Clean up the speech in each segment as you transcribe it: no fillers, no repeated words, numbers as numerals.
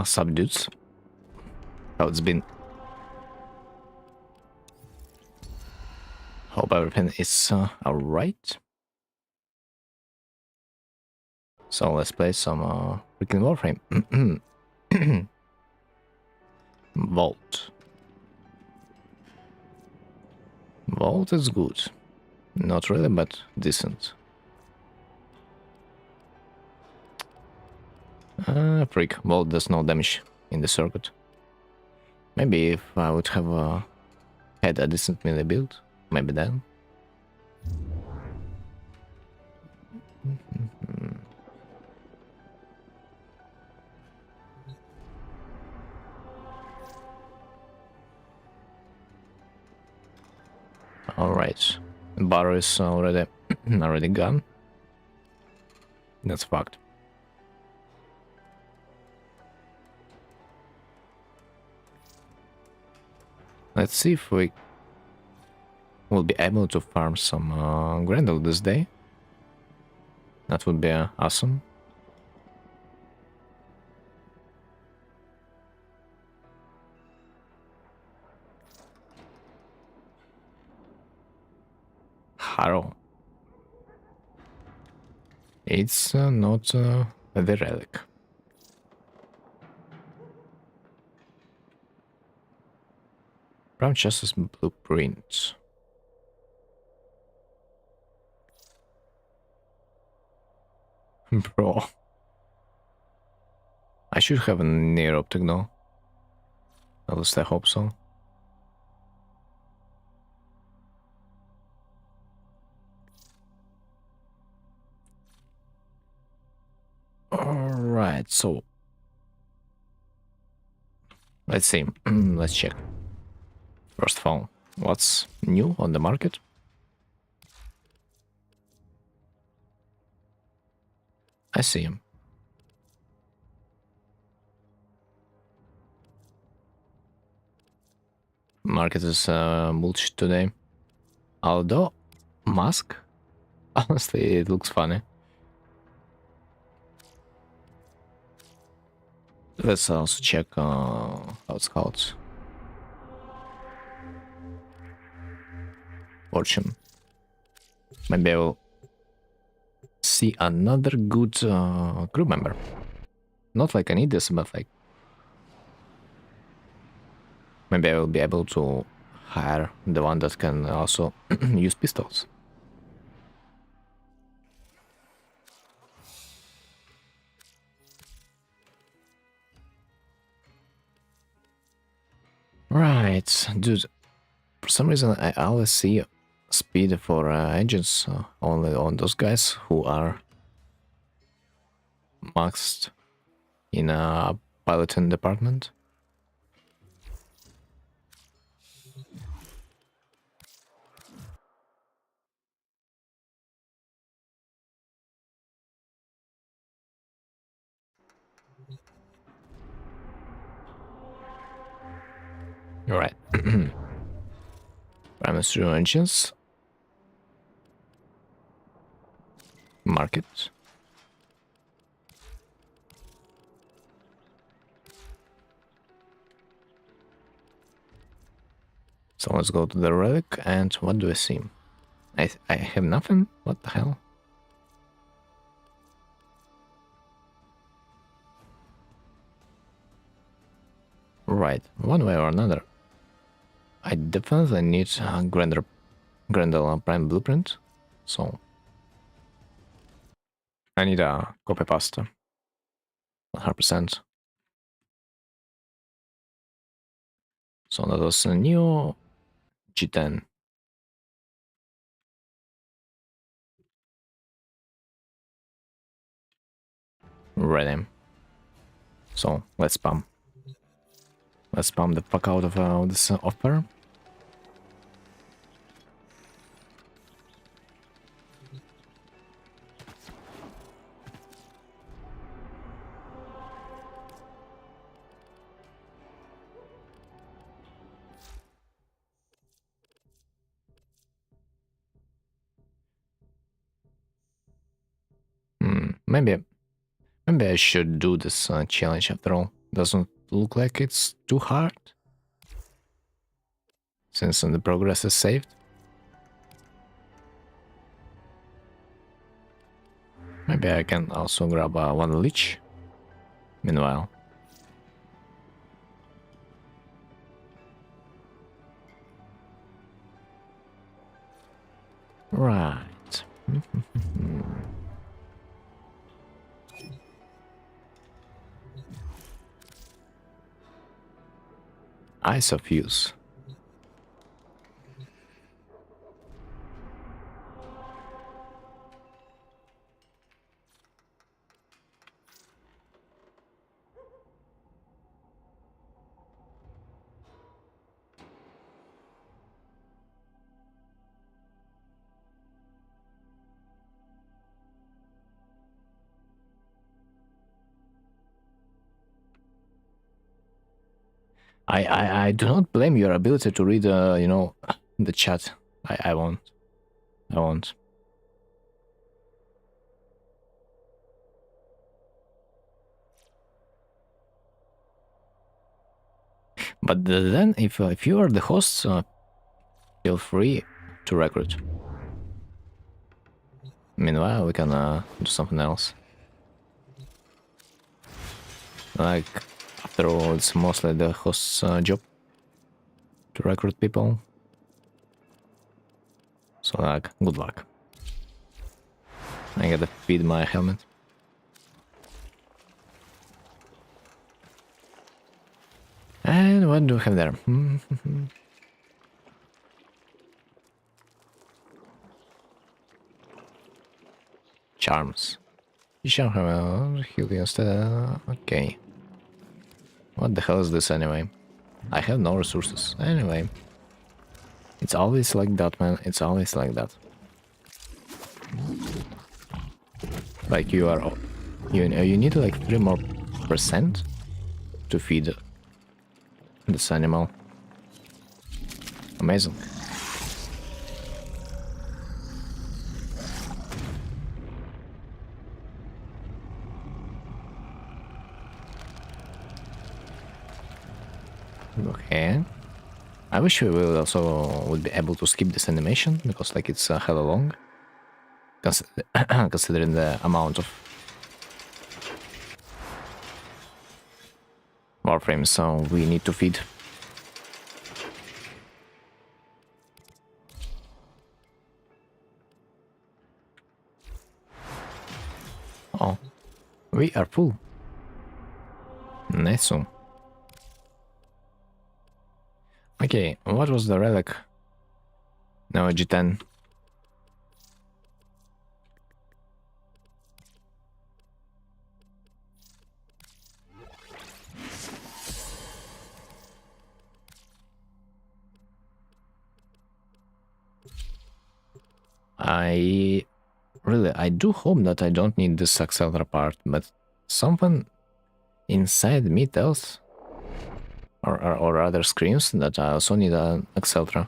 Subdued. How it's been. Hope everything is alright. So let's play some freaking warframe. Vault. Vault is good. Not really, but decent. Freak. Vault does no damage in the circuit. Maybe if I would have had a decent melee build, maybe then. Alright. Bar is already gone. That's fucked. Let's see if we will be able to farm some Grendel this day. That would be awesome. Harrow. It's not the relic. Brown chest's blueprint. Bro. I should have a near optic though. At least I hope so. Alright, so let's see. Let's check. First of all, what's new on the market? I see him. Market is bullshit today. Although, mask? Honestly, it looks funny. Let's also check how it's called. Fortune. Maybe I will see another good crew member. Not like I need this, but like maybe I will be able to hire the one that can also use pistols. Right, dude. For some reason, I always see speed for engines only on those guys who are maxed in a piloting department. Alright. Prime through engines. Market. So let's go to the relic, and what do I see? I have nothing? What the hell? Right, one way or another. I definitely need a Grendel Prime Blueprint, so I need a copy pasta. 100%. So that was a new G10. Ready. So let's spam. Let's spam the fuck out of this offer. Maybe I should do this challenge after all. Doesn't look like it's too hard, since the progress is saved. Maybe I can also grab one leech. Meanwhile. Right. Eyes of use. I do not blame your ability to read, you know, the chat. I won't. I won't. But then, if you are the host, feel free to recruit. Meanwhile, we can do something else. Like, after all, it's mostly the host's job to recruit people. So, like, good luck. I gotta feed my helmet. And what do we have there? Charms. You shall have heal instead. Okay. What the hell is this anyway? I have no resources. Anyway. It's always like that, man. It's always like that. Like you are... You need like 3 more % to feed this animal. Amazing. Okay. I wish we will also would be able to skip this animation because like it's hella long. Considering the amount of warframes so we need to feed. Oh, we are full. Nice. Okay, what was the relic? No, G10. I do hope that I don't need this accelerator part, but something inside me tells, or rather screams, that I also need an accelerator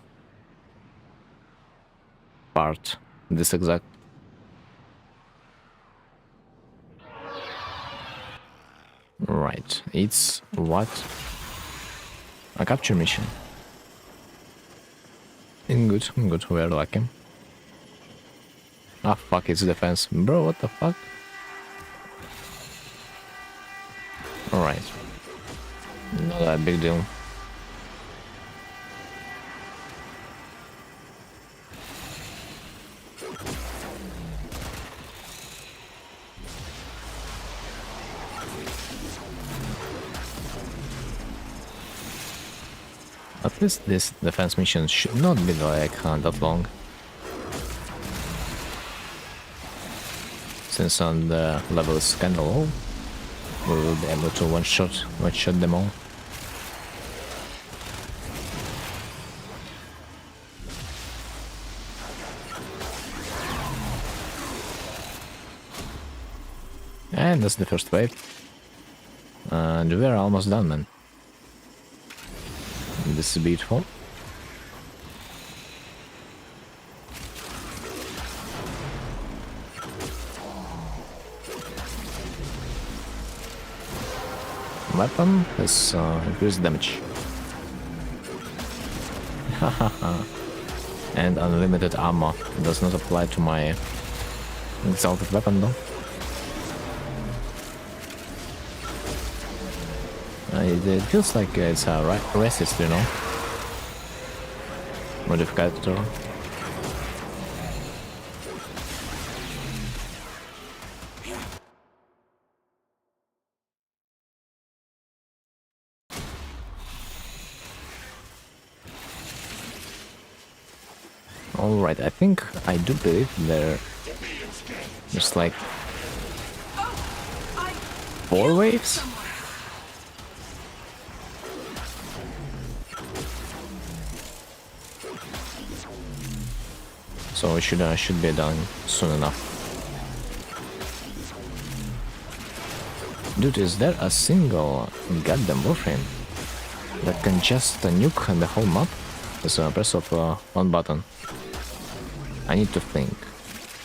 part, this exact. Right, it's what? A capture mission. Good, we're lucky. Ah, fuck, it's defense. Bro, what the fuck? Alright. Not that big deal. At least this defense mission should not be like that long. Since on the level is kinda low, we will be able to one-shot them all. And that's the first wave. And we're almost done, man. This is beautiful. weapon has increased damage. And unlimited ammo does not apply to my exalted weapon though. It feels like it's a racist, you know, modificator. Alright, I think I do believe there's like 4 waves? So it should be done soon enough. Dude, is there a single goddamn warframe that can just nuke the whole map? Just press of one button. I need to think.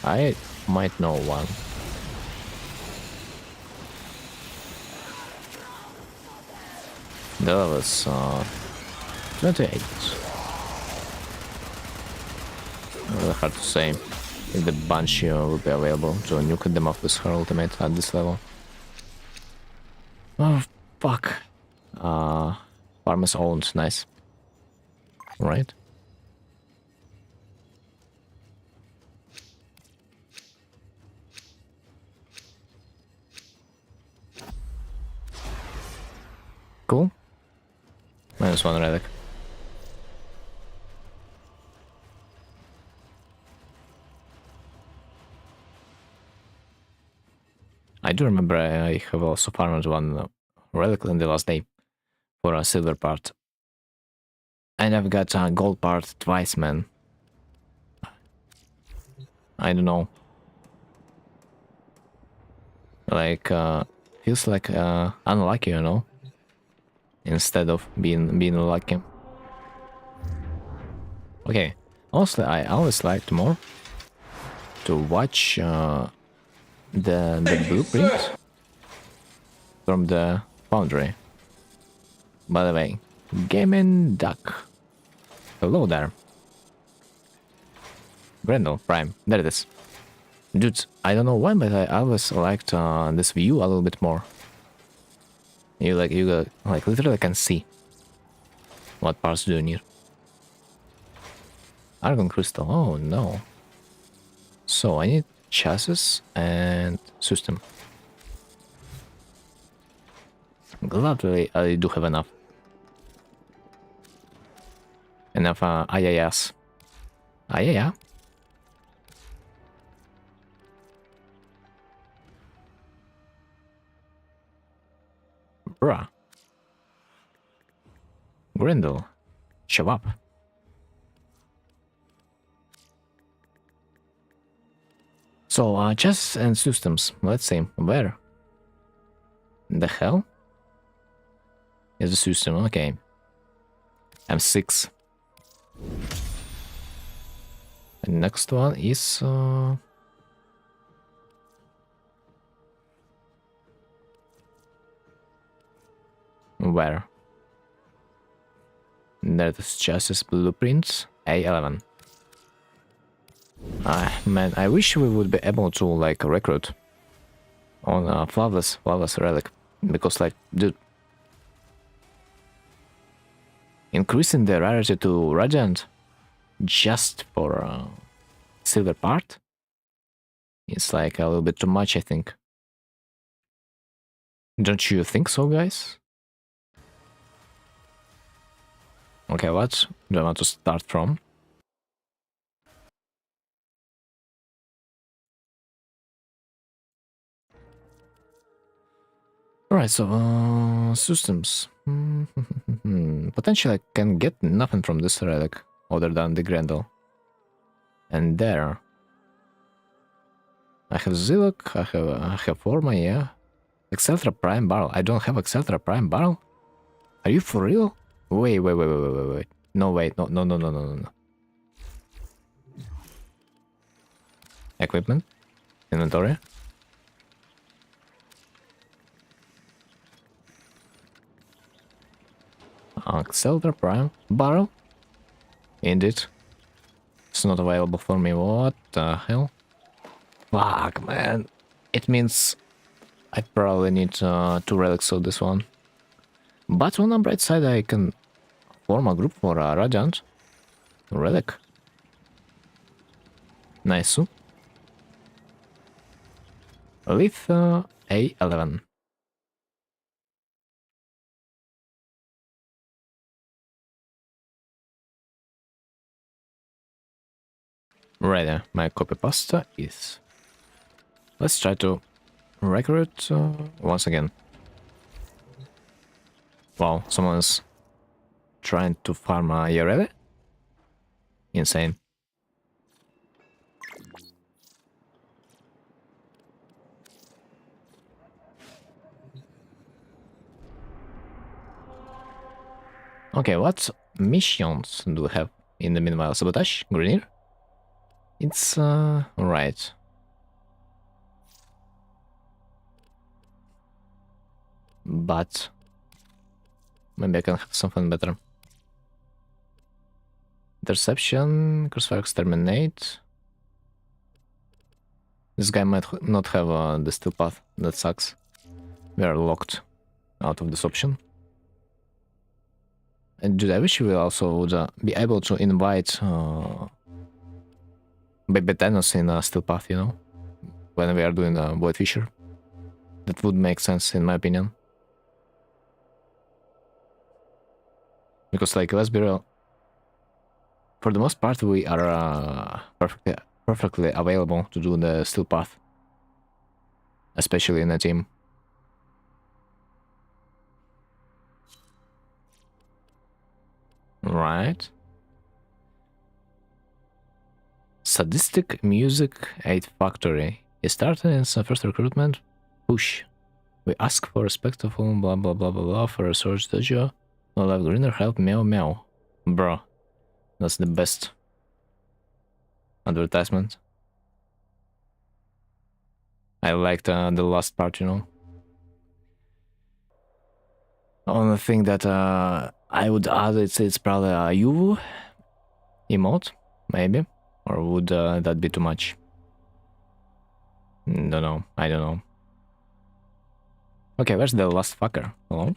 I might know one. The level is 28. Really hard to say if the Banshee will be available to nuke them off with her ultimate at this level. Oh, fuck. Farmers owned, nice. Right? Cool. -1 relic. I do remember I have also farmed one relic in the last day for a silver part. And I've got a gold part twice, man. I don't know. Like, feels like unlucky, you know? Instead of being lucky. Okay. Also, I always liked more to watch the blueprint from the foundry. By the way, Gaming Duck. Hello there. Grendel Prime. There it is. Dude, I don't know why, but I always liked this view a little bit more. You literally can see what parts do you need. Argon crystal. Oh no. So I need chassis and system. Gladly I do have enough. Enough IAS. Yeah. Bruh. Grendel. Show up. So, chests and systems. Let's see. Where? The hell? Is the system? Okay. I'm 6. And next one is... Where? There's chassis blueprints. A11. Man, I wish we would be able to, like, recruit on a flawless relic. Because, like, dude... Increasing the rarity to Radiant just for silver part? It's like a little bit too much, I think. Don't you think so, guys? Okay, what do I want to start from? Alright, so, systems. Potentially I can get nothing from this relic other than the Grendel. And there. I have Zilok, I have Forma, yeah. Exceltra Prime Barrel. I don't have Exceltra Prime Barrel? Are you for real? Wait. No, wait, no. Equipment? Inventory? Accelerator Prime barrel. Indeed. It's not available for me. What the hell? Fuck, man. It means I probably need 2 relics of this one. But on the bright side, I can form a group for a Radiant relic. Nice. With A11. Right, my copy pasta is. Let's try to recruit once again. Wow, someone's trying to farm a Yarele? Insane. Okay, what missions do we have in the meanwhile? Sabotage? Grenier? It's right. But maybe I can have something better. Interception, crossfire exterminate. This guy might not have the steel path. That sucks. We are locked out of this option. And dude, I wish we also would be able to invite baby tennos in a steel path, you know, when we are doing the Void Fisher. That would make sense in my opinion. Because, like, let's be real, for the most part we are perfectly available to do the steel path, especially in a team. Right. Sadistic Music 8 Factory is starting its first recruitment push. We ask for respectful blah blah blah blah blah for a search dojo. We'll have greener help meow meow. Bro, that's the best advertisement. I liked the last part, you know. Only thing that I would add, it's probably a Yuvu emote, maybe. Or would that be too much? Don't know, I don't know. Okay, where's the last fucker? Hello?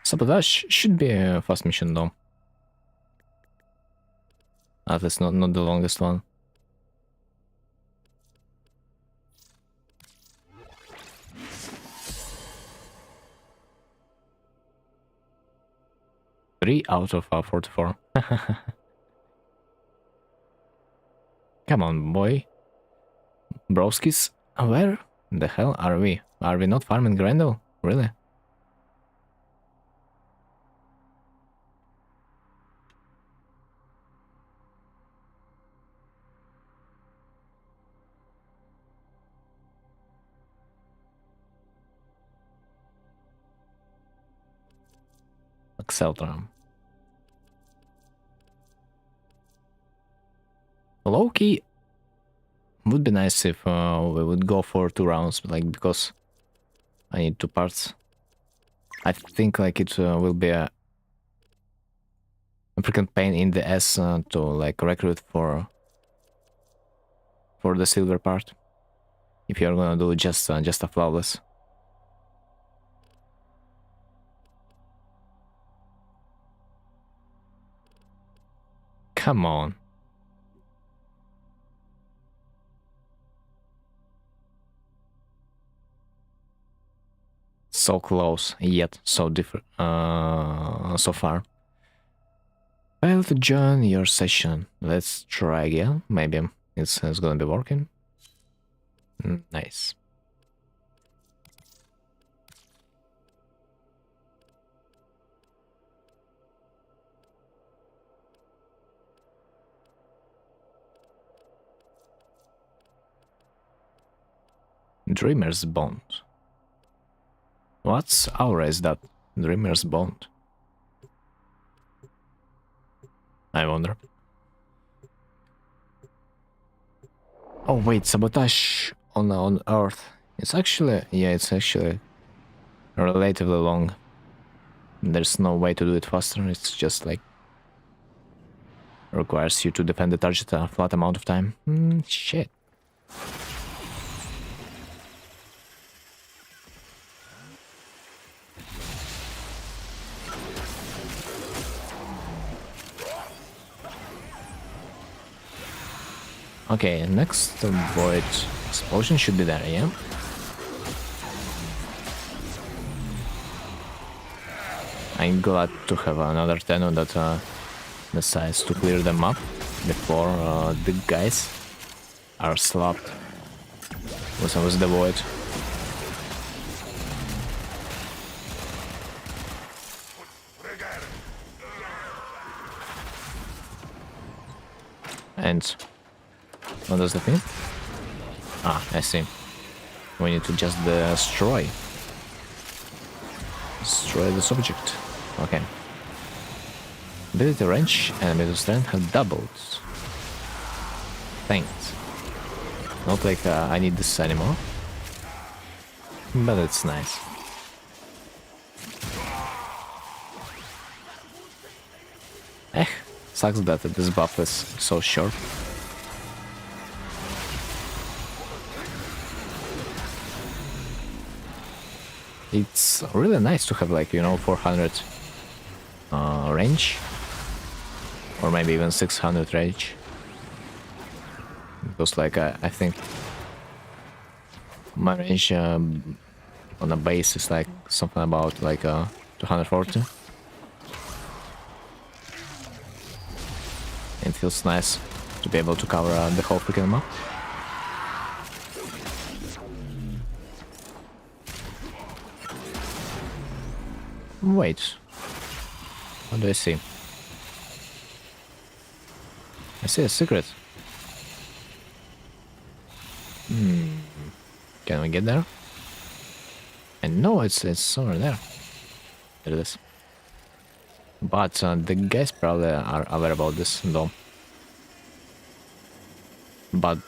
Sabotage should be a fast mission though. At least not the longest one. Three out of 44. Come on, boy. Broskis, where the hell are we? Are we not farming Grendel? Really? Acceltram. Low-key would be nice if we would go for 2 rounds, like, because I need 2 parts. I think like it will be a freaking pain in the ass to like recruit for the silver part. If you're gonna do just a flawless. Come on. So close, yet so different so far. Failed to join your session. Let's try again. Maybe it's gonna be working. Nice. Dreamer's Bond. What's aura is that? Dreamer's Bond. I wonder. Oh wait, sabotage on Earth. It's actually, yeah, it's actually relatively long. There's no way to do it faster. It's just like requires you to defend the target a flat amount of time. Shit. Okay, next void explosion should be there, yeah? I'm glad to have another tenno that decides to clear them up before the guys are slapped with the void. And what does that mean? Ah, I see. We need to just destroy this object. Okay. Ability range and ability strength have doubled. Thanks. Not like I need this anymore. But it's nice. Sucks that this buff is so short. It's really nice to have, like, you know, 400 range. Or maybe even 600 range. Because, like, I think my range on a base is like something about like 240. It feels nice to be able to cover the whole freaking map. Wait, what do I see? I see a secret. Can we get there? And no, it's somewhere there. There it is. But the guys probably are aware about this, though. But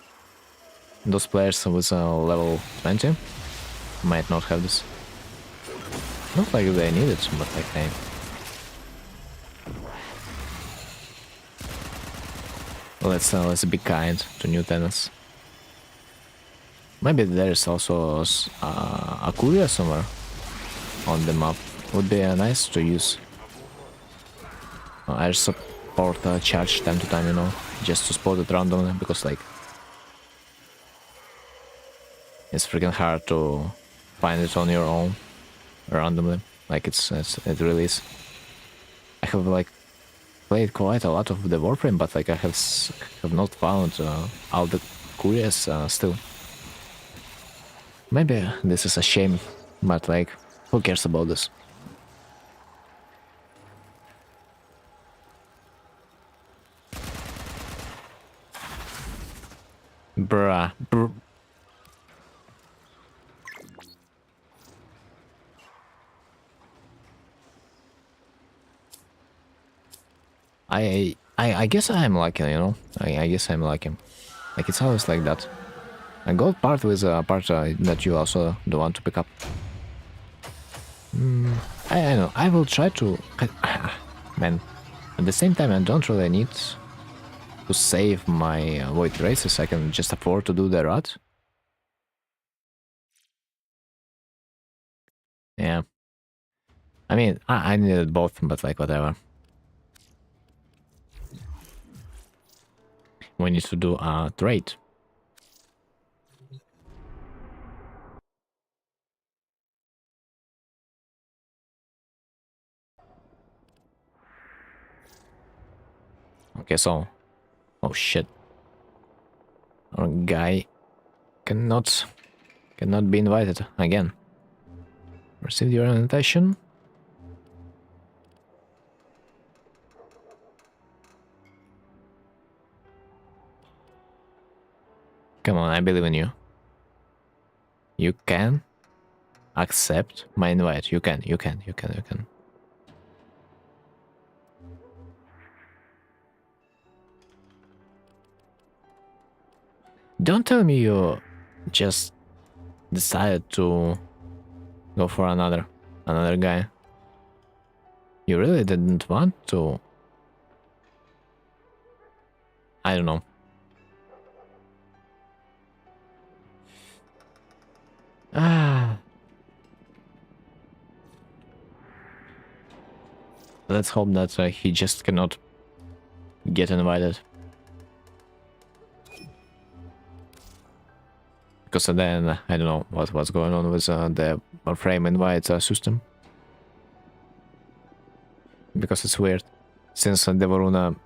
those players with level 20 might not have this. Not like they need it, but like they... Let's be kind to new tenants. Maybe there is also a courier somewhere on the map. Would be nice to use. I support charge time to time, you know, just to spot it randomly, because like it's freaking hard to find it on your own randomly. Like it really is. I have like played quite a lot of the warframe, but like I have not found all the couriers still. Maybe this is a shame, but like, who cares about this? Bruh. I guess I'm lucky, you know? I guess I'm lucky. Like, it's always like that. A gold part with a part that you also don't want to pick up. I know, I will try to... Man, at the same time I don't really need to save my void races. I can just afford to do the rot. Yeah. I mean, I needed both, but like, whatever. We need to do a trade. Okay, so... Oh shit. Our guy cannot be invited again. Received your invitation? Come on, I believe in you. You can accept my invite. You can. Don't tell me you just decided to go for another guy. You really didn't want to? I don't know. Ah. Let's hope that he just cannot get invited. Because then I don't know what's going on with the warframe invite system. Because it's weird. Since the Varuna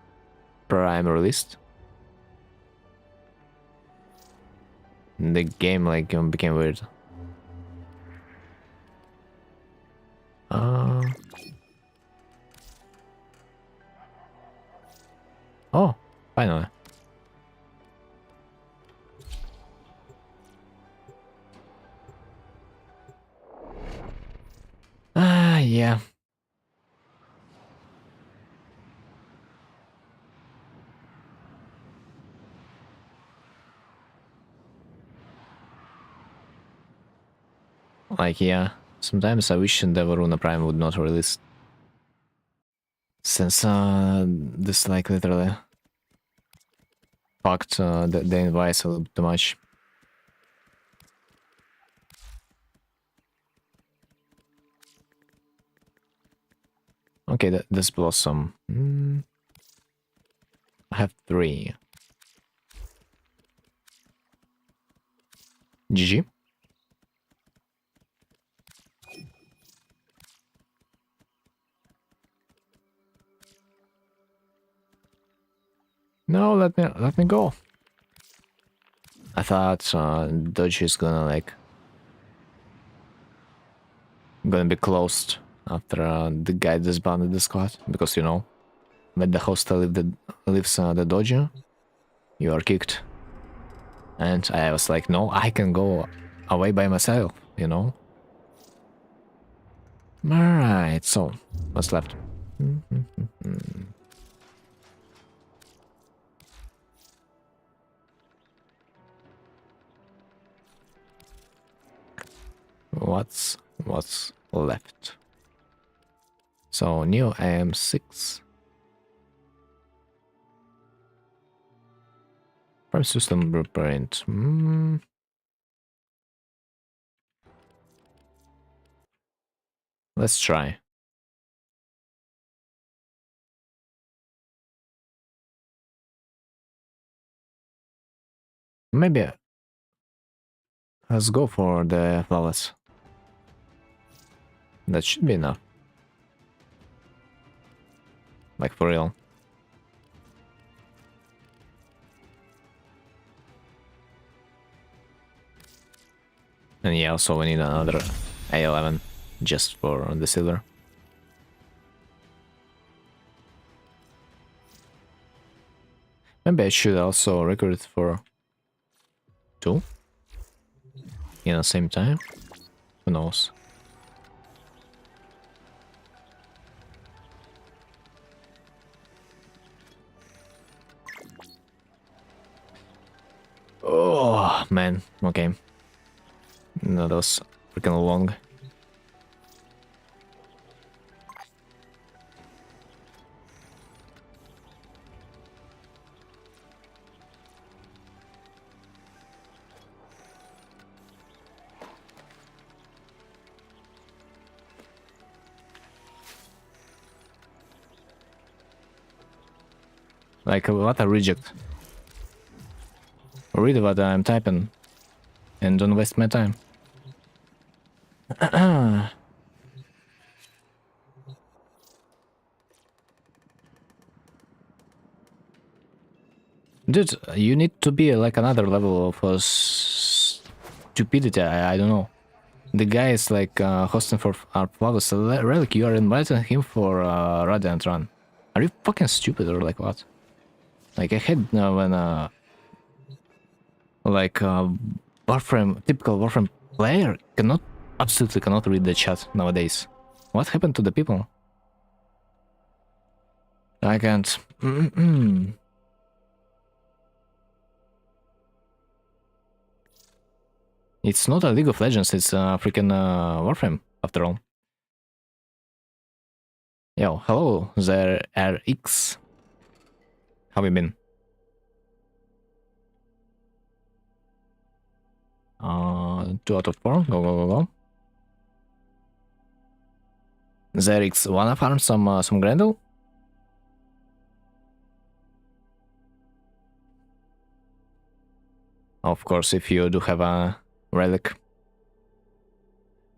Prime released, the game like became weird. Oh, finally. Yeah. Like, yeah. Sometimes I wish the Varuna Prime would not release. Since this like literally fucked the invites a little too much. Okay, this blossom. I have 3. GG. No, let me go. I thought Dodge is gonna be closed after the guy disbanded the squad, because you know when the host leaves the dojo, you are kicked. And I was like, no, I can go away by myself, you know. All right, so what's left? What's left? So new AM6 from system blueprint. Let's try. Maybe let's go for the flawless. That should be enough. Like for real. And yeah, also we need another A11 just for the silver. Maybe I should also recruit for 2 in the same time. Who knows? Oh man, okay. No, that was freaking long. Like, what a reject. Read what I'm typing and don't waste my time. Dude, you need to be like another level of stupidity. I don't know. The guy is like hosting for our flawless relic. You are inviting him for Radiant Run. Are you fucking stupid or like what? Like I hate when like warframe, typical warframe player absolutely cannot read the chat nowadays. What happened to the people? I can't. It's not a League of Legends, it's a freaking warframe, after all. Yo, hello there, RX. How you been? 2 out of 4, go, go, go, go. ZRX, wanna farm some Grendel? Of course, if you do have a relic.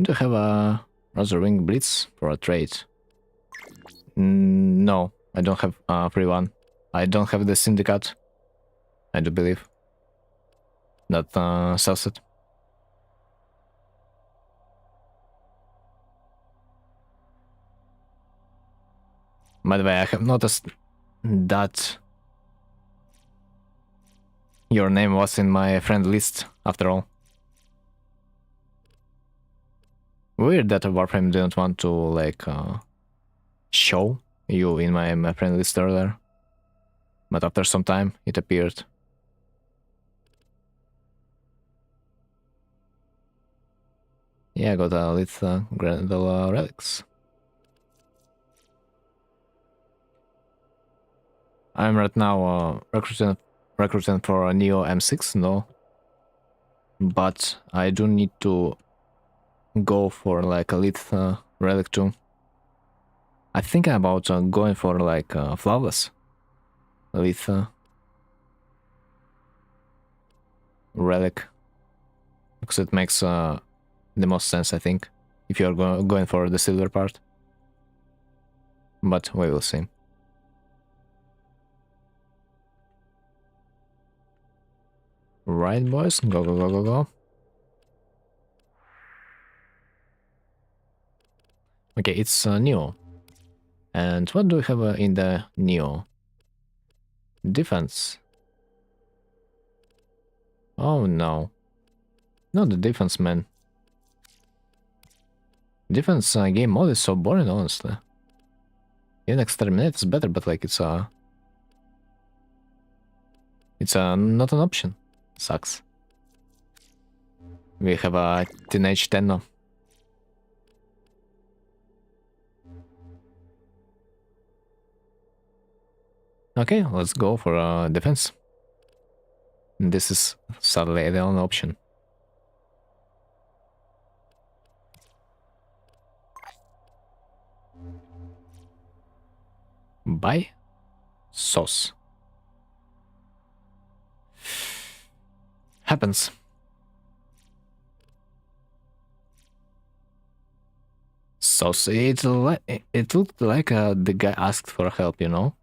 Do you have a Razor Wing Blitz for a trade? No, I don't have a free one. I don't have the Syndicate, I do believe. That sells it. By the way, I have noticed that your name was in my friend list, after all. Weird that a Warframe didn't want to, like, show you in my friend list earlier. But after some time, it appeared. Yeah, I got a little Grendel relics. I'm right now recruiting for a Neo M6, no. But I do need to go for like a Elite relic too. I think about going for like Flawless Elite relic. Because it makes the most sense, I think, if you're going for the silver part. But we will see. Right, boys, go, go, go, go, go. Okay, it's Neo. And what do we have in the Neo? Defense. Oh no. Not the defense, man. Defense game mode is so boring, honestly. Even Exterminate is better, but like it's not an option. Sucks. We have a teenage tenno. Okay, let's go for defense. This is sadly the only option. Buy sauce. Happens. Sauce. It looked like the guy asked for help, you know.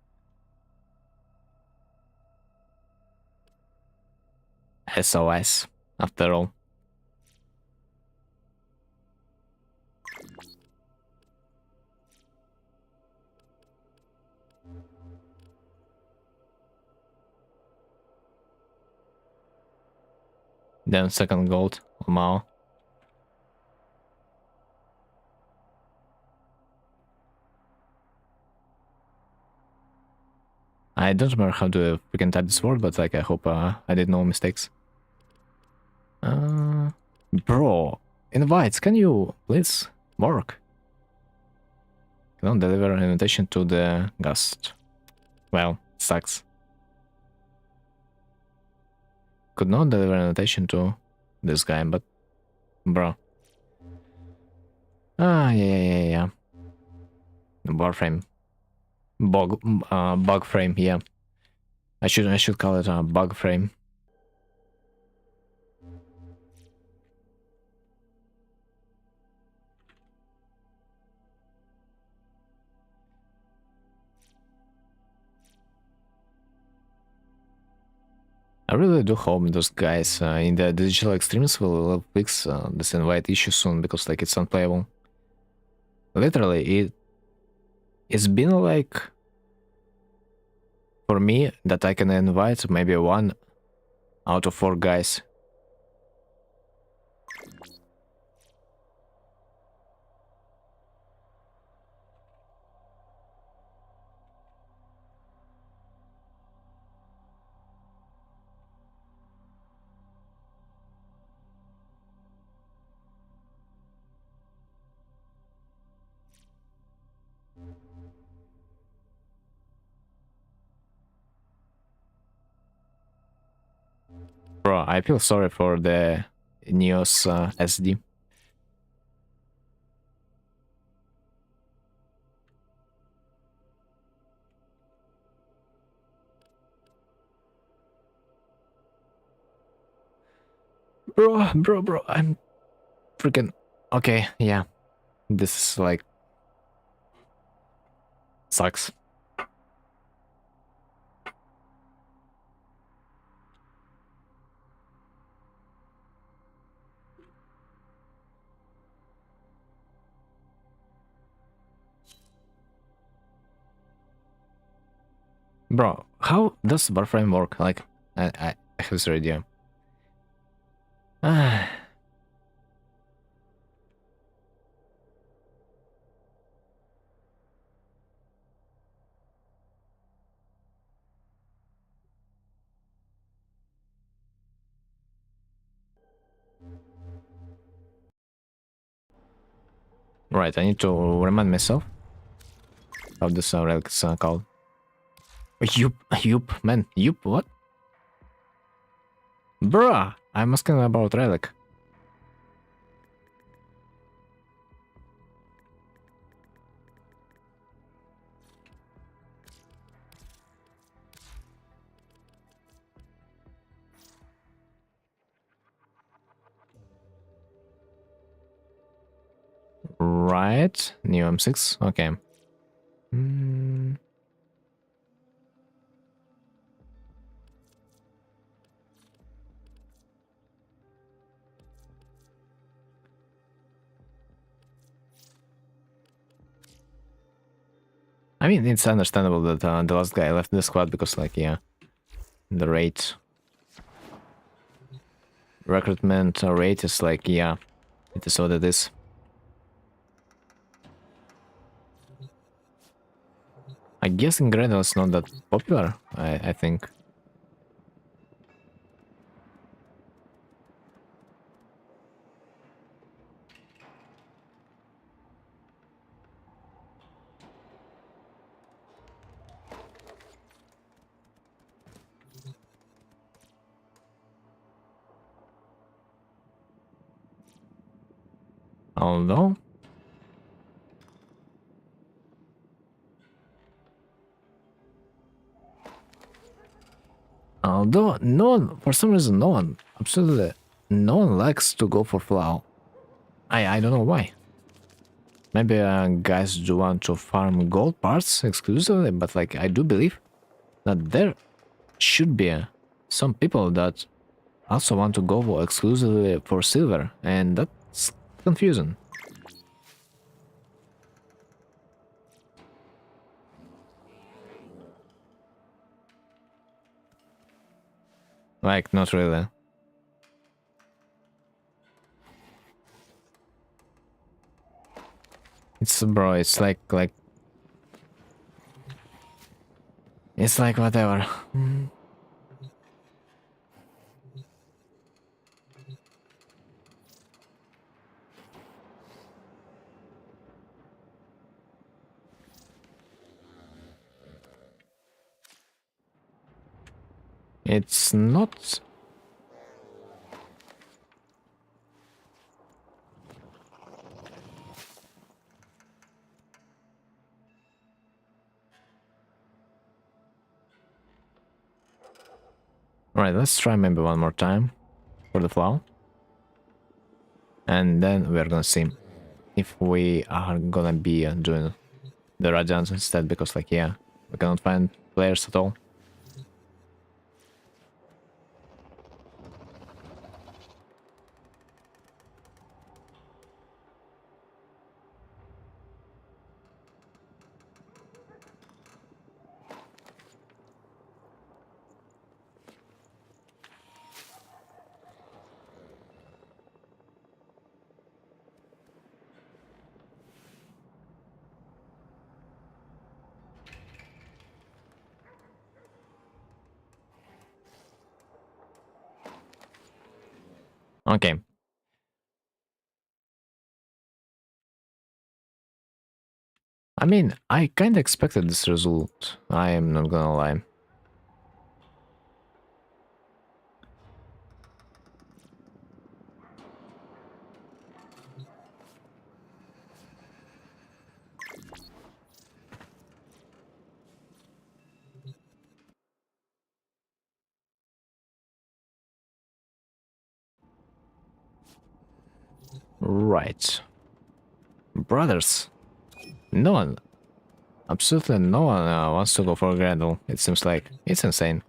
SOS, after all. Then second gold, Mao. I don't remember how to freaking type this word, but like I hope I did no mistakes. Bro, invites, can you please work? Cannot deliver an invitation to the guest. Well, sucks. Could not deliver an invitation to this guy, but bro. Yeah. Warframe. Bug frame, yeah. I should call it a bug frame. I really do hope those guys in the digital extremes will fix this invite issue soon, because like it's unplayable. Literally, it's been like for me that I can invite maybe 1 out of 4 guys. Bro, I feel sorry for the Neos SD. Bro, I'm freaking... Okay, yeah. This is like... sucks. Bro, how does warframe work? Like, I have this idea. Right, I need to remind myself how this relic is called. Yup, man, yup, what? Bruh, I'm asking about relic. Right, new M6, okay. Hmm. I mean, it's understandable that the last guy left the squad because, like, yeah, the rate, recruitment rate is like, yeah, it is what it is. I guess in Gradle it's not that popular, I think. Although, no one, for some reason, no one, absolutely, no one likes to go for Flow. I don't know why. Maybe guys do want to farm gold parts exclusively, but like I do believe that there should be some people that also want to go exclusively for silver, and that's confusing. Like, not really. It's bro, it's like whatever. It's not. Right, let's try maybe one more time for the flow. And then we're gonna see if we are gonna be doing the Radiants instead, because like, yeah, we cannot find players at all. Okay. I mean, I kinda expected this result, I am not gonna lie. Right. Brothers. No one, absolutely no one wants to go for a Grendel. It seems like it's insane.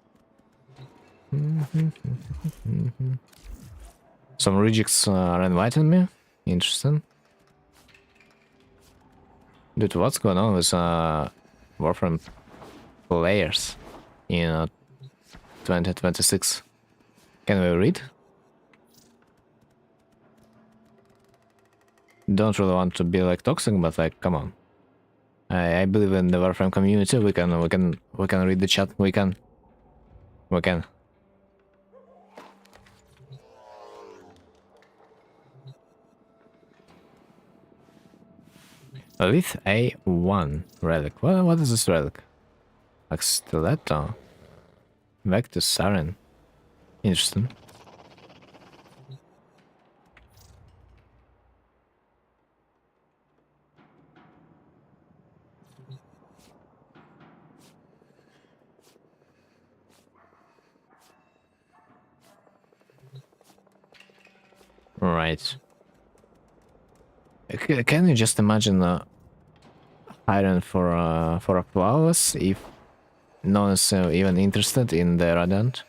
Some rejects are inviting me. Interesting. Dude, what's going on with Warframe players in 2026? Can we read? Don't really want to be like toxic, but like, come on. I believe in the Warframe community. We can read the chat. We can. With A1 relic. What is this relic? Like stiletto. Vector Siren. Interesting. Right. Can you just imagine hiring for a flawless if no one's even interested in the Radiant?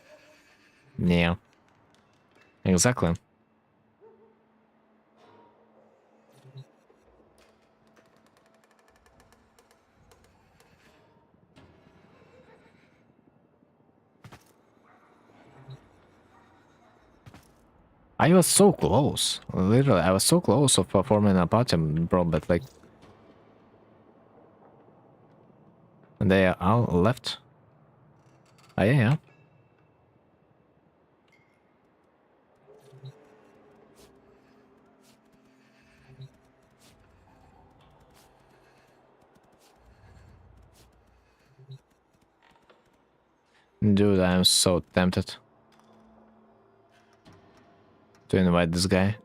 Yeah. Exactly. I was so close. Literally, I was so close of performing a party, bro, but like... They are all left. Ah, yeah. Dude, I am so tempted to invite this guy.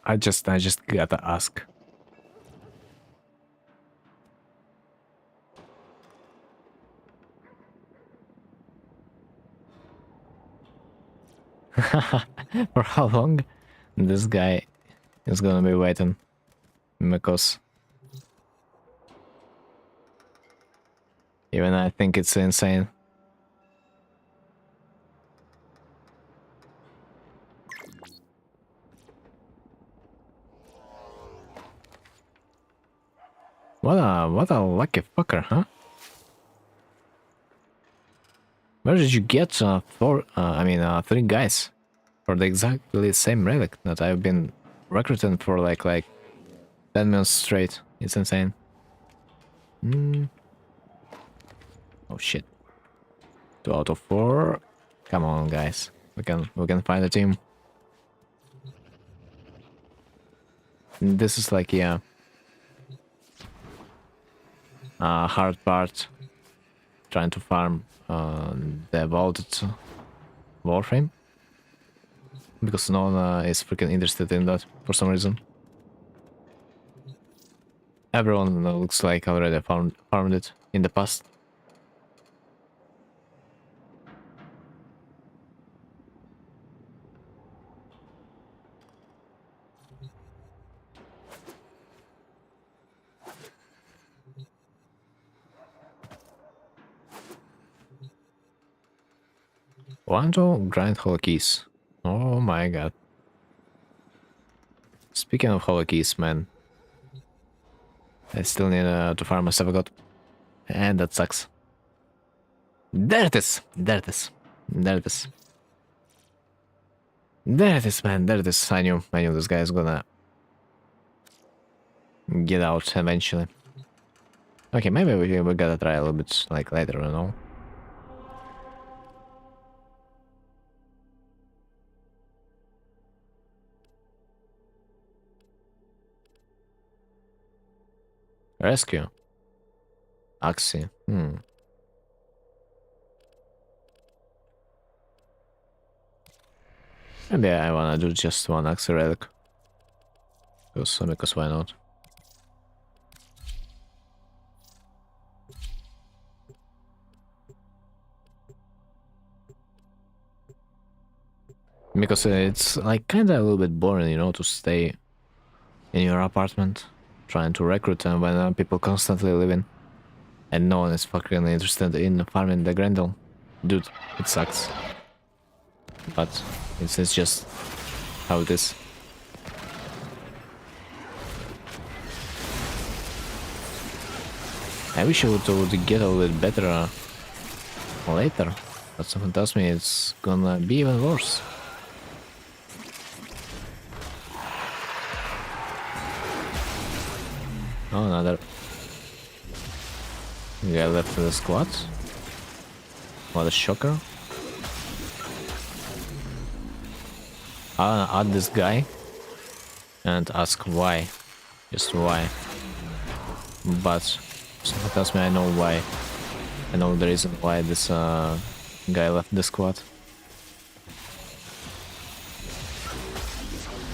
I just gotta ask. For how long this guy is gonna be waiting? Because even I think it's insane. What a lucky fucker, huh? Where did you get three guys for the exactly same relic that I've been recruiting for like 10 minutes straight? It's insane. Oh shit. 2 out of 4. Come on, guys. We can find a team. This is like, yeah, hard part. Trying to farm the vaulted warframe. Because no one is freaking interested in that for some reason. Everyone looks like already farmed it in the past. Want to grind hollow keys. Oh my god. Speaking of hollow keys, man. I still need to farm a Savagot. And that sucks. There it is! There it is. There it is. There it is, man. There it is. I knew this guy is gonna get out eventually. Okay, maybe we gotta try a little bit like later, you know? Rescue. Axie. Maybe I wanna do just one Axie relic. Because why not? Because it's like kinda a little bit boring, you know, to stay in your apartment trying to recruit them when people constantly live in and no one is fucking interested in farming the Grendel. Dude, it sucks. But it's just how it is. I wish I would get a little bit better later, but someone tells me it's gonna be even worse. Oh, another guy left the squad. What a shocker. I'll add this guy and ask why. Just why. But someone tells me I know why. I know the reason why this guy left the squad.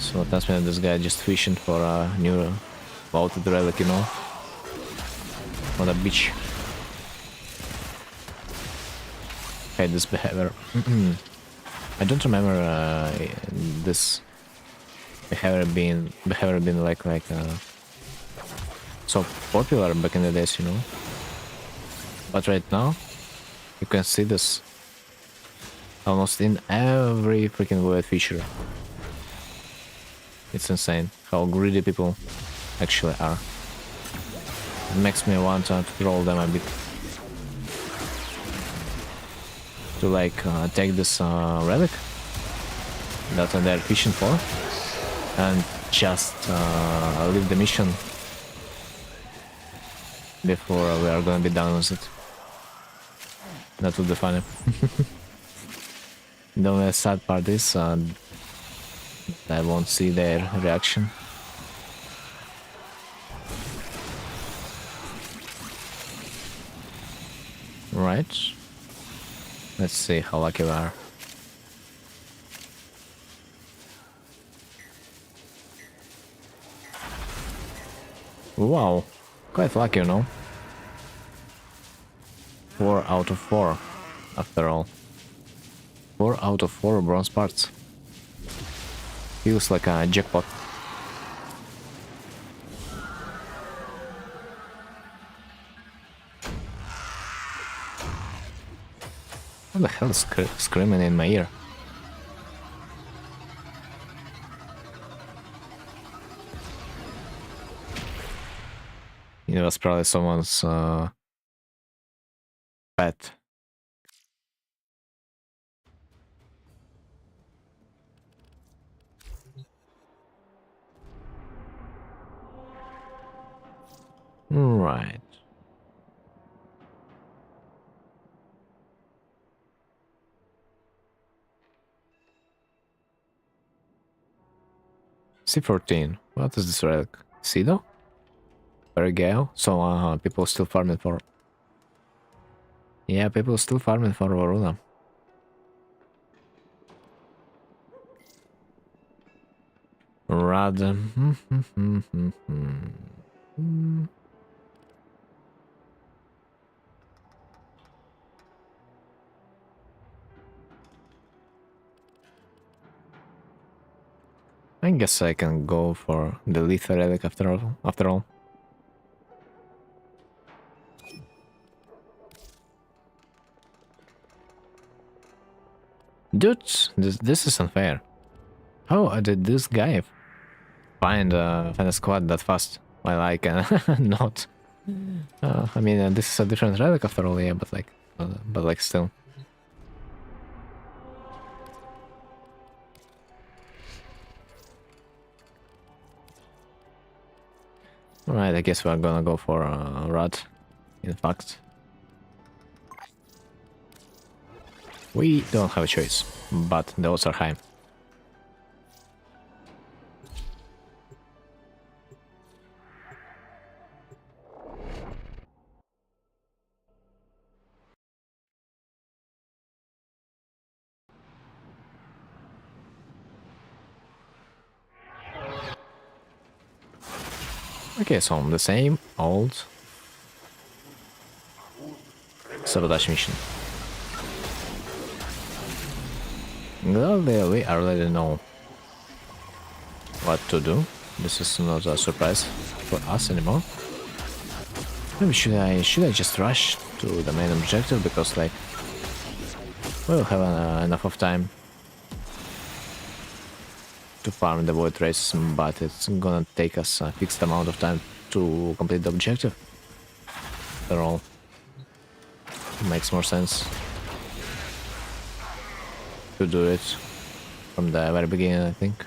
So tells me that this guy just fishing for a new vaulted relic, you know. What a bitch. Hate this behavior. I don't remember this behavior being like so popular back in the days, you know. But right now, you can see this almost in every freaking weird feature. It's insane how greedy people actually are. It makes me want to troll them a bit. To like take this relic that they're fishing for and just leave the mission before we are gonna be done with it. That would be funny. The only sad part is I won't see their reaction. Right. Let's see how lucky we are. Wow, quite lucky, you know. 4 out of 4, after all. 4 out of 4 bronze parts. Feels like a jackpot. What the hell is screaming in my ear? It was probably someone's pet. Right. C14. What is this relic? Sido? Perigale? So people still farming for... Yeah, people still farming for Varuna. Rather... I guess I can go for the lethal relic after all. Dude, this is unfair. How did this guy find a squad that fast while I can not? I mean, this is a different relic after all, yeah, but like still. Alright, I guess we're gonna go for Rod, in fact. We don't have a choice, but the odds are high. Okay, so the same old sabotage mission. Well, we already know what to do. This is not a surprise for us anymore. Maybe should I just rush to the main objective, because like we'll have enough of time to farm the void races, but it's gonna take us a fixed amount of time to complete the objective. After all, it makes more sense to do it from the very beginning, I think,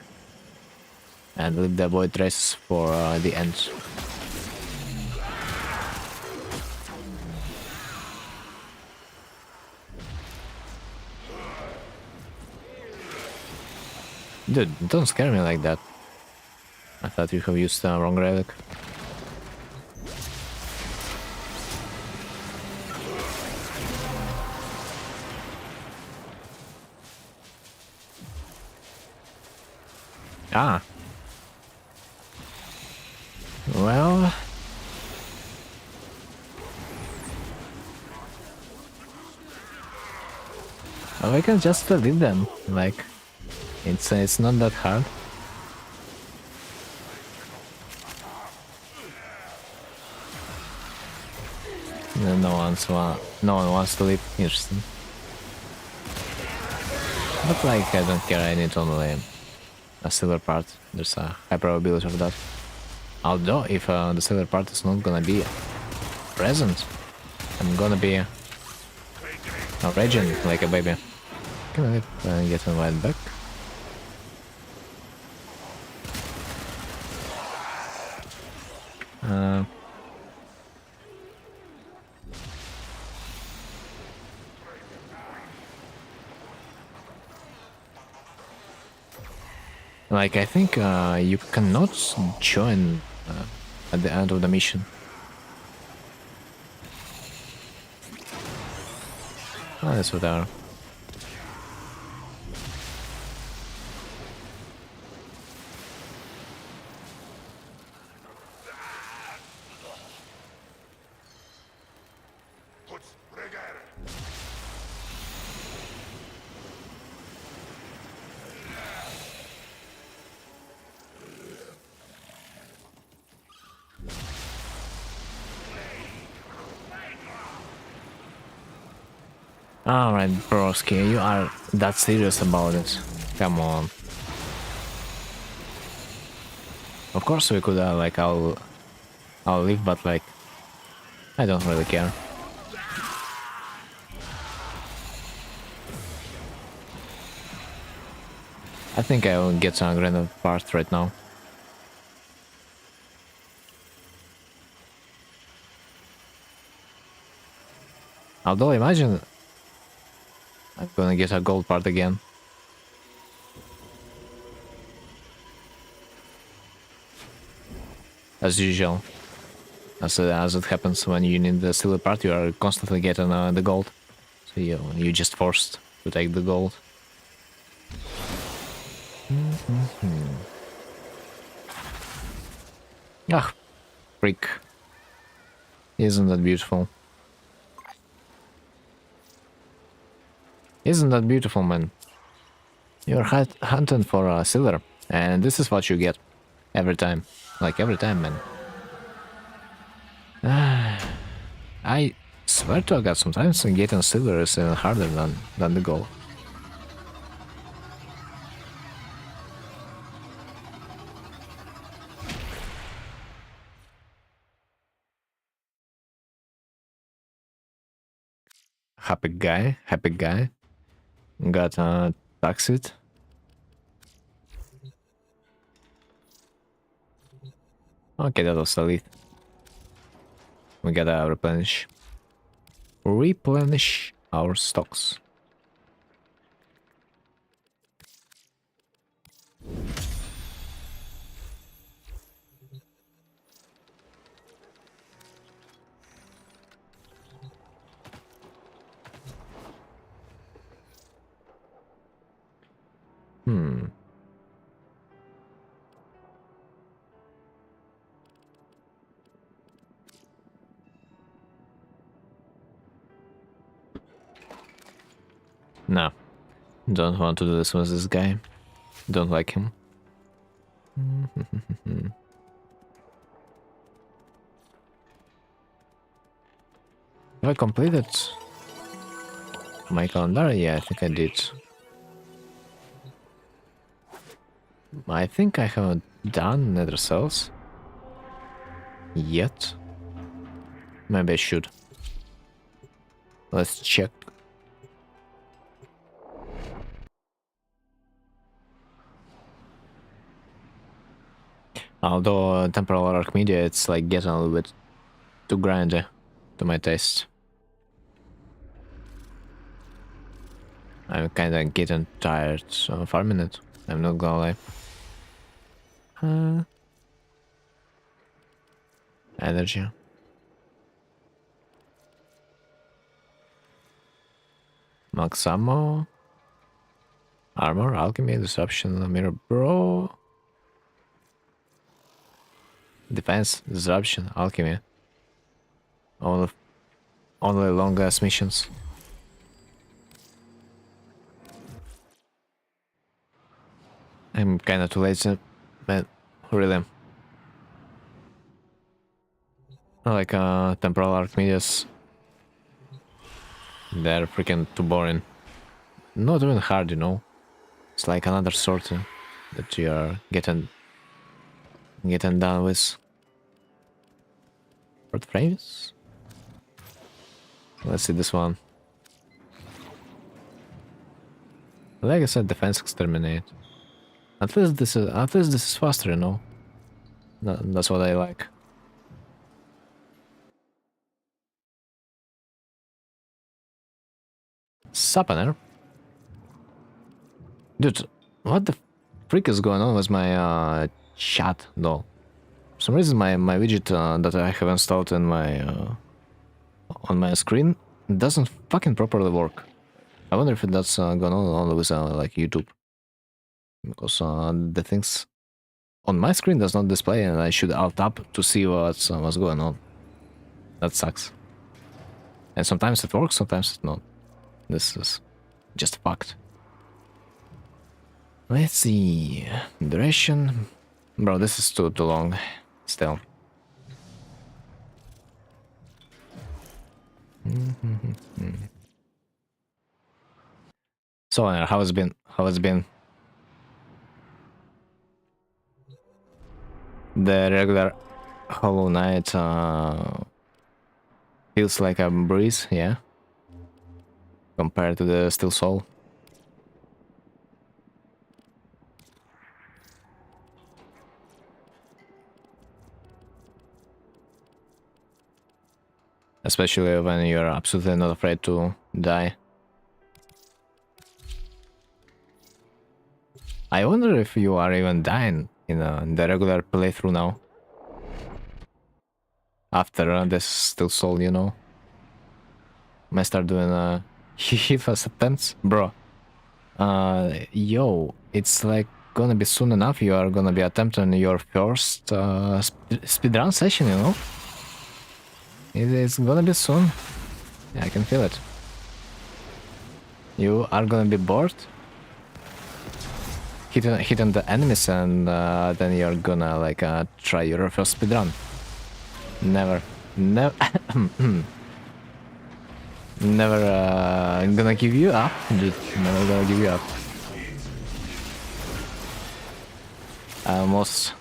and leave the void races for the end. Dude, don't scare me like that. I thought you have used the wrong relic. Ah. Well... we can just leave them, like, it's not that hard. No one wants to leave. Interesting. But like, I don't care. I need only a silver part. There's a high probability of that. Although, if the silver part is not gonna be present, I'm gonna be raging like a baby. Can I get my white back? Like, I think you cannot join at the end of the mission. Oh, that's whatever. Alright, broski, you are that serious about it. Come on. Of course we could, like, I'll leave, but like, I don't really care. I think I will get some grenade part right now. Although, imagine I'm gonna get a gold part again. As usual. As it happens when you need the silver part, you are constantly getting the gold. So you just forced to take the gold. Ah, freak. Isn't that beautiful? Isn't that beautiful, man? You're hunting for a silver, and this is what you get. Every time. Like, every time, man. I swear to God, sometimes getting silver is harder than the gold. Happy guy, happy guy. Got a taxit. Okay, that was elite. We gotta replenish our stocks. No, don't want to do this with this guy. Don't like him. Have I completed my calendar? Yeah, I think I did. I think I haven't done nether cells yet. Maybe I should. Let's check. Although temporal arc media, it's like getting a little bit too grindy to my taste. I'm kinda getting tired of farming it. I'm not gonna lie. Energy. Max ammo. Armor, alchemy, disruption, mirror, bro. Defense, disruption, alchemy. Only long ass missions. I'm kinda too lazy, but really. Like temporal arc medias. They're freaking too boring. Not even hard, you know. It's like another sort that you are getting done with. Short frames. Let's see this one. Like I said, defense exterminate. At least this is faster, you know. That's what I like. Sappaner. Dude, what the freak is going on with my chat though? For some reason my widget that I have installed in my on my screen doesn't fucking properly work. I wonder if that's going on only with like YouTube, because the things on my screen does not display, and I should alt tab to see what's going on. That sucks. And sometimes it works, sometimes it's not. This is just a fact. Let's see. Duration. Bro, this is too long. Still. So, how has it been? How has it been? The regular Hollow Knight feels like a breeze, yeah, compared to the Steel Soul. Especially when you're absolutely not afraid to die. I wonder if you are even dying in the regular playthrough now. After this Steel Soul, you know. Might start doing first attempts. Bro. Yo, it's like gonna be soon enough you are gonna be attempting your first speedrun session, you know? It's gonna be soon. Yeah, I can feel it. You are gonna be bored, hitting the enemies, and then you're gonna like try your first speedrun. Never gonna give you up, dude. Never gonna give you up. I almost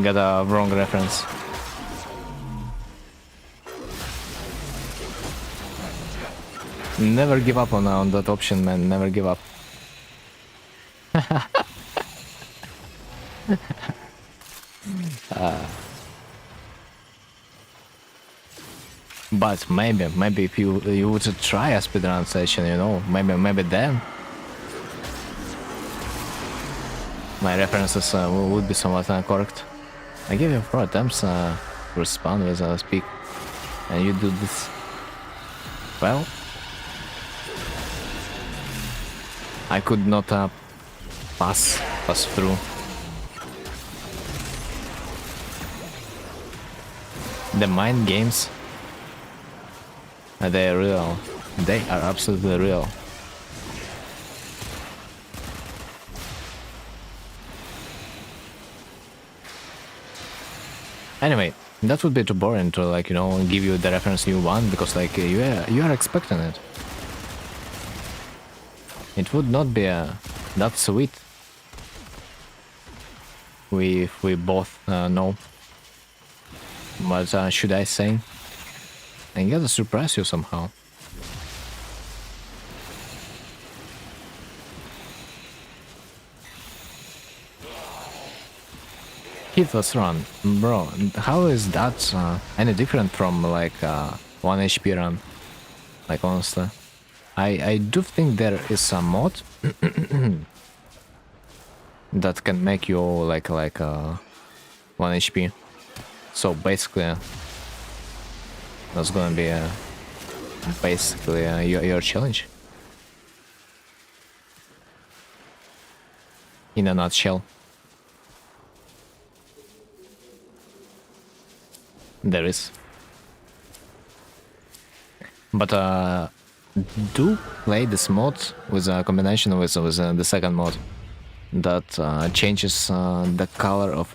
got a wrong reference. Never give up on that option, man. Never give up. But maybe if you would try a speedrun session, you know, maybe then my references would be somewhat correct. I gave you 4 attempts to respond with a speak, and you do this. Well, I could not pass through. The mind games, they're real. They are absolutely real. Anyway, that would be too boring to, like, you know, give you the reference you want, because, like, you are expecting it. It would not be that sweet if we both know. But should I say? I gotta surprise you somehow. Heatless run, bro. How is that any different from like 1 HP run? Like, honestly, I do think there is a mod that can make you like 1 HP. So basically, that's gonna be basically your challenge in a nutshell. There is. But do play this mod with a combination with the second mod that changes the color of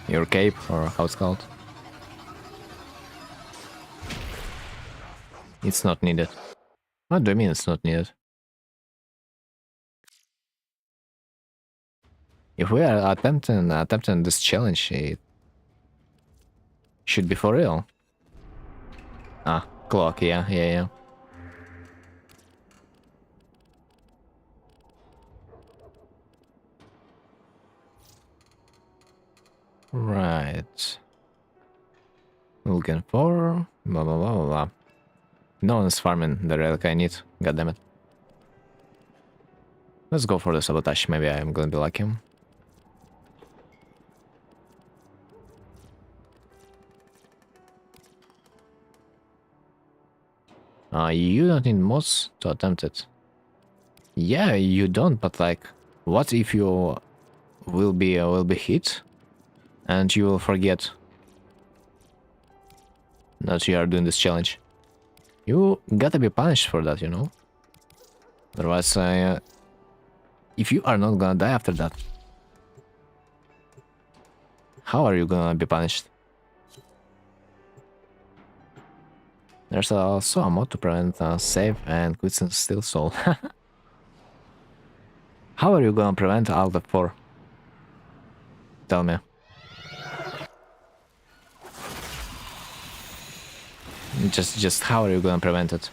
your cape, or how it's called. It's not needed. What do you mean it's not needed? If we are attempting this challenge, it should be for real. Ah, clock, yeah. Right. Looking for blah blah blah blah blah. No one's farming the relic I need. God damn it. Let's go for the sabotage. Maybe I'm gonna be lucky. You don't need mods to attempt it. Yeah, you don't, but like, what if you will be hit and you will forget that you are doing this challenge? You gotta be punished for that, you know? Otherwise, if you are not gonna die after that, how are you gonna be punished? There's also a mod to prevent save and quits and steal soul. How are you gonna prevent Alt F4? Tell me. Just how are you gonna prevent it?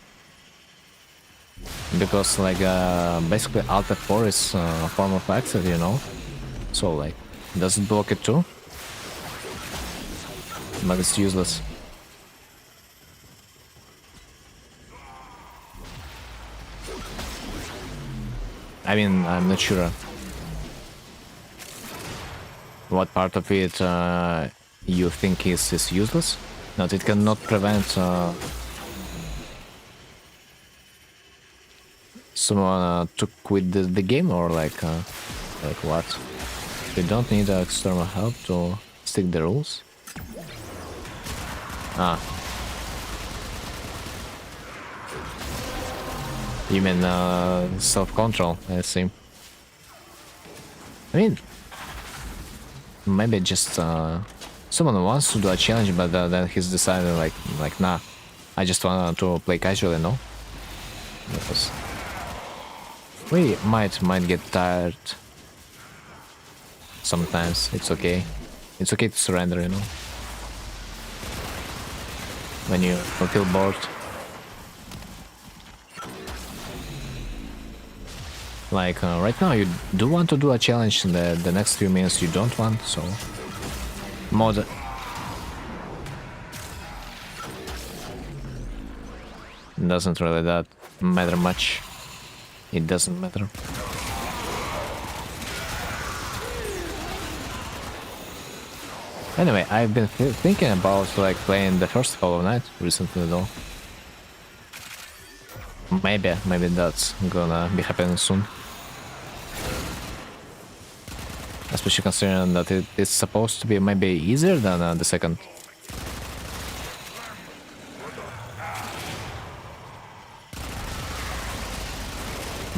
Because like basically Alt F4 is a form of exit, you know? So like, does it block it too? But it's useless. I mean, I'm not sure what part of it you think is useless. That it cannot prevent someone to quit the game, or like what? We don't need external help to stick the rules. Ah. You mean self-control, I see. I mean, maybe just someone wants to do a challenge, but then he's decided like nah, I just want to play casually, no? Because we might get tired sometimes. It's okay. It's okay to surrender, you know? When you feel bored. Like right now you do want to do a challenge, the next few minutes you don't want, so mod doesn't really that matter much. It doesn't matter. Anyway, I've been thinking about like playing the first Hollow Knight recently though. Maybe that's gonna be happening soon. Especially considering that it's supposed to be maybe easier than the second.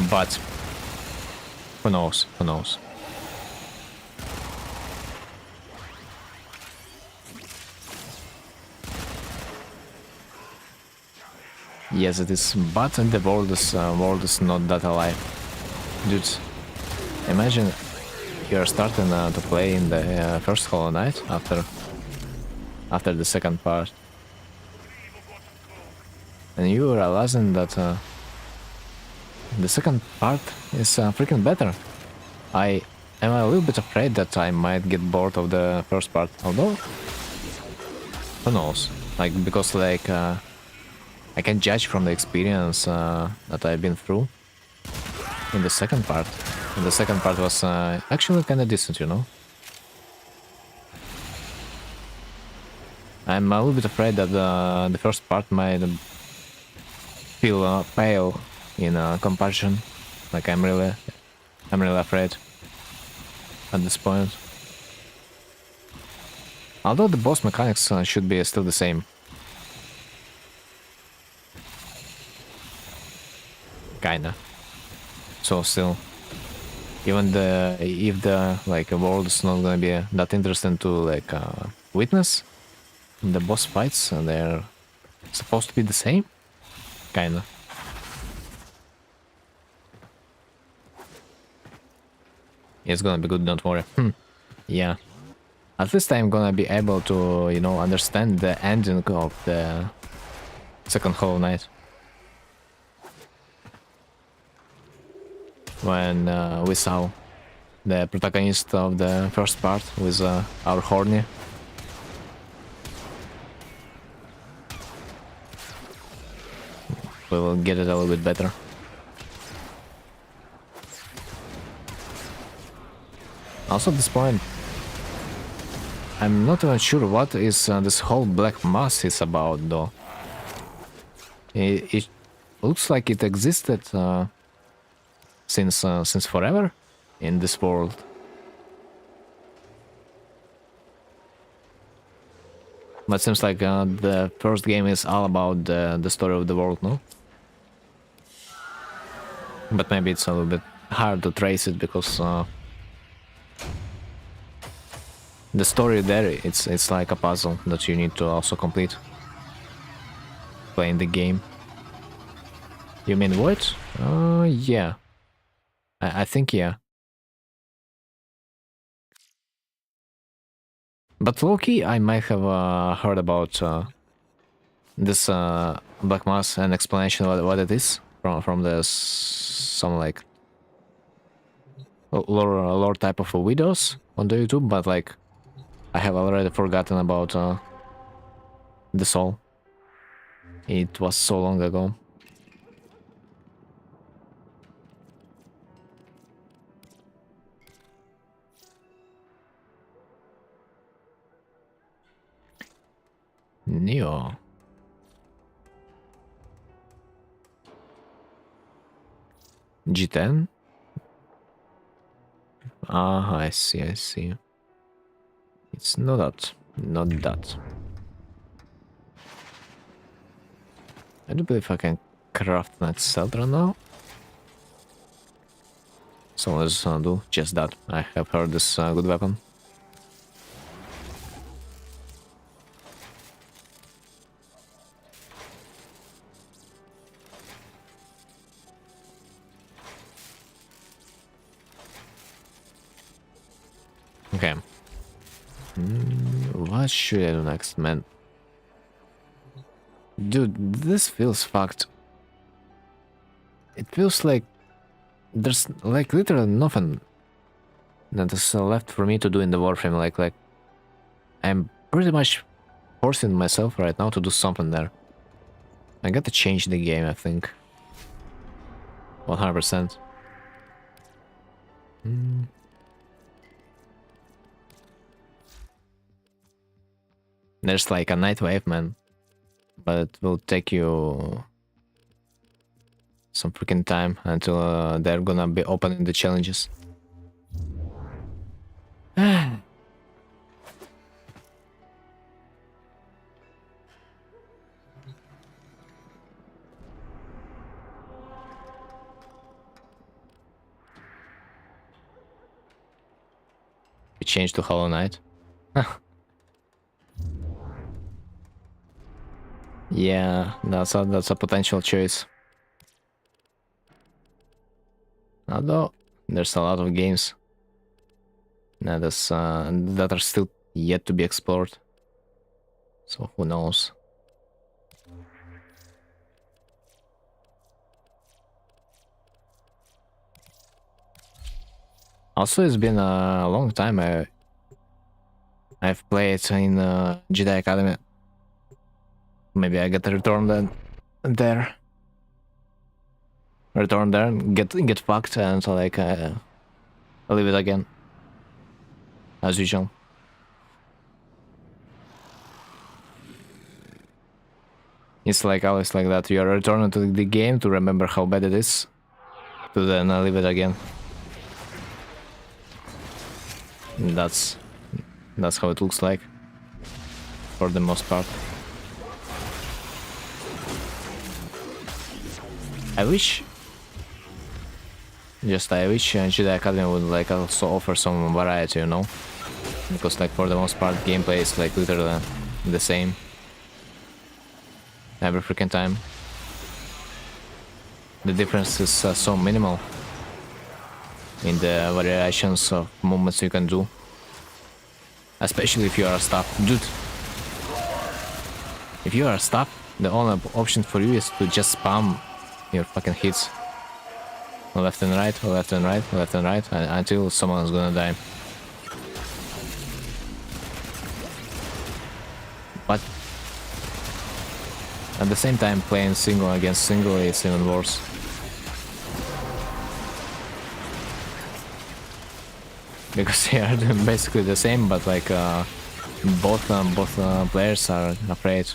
But who knows? Who knows? Yes, it is. But the world is not that alive, dudes. Imagine you're starting to play in the first Hollow Knight after the second part, and you realizing that the second part is freaking better. I am a little bit afraid that I might get bored of the first part, although who knows? Like, because like I can judge from the experience that I've been through in the second part. And the second part was actually kind of decent, you know. I'm a little bit afraid that the first part might feel pale in comparison. Like I'm really afraid at this point. Although the boss mechanics should be still the same. Kinda. So still, even if the like world is not gonna be that interesting to like witness, the boss fights they're supposed to be the same, kinda. It's gonna be good, don't worry. Yeah. At least I'm gonna be able to, you know, understand the ending of the second Hollow Knight. When we saw the protagonist of the first part with our horny. We will get it a little bit better. Also at this point, I'm not even sure what is this whole black mass is about though. It looks like it existed since forever in this world. But seems like the first game is all about the story of the world, no? But maybe it's a little bit hard to trace it because the story there, it's like a puzzle that you need to also complete playing the game. You mean what? Yeah. I think yeah. But low-key, I might have heard about this black mass and explanation what it is from the some like lore type of videos on the YouTube, but like I have already forgotten about the soul. It was so long ago. Neo. G10? Ah, I see, I see. It's not that. Not that. I do believe I can craft that Celdra now. So let's do just that. I have heard this good weapon. Okay. What should I do next, man? Dude, this feels fucked. It feels like there's like literally nothing that is left for me to do in the warframe. Like I'm pretty much forcing myself right now to do something there. I gotta change the game, I think. 100%. There's like a night wave, man. But it will take you some freaking time until they're gonna be opening the challenges. change to Hollow Knight. Yeah, that's a potential choice. Although there's a lot of games that are still yet to be explored. So who knows? Also, it's been a long time I've played in Jedi Academy. Maybe I get returned there. Return there, get fucked, and so like leave it again, as usual. It's like always like that. You are returning to the game to remember how bad it is, to then leave it again. That's how it looks like, for the most part. I wish Jedi Academy would like also offer some variety, you know, because like for the most part gameplay is like literally the same every freaking time. The difference is so minimal in the variations of movements you can do, especially if you are stuck, dude. If you are stuck, the only option for you is to just spam your fucking hits. Left and right, left and right, left and right, until someone is gonna die. But at the same time, playing single against single is even worse. Because they are basically the same, but like both players are afraid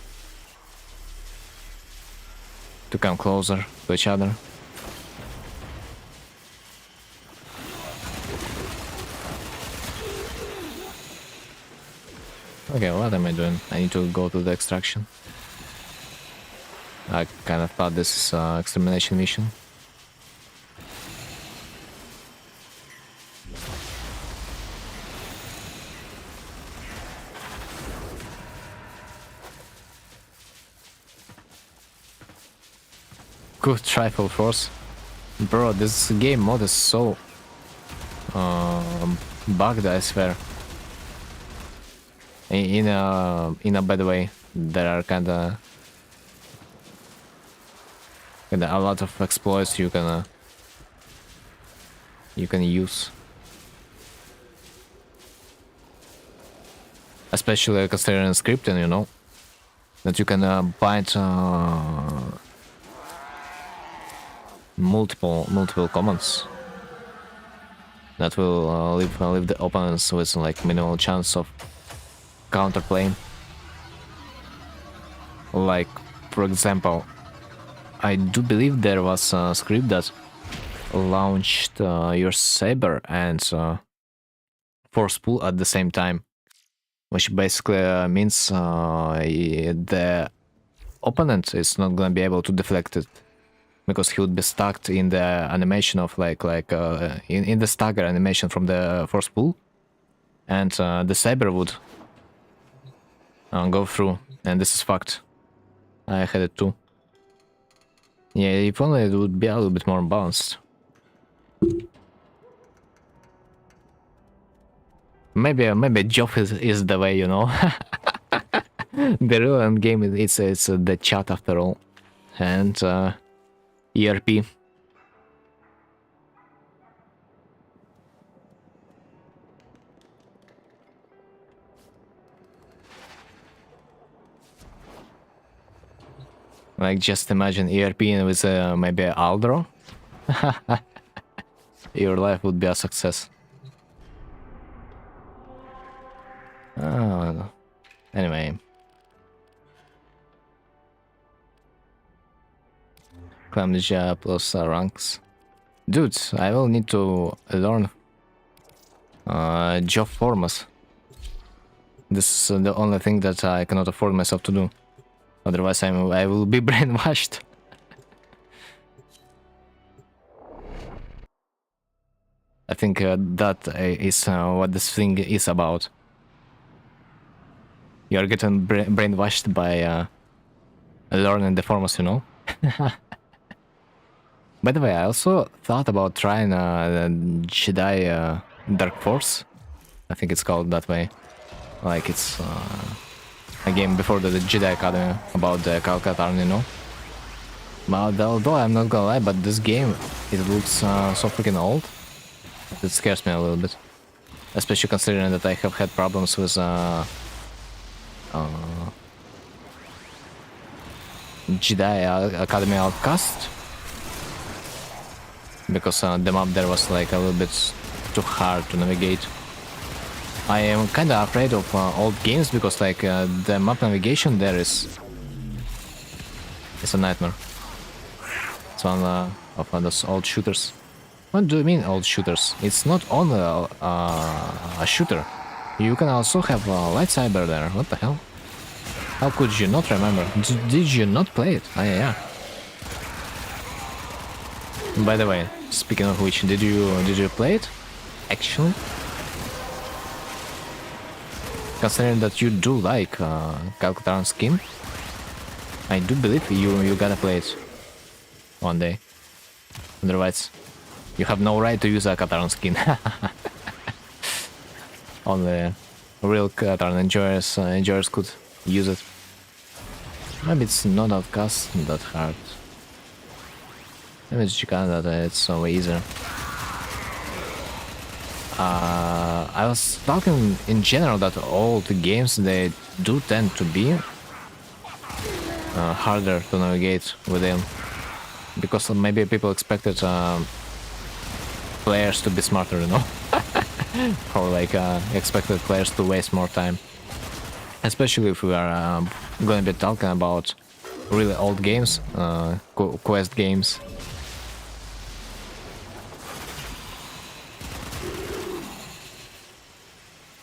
to come closer to each other. Okay, what am I doing? I need to go to the extraction. I kind of thought this is an extermination mission. Good try, full force. Bro, this game mode is so bugged, I swear. In a bad way. There are kinda a lot of exploits you can use, especially considering scripting, you know, that you can bind multiple commands that will leave the opponents with like minimal chance of counterplay. Like, for example, I do believe there was a script that launched your saber and force pull at the same time, which basically means the opponent is not gonna be able to deflect it, because he would be stuck in the animation of in the stagger animation from the force pull, and the saber would go through, and this is fucked. I had it too. Yeah, if only it would be a little bit more balanced. Maybe Joff is the way, you know. The real end game it's the chat after all, and ERP. Like, just imagine ERP with maybe Aldro. Your life would be a success. Anyway. Clamja plus ranks. Dude, I will need to learn job formas. This is the only thing that I cannot afford myself to do. Otherwise I will be brainwashed. I think that is what this thing is about. You're getting brainwashed by learning the formulas, you know? By the way, I also thought about trying Jedi Dark Force. I think it's called that way. Like it's a game before the Jedi Academy about the Calcatarn, you know? But although I'm not gonna lie, but this game, it looks so freaking old. It scares me a little bit. Especially considering that I have had problems with Jedi Academy Outcast. Because the map there was like a little bit too hard to navigate. I am kinda afraid of old games because like the map navigation there is a nightmare. It's one of those old shooters. What do you mean old shooters? It's not only a shooter. You can also have a lightsaber there. What the hell? How could you not remember? Did you not play it? Ah, yeah. By the way, speaking of which, did you play it? Actually? Considering that you do like Calcatarn skin, I do believe you gotta play it one day. Otherwise, you have no right to use a Calcatarn skin. Only real Calcatarn enjoyers could use it. Maybe it's not outcast that hard. Maybe it's Chicana that it's so easier. I was talking in general that all the games, they do tend to be harder to navigate within, because maybe people expected players to be smarter, you know, or like expected players to waste more time, especially if we are going to be talking about really old games, quest games.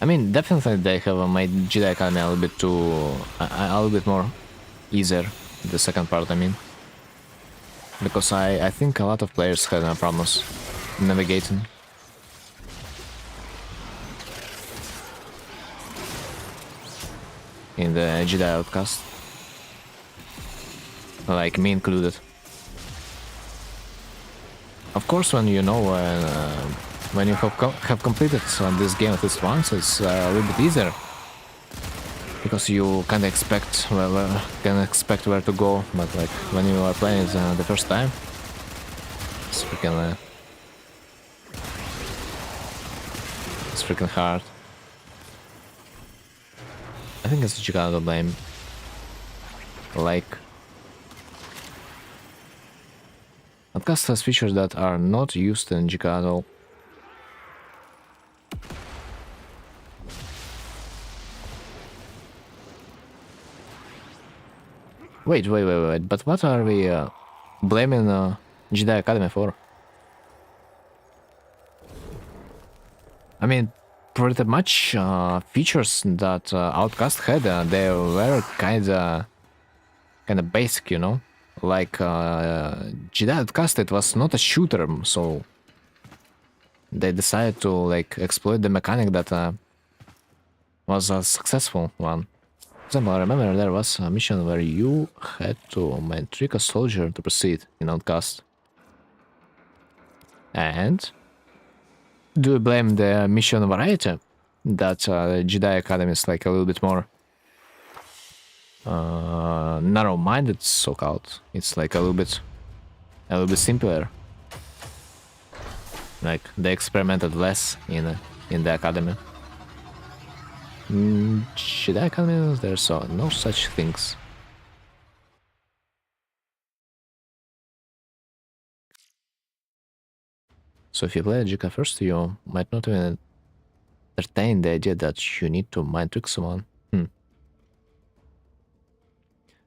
I mean, definitely they have made Jedi Academy a little bit more easier. The second part, I mean, because I think a lot of players had problems navigating. In the Jedi Outcast, like me included. Of course, when you know when you have completed this game at least once, it's a little bit easier, because you can expect where to go. But like when you are playing it the first time, it's freaking hard. I think it's Chicago blame. Like, Outcast has features that are not used in Chicago. Wait, but what are we blaming Jedi Academy for? I mean, pretty much features that Outcast had, they were kinda basic, you know? Like Jedi Outcast, it was not a shooter, so they decided to like exploit the mechanic that was a successful one. For example, I remember there was a mission where you had to mind trick a soldier to proceed in Outcast. And do you blame the mission variety that Jedi Academy is like a little bit more narrow-minded, so-called? It's like a little bit simpler. Like they experimented less in the Academy. Jedi Academy, there's no such things. So if you play Jika first, you might not even entertain the idea that you need to mind trick someone.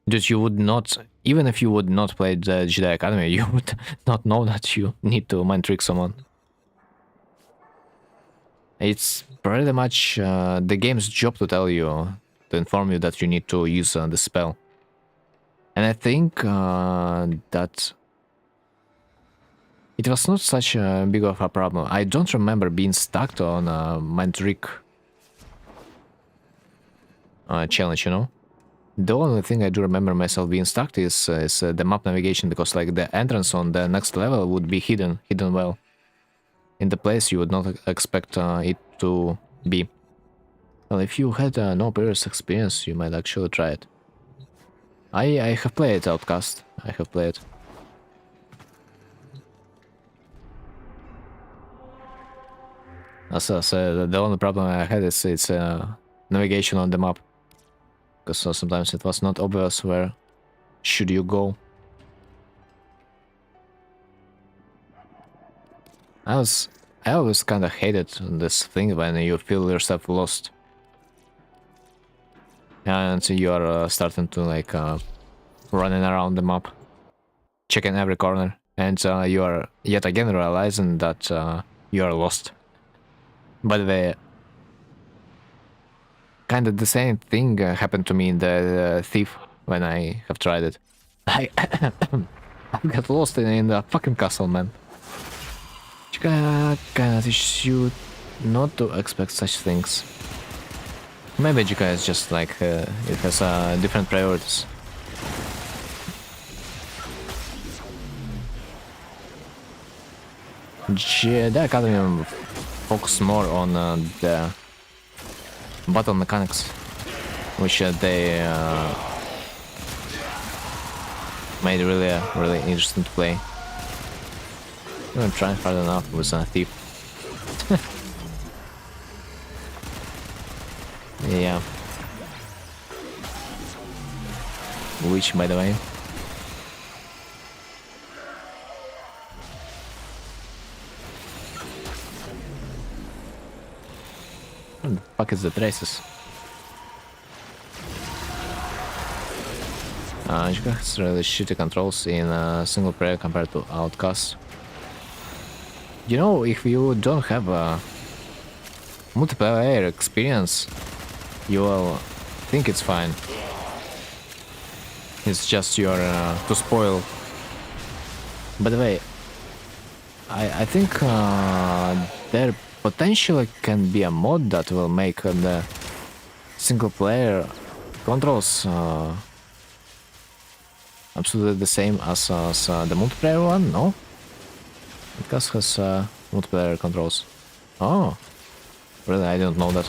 Dude, you would not, even if you would not play the Jedi Academy, you would not know that you need to mind trick someone. It's pretty much the game's job to tell you, to inform you that you need to use the spell. And I think that It was not such a big of a problem. I don't remember being stuck on a Mandrake challenge, you know? The only thing I do remember myself being stuck is the map navigation, because like the entrance on the next level would be hidden well. In the place you would not expect it to be. Well, if you had no previous experience, you might actually try it. I have played Outcast. I have played. As I said, the only problem I had is it's navigation on the map. Because sometimes it was not obvious where should you go. I always kind of hated this thing when you feel yourself lost. And you are starting to like running around the map, checking every corner, and you are yet again realizing that you are lost. By the way, kind of the same thing happened to me in the Thief when I have tried it. I got lost in the fucking castle, man. Kinda teaches you not to expect such things. Maybe Jika is just like, it has different priorities. The Academy focus more on the battle mechanics, which they made really interesting to play. I'm trying hard enough with a Thief. Yeah. Which, by the way, what the fuck is the traces? Jika has really shitty controls in single player compared to Outcast. You know, if you don't have a multiplayer experience, you will think it's fine. It's just you're to spoil. By the way, I think there potentially can be a mod that will make the single player controls absolutely the same as the multiplayer one, no? Because has multiplayer controls. Oh, really? I didn't know that.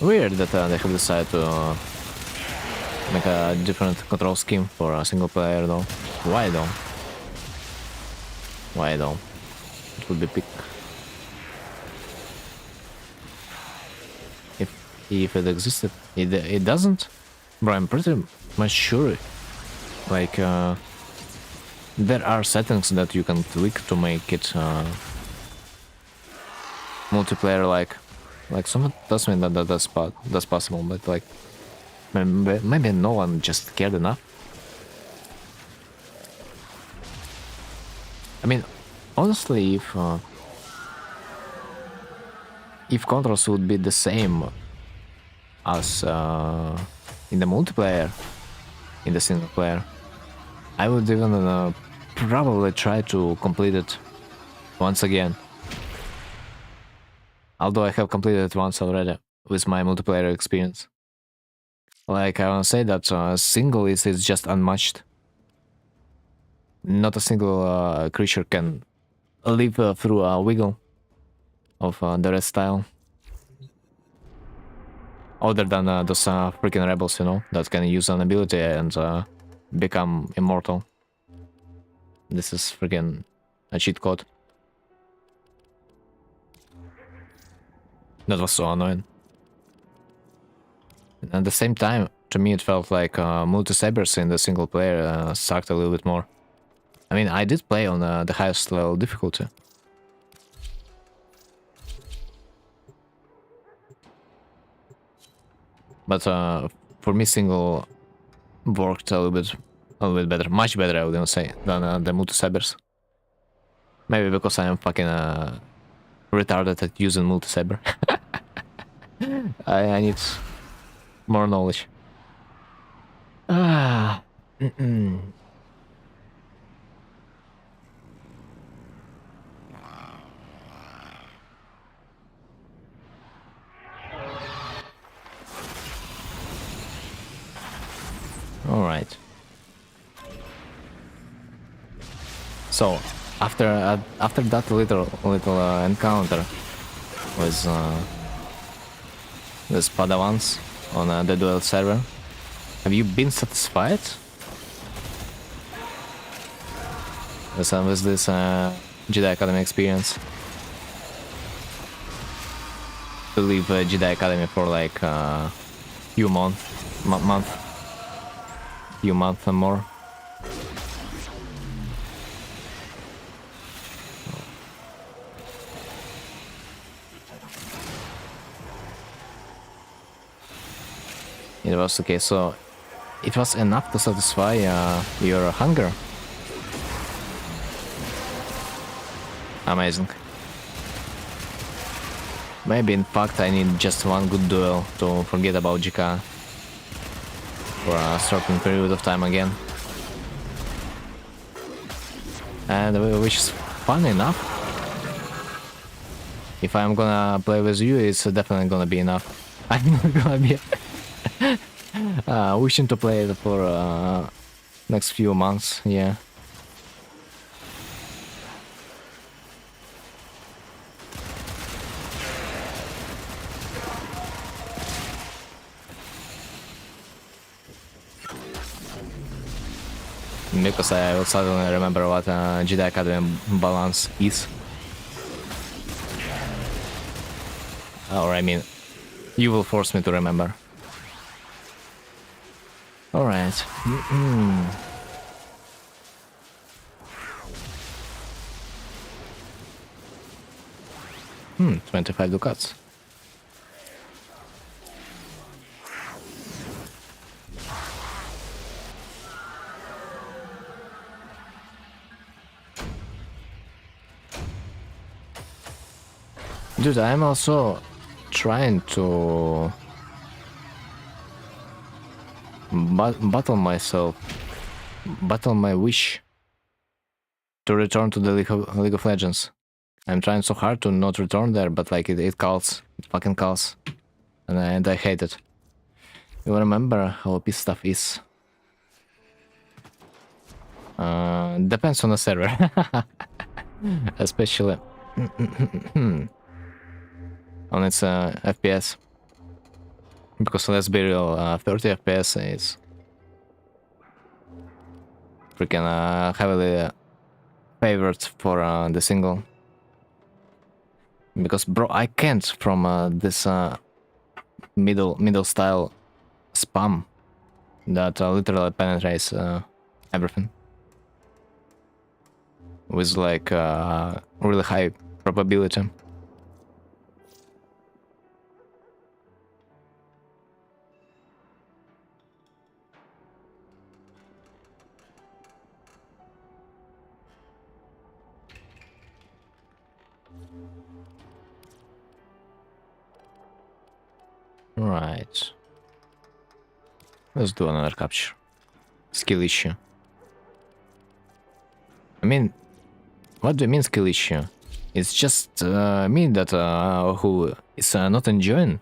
Weird that they have decided to make a different control scheme for a single player, though. Why though? Why though? It would be pick. If it existed, it doesn't. But I'm pretty much sure. Like there are settings that you can click to make it multiplayer like. Like someone tells me that that's possible, but like maybe no one just cared enough. I mean, honestly, if controls would be the same as in the multiplayer, in the single player, I would even probably try to complete it once again. Although I have completed it once already with my multiplayer experience. Like, I want to say that single is just unmatched. Not a single creature can live through a wiggle of the red style. Other than those freaking rebels, you know, that can use an ability and become immortal. This is freaking a cheat code. That was so annoying. And at the same time, to me it felt like multi-sabers in the single player sucked a little bit more. I mean, I did play on the highest level difficulty. But for me, single worked a little bit better, much better, I would even say, than the multi-sabers. Maybe because I am fucking retarded at using multi-saber. I need more knowledge. All right. So after that little encounter with Padawans on the duel server, have you been satisfied with this Jedi Academy experience? To leave Jedi Academy for like few months and more. It was okay, so it was enough to satisfy your hunger. Amazing. Maybe in fact I need just one good duel to forget about GK for a certain period of time again. And which is fun enough. If I'm gonna play with you, it's definitely gonna be enough. I'm not gonna be wishing to play it for next few months, yeah. Because I will suddenly remember what Jedi Academy balance is. Or I mean, you will force me to remember. Alright. 25 ducats. Dude, I'm also trying to battle my wish to return to the League of Legends. I'm trying so hard to not return there, but like it calls, it fucking calls, and I hate it. You remember how OP stuff is? Depends on the server, especially on its FPS. Because let's be real, 30 FPS is freaking heavily favored for the single. Because bro, I can't from this middle style spam that literally penetrates everything with like really high probability. Right. Let's do another capture. Skill issue. I mean, what do you mean skill issue? It's just me that who is not enjoying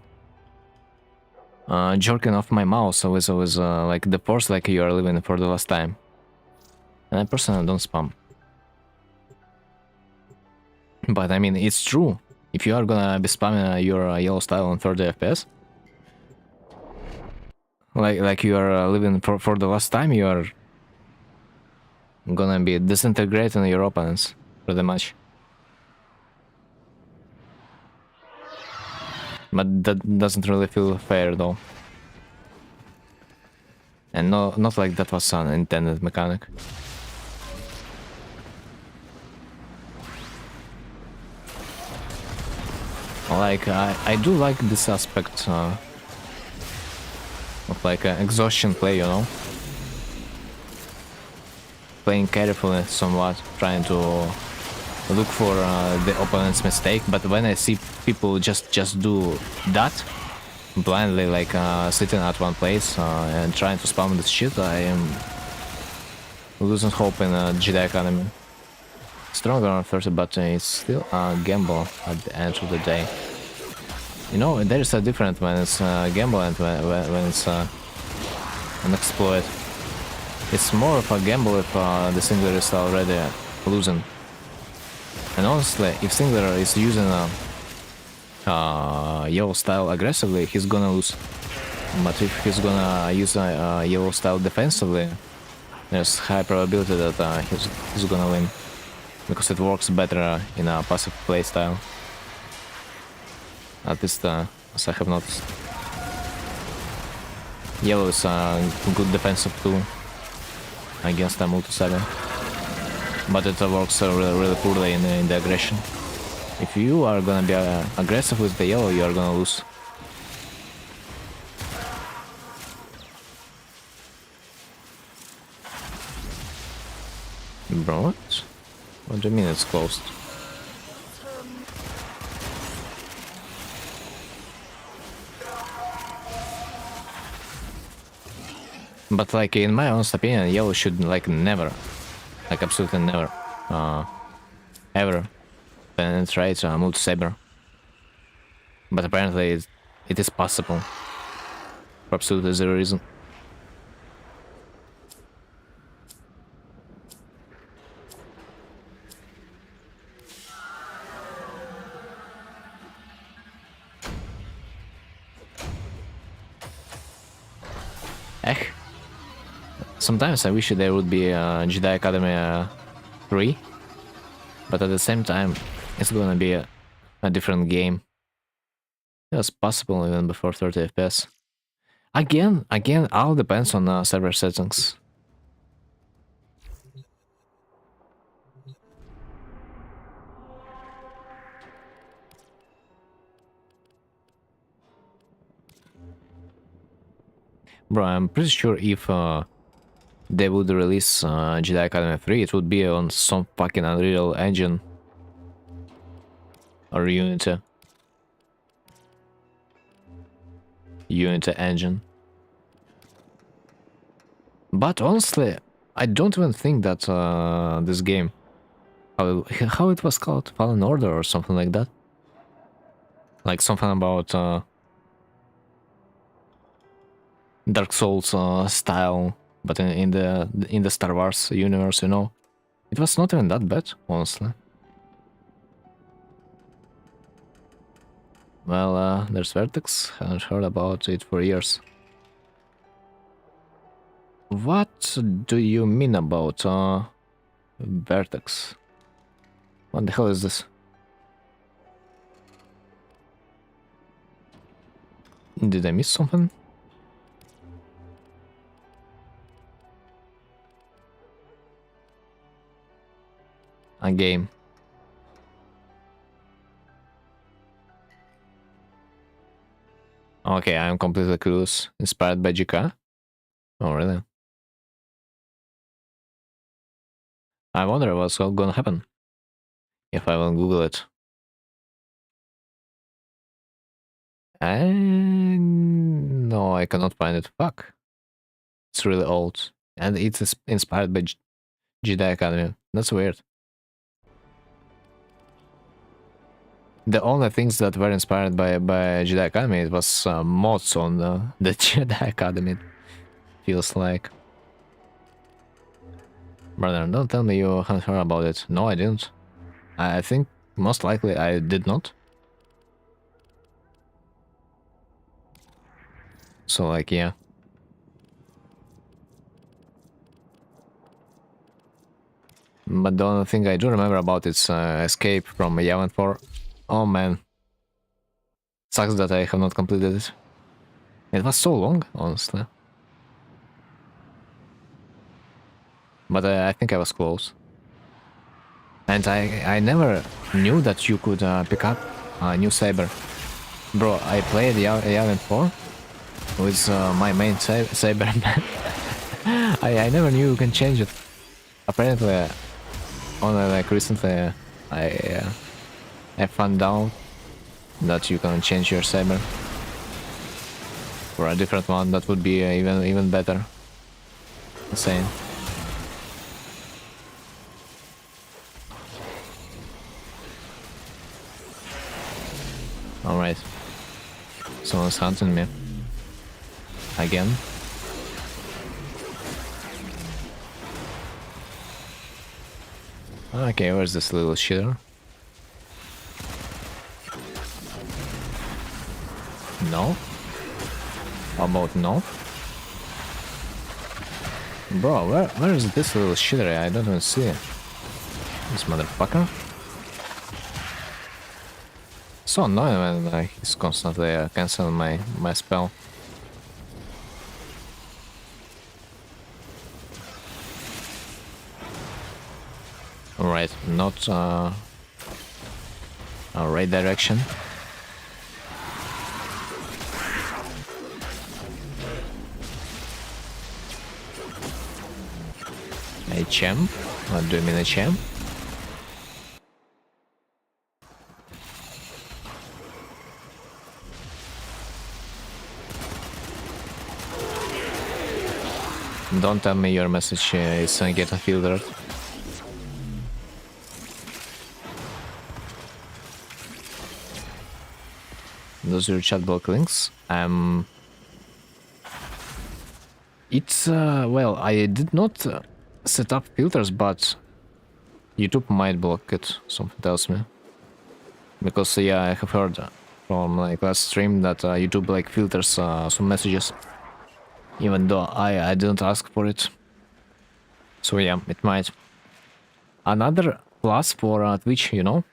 jerking off my mouse with like the force like you are living for the last time. And I personally don't spam. But I mean, it's true. If you are gonna be spamming your yellow style on 30 FPS, like you are living for the last time, you are gonna be disintegrating your opponents pretty much. But that doesn't really feel fair though. And no, not like that was an intended mechanic. Like I do like this aspect of like exhaustion play, you know, playing carefully somewhat, trying to look for the opponent's mistake. But when I see people just do that blindly, like sitting at one place and trying to spam this shit, I am losing hope in Jedi Academy. Stronger on 30, but it's still a gamble at the end of the day. You know, there's a difference when it's a gamble and when it's an exploit. It's more of a gamble if the Singler is already losing. And honestly, if Singler is using yellow style aggressively, he's gonna lose. But if he's gonna use yellow style defensively, there's high probability that he's gonna win. Because it works better in a passive playstyle. At least as I have noticed. Yellow is a good defensive tool against a multi-saber. But it works really poorly in the aggression. If you are gonna be aggressive with the yellow, you are gonna lose. Bro, what? What do you mean it's closed? But like in my honest opinion, yellow should like never, like absolutely never, ever penetrate a multi-saber. But apparently it is possible for absolutely zero reason. Sometimes I wish there would be a Jedi Academy 3, but at the same time, it's gonna be a different game. It was possible even before 30 FPS. Again, all depends on server settings. Bro, I'm pretty sure if they would release Jedi Academy 3, it would be on some fucking Unreal Engine or Unity engine. But honestly, I don't even think that this game, how it was called, Fallen Order or something like that, like something about Dark Souls style. But in the Star Wars universe, you know, it was not even that bad, honestly. Well, there's Vertex. Haven't heard about it for years. What do you mean about Vertex? What the hell is this? Did I miss something? A game. Okay, I'm completely clueless. Inspired by GK? Oh, really? I wonder what's gonna happen if I will Google it. No, I cannot find it. Fuck. It's really old. And it's inspired by Jedi Academy. That's weird. The only things that were inspired by Jedi Academy, it was mods on the Jedi Academy, feels like. Brother, don't tell me you haven't heard about it. No, I didn't. I think most likely I did not. So like, yeah. But the only thing I do remember about is escape from Yavin 4. Oh man. Sucks that I have not completed it. It was so long, honestly. But I think I was close. And I never knew that you could pick up a new saber. Bro, I played Yavin 4 with my main saber. I never knew you can change it. Apparently, only like recently I found out that you can change your saber for a different one that would be even better. Insane. Alright. Someone's hunting me. Again. Okay, where's this little shitter? No? How about no? Bro, where is this little shitter? I don't even see it. This motherfucker. So annoying when he's constantly canceling my spell. Alright, not right direction. HM? What do you mean HM? Don't tell me your message is getting filtered. Those are your chat block links. It's well, I did not set up filters, but YouTube might block it. Something tells me, because yeah, I have heard from like last stream that YouTube like filters some messages, even though I didn't ask for it. So yeah, it might. Another plus for Twitch, you know,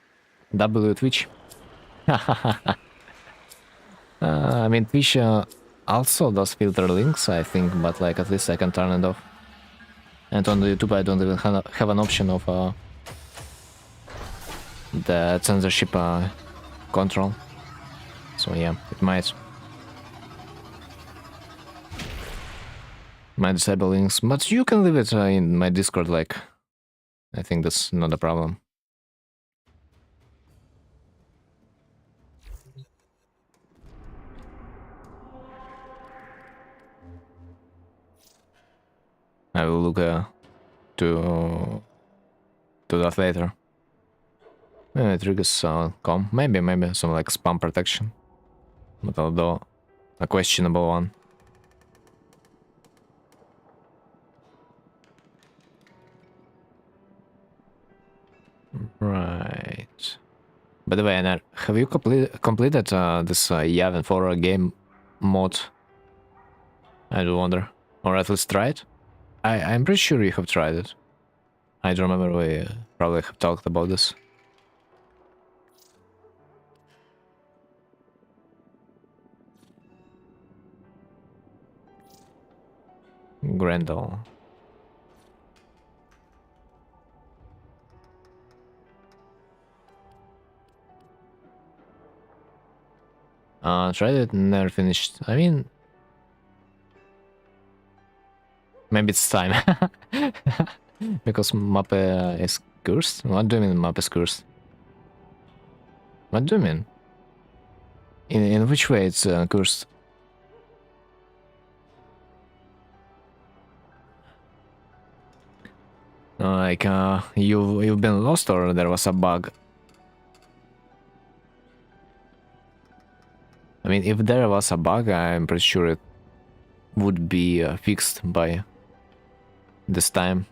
W Twitch. I mean, Twitch also does filter links, I think, but like at least I can turn it off. And on the YouTube, I don't even have an option of the censorship control. So yeah, it might disable links, but you can leave it in my Discord. Like, I think that's not a problem. I will look to that later. Maybe triggers com. Maybe some like spam protection, but although a questionable one. Right. By the way, Anar, have you completed this Yavin 4 game mod? I do wonder, or at least tried. I'm pretty sure you have tried it. I don't remember, we probably have talked about this. Grendel. Tried it, never finished. I mean, maybe it's time. Because map is cursed? What do you mean map is cursed? What do you mean? In which way it's cursed? Like you've been lost, or there was a bug? I mean, if there was a bug, I'm pretty sure it would be fixed by this time.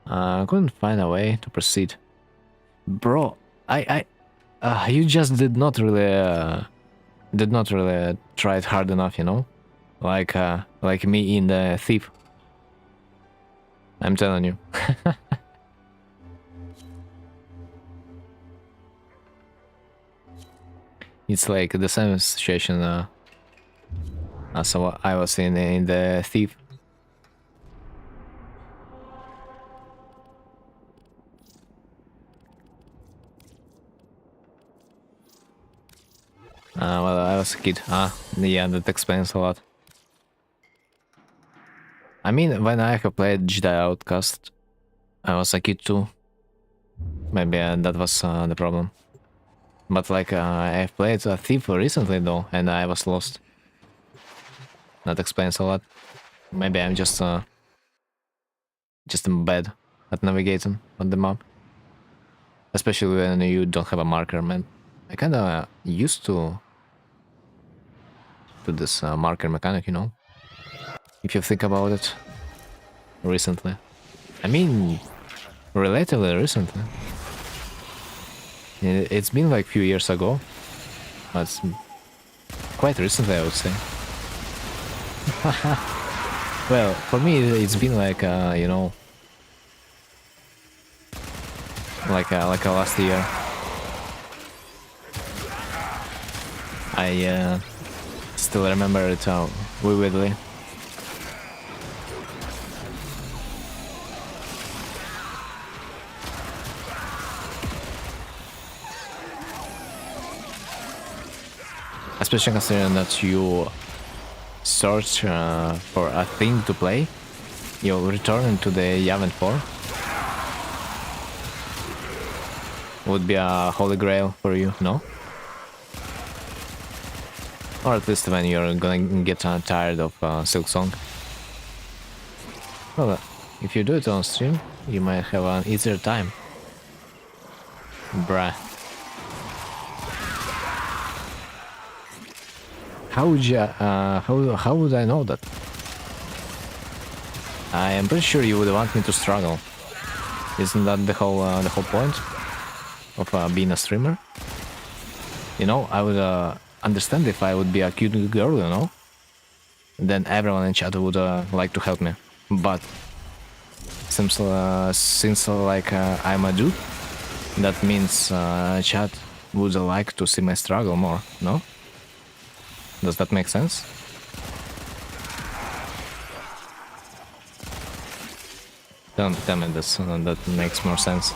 I couldn't find a way to proceed. Bro, you just did not really try it hard enough, you know? Like me in the Thief. I'm telling you. It's like the same situation as I was in the Thief. Well, I was a kid. Yeah, that explains a lot. I mean, when I have played Jedi Outcast, I was a kid too. Maybe that was the problem. But like, I've played a Thief recently though, and I was lost. That explains a lot. Maybe I'm just bad at navigating on the map. Especially when you don't have a marker, man. I kinda used to this marker mechanic, you know? If you think about it recently. I mean, relatively recently. It's been like a few years ago. But it's quite recently, I would say. Well, for me, it's been like, you know, like a last year. I still remember it vividly. Especially considering that you search for a thing to play, you return to the Yavin 4. Would be a holy grail for you, no? Or at least when you're gonna get tired of Silk Song. Well, if you do it on stream, you might have an easier time. Bruh. How would you, how would I know that? I am pretty sure you would want me to struggle. Isn't that the whole point of being a streamer? You know, I would understand if I would be a cute girl, you know? Then everyone in chat would like to help me. But since like I'm a dude, that means chat would like to see my struggle more, no? Does that make sense? Don't tell me this, that makes more sense.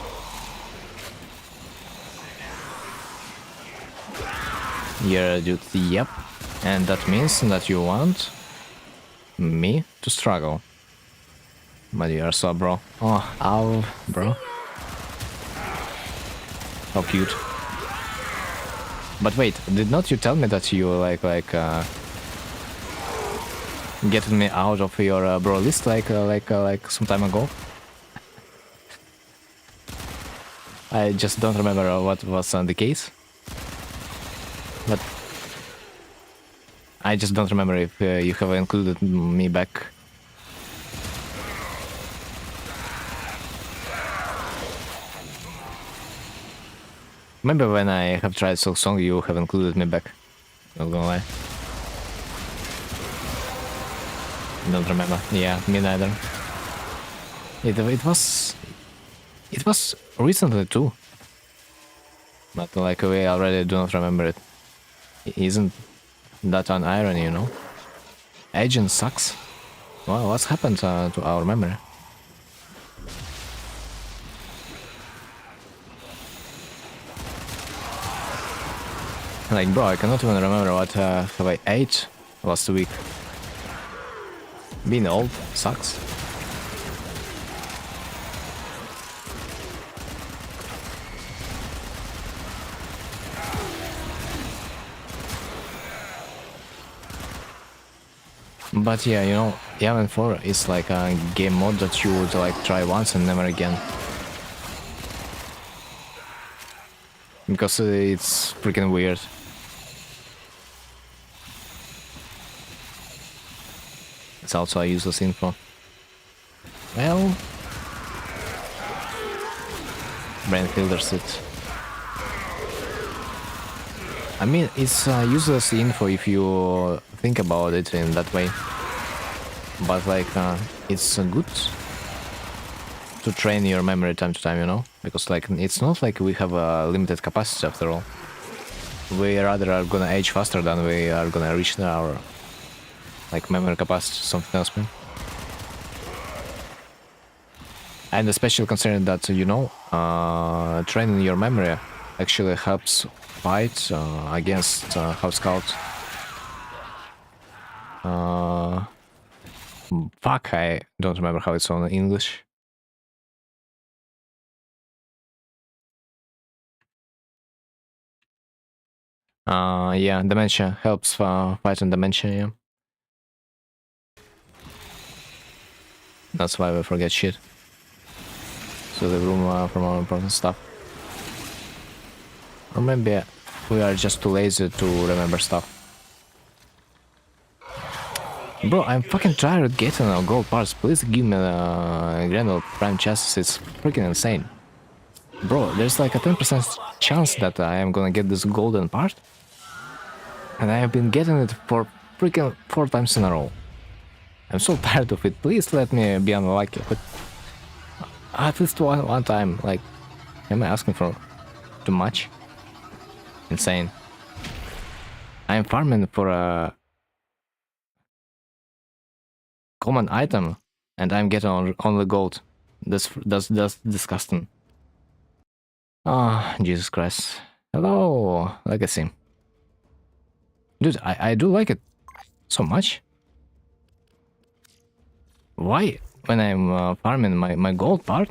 Yeah, dude, yep. And that means that you want me to struggle. But you are so bro. Oh, ow, bro. How cute. But wait, did not you tell me that you getting me out of your bro list like some time ago? I just don't remember what was the case. But I just don't remember if you have included me back. Maybe when I have tried Silk Song, you have included me back. Not gonna lie. Don't remember. Yeah, me neither. It was recently too. But like we already do not remember it. Isn't that an irony, you know? Agent sucks. Well, what's happened to our memory? Like, bro, I cannot even remember what have I ate last week. Being old sucks. But yeah, you know, Yavin 4 is like a game mode that you would like try once and never again. Because it's freaking weird. It's also a useless info. Well... Brain filters it. I mean, it's useless info if you think about it in that way. But like, it's good to train your memory time to time, you know? Because like, it's not like we have a limited capacity after all. We rather are gonna age faster than we are gonna reach our like memory capacity, something else, man. And especially considering that, you know, training your memory actually helps fight against house scout. Fuck, I don't remember how it's on English. Yeah, dementia helps fighting dementia, yeah. That's why we forget shit. So the room from our important stuff. Or maybe we are just too lazy to remember stuff. Bro, I'm fucking tired of getting gold parts. Please give me Granule Prime chests. It's freaking insane. Bro, there's like a 10% chance that I am gonna get this golden part. And I have been getting it for freaking 4 times in a row. I'm so tired of it. Please let me be unlucky. But at least one time, like, am I asking for too much? Insane. I'm farming for a common item and I'm getting only gold. That's disgusting. Ah, oh, Jesus Christ. Hello, Legacy. Dude, I do like it so much. Why, when I'm farming my gold part?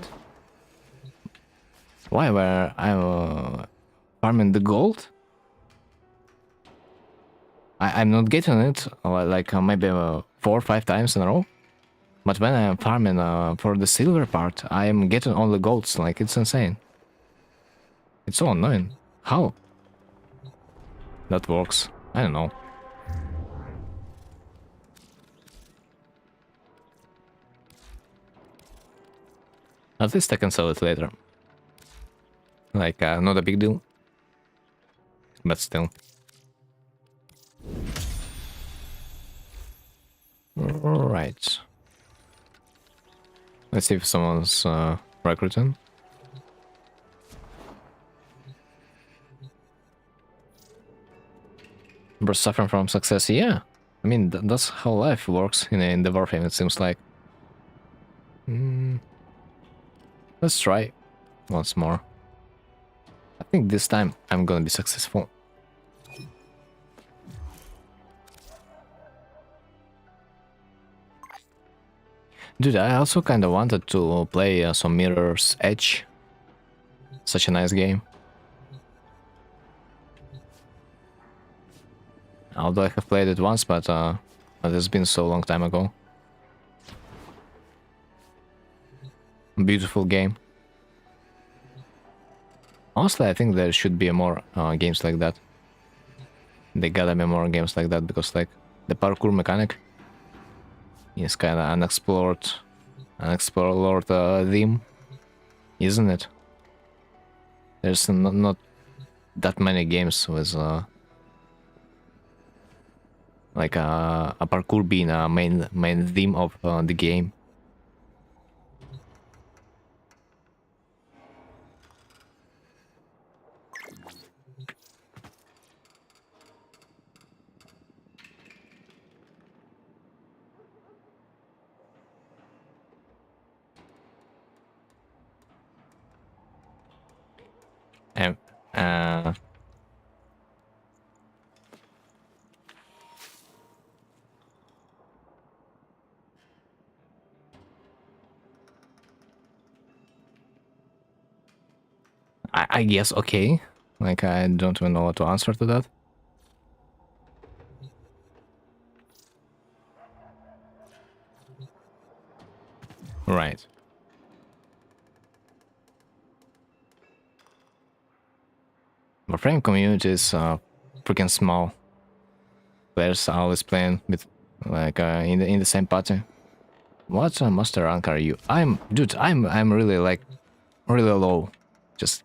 Why, where I'm farming the gold? I'm not getting it like maybe 4 or 5 times in a row. But when I'm farming for the silver part, I'm getting all the golds. Like, it's insane. It's so annoying. How that works? I don't know. At least I can sell it later. Like, not a big deal. But still. Alright. Let's see if someone's recruiting. Bro, suffering from success, yeah. I mean, that's how life works in the warframe, it seems like. Let's try once more. I think this time I'm gonna be successful. Dude, I also kinda wanted to play some Mirror's Edge. Such a nice game. Although I have played it once, but it has been so long time ago. Beautiful game. Honestly, I think there should be more games like that. They gotta be more games like that, because like the parkour mechanic is kinda unexplored theme, isn't it? There's not that many games with like a parkour being a main theme of the game. And I guess okay. Like, I don't even know what to answer to that. Right. The frame community is freaking small. Players are always playing with like in the same party. What master rank are you? I'm really like really low. Just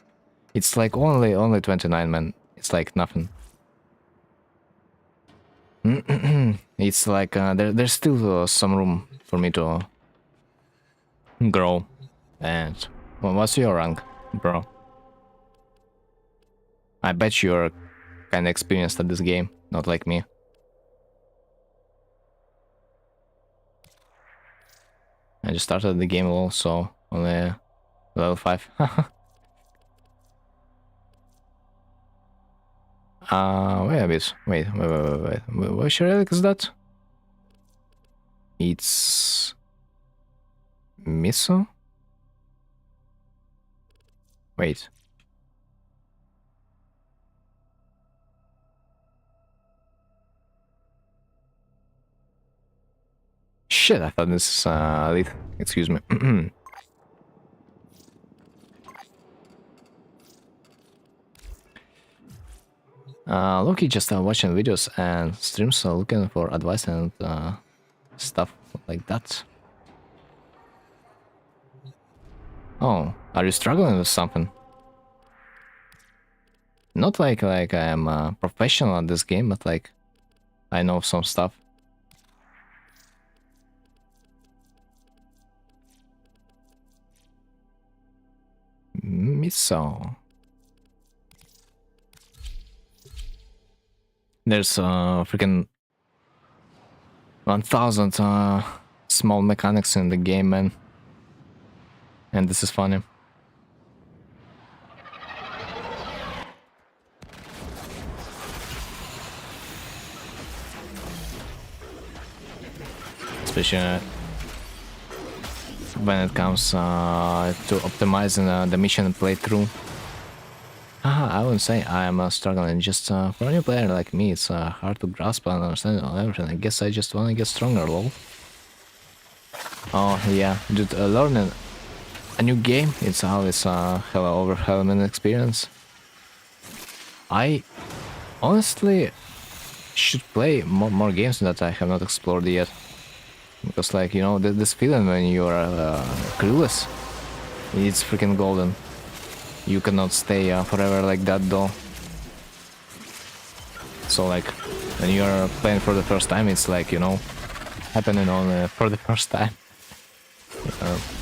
it's like only 29, man. It's like nothing. It's like there's still some room for me to grow. And well, what's your rank, bro? I bet you're kind of experienced at this game, not like me. I just started the game low, so only level 5. Wait a bit. Wait. Which relic is that? It's Miso? Wait. Shit, I thought this is elite. Excuse me. Loki just watching videos and streams, looking for advice and stuff like that. Oh, are you struggling with something? Not like I'm a professional at this game, but like I know some stuff. Miso. There's freaking 1000 small mechanics in the game, man. And this is funny. Especially when it comes to optimizing the mission playthrough. I wouldn't say I am struggling, just for a new player like me, it's hard to grasp and understand everything. I guess I just wanna get stronger, lol. Oh yeah, dude, learning a new game, it's always a overwhelming experience. I honestly should play more games that I have not explored yet. Because like, you know, this feeling when you are clueless, it's freaking golden. You cannot stay forever like that though. So like, when you are playing for the first time, it's like, you know, happening only for the first time.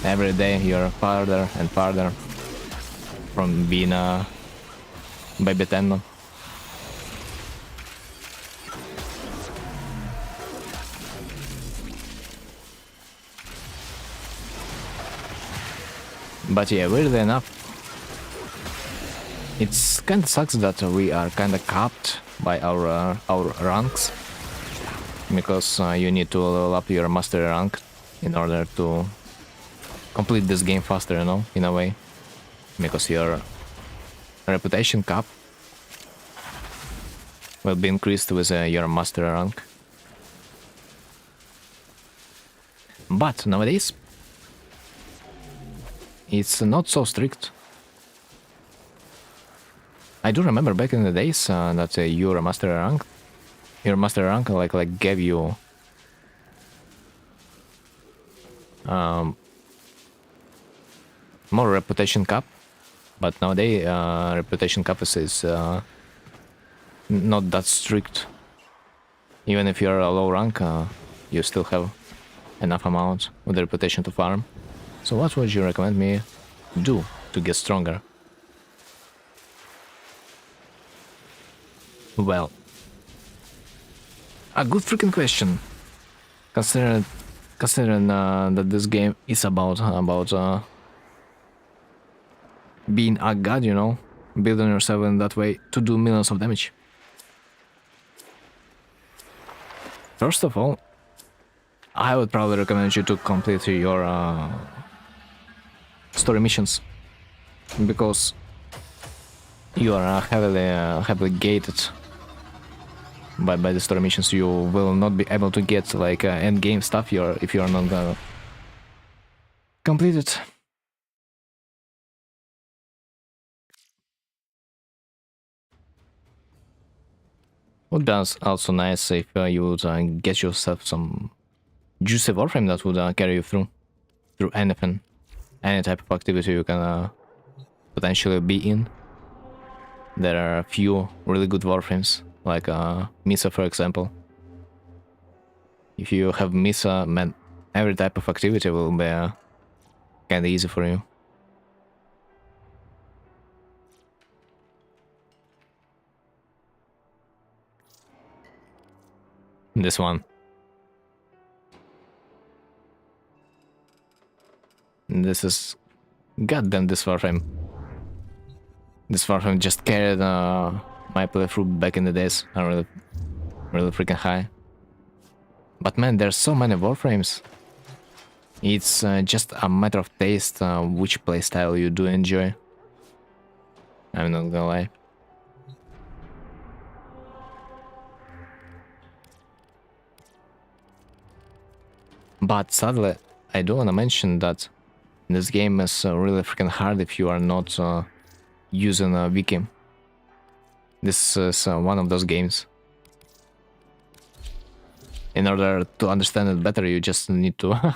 Every day you're farther and farther from being a baby tenno. But yeah, weirdly enough, it's kinda sucks that we are kinda capped by our ranks, because you need to level up your mastery rank in order to complete this game faster, you know, in a way, because your reputation cap will be increased with your mastery rank. But nowadays, it's not so strict. I do remember back in the days that your master rank like gave you more reputation cap, but nowadays reputation cap is not that strict. Even if you're a low rank, you still have enough amount with the reputation to farm. So what would you recommend me do to get stronger? Well, a good freaking question. Considering that this game is about being a god, you know, building yourself in that way to do millions of damage. First of all, I would probably recommend you to complete your story missions, because you are heavily gated by the story missions. You will not be able to get like end game stuff if you are not gonna complete it. Would be also nice if you would get yourself some juicy warframe that would carry you through anything, any type of activity you can potentially be in. There are a few really good warframes, like Misa, for example. If you have Misa, man, every type of activity will be kinda easy for you. This one. This is... goddamn, this warframe. This warframe just carried my playthrough back in the days. I'm really freaking high. But man, there's so many warframes. It's just a matter of taste, which playstyle you do enjoy. I'm not gonna lie. But sadly, I do wanna mention that this game is really freaking hard if you are not using a wiki. This is one of those games. In order to understand it better, you just need to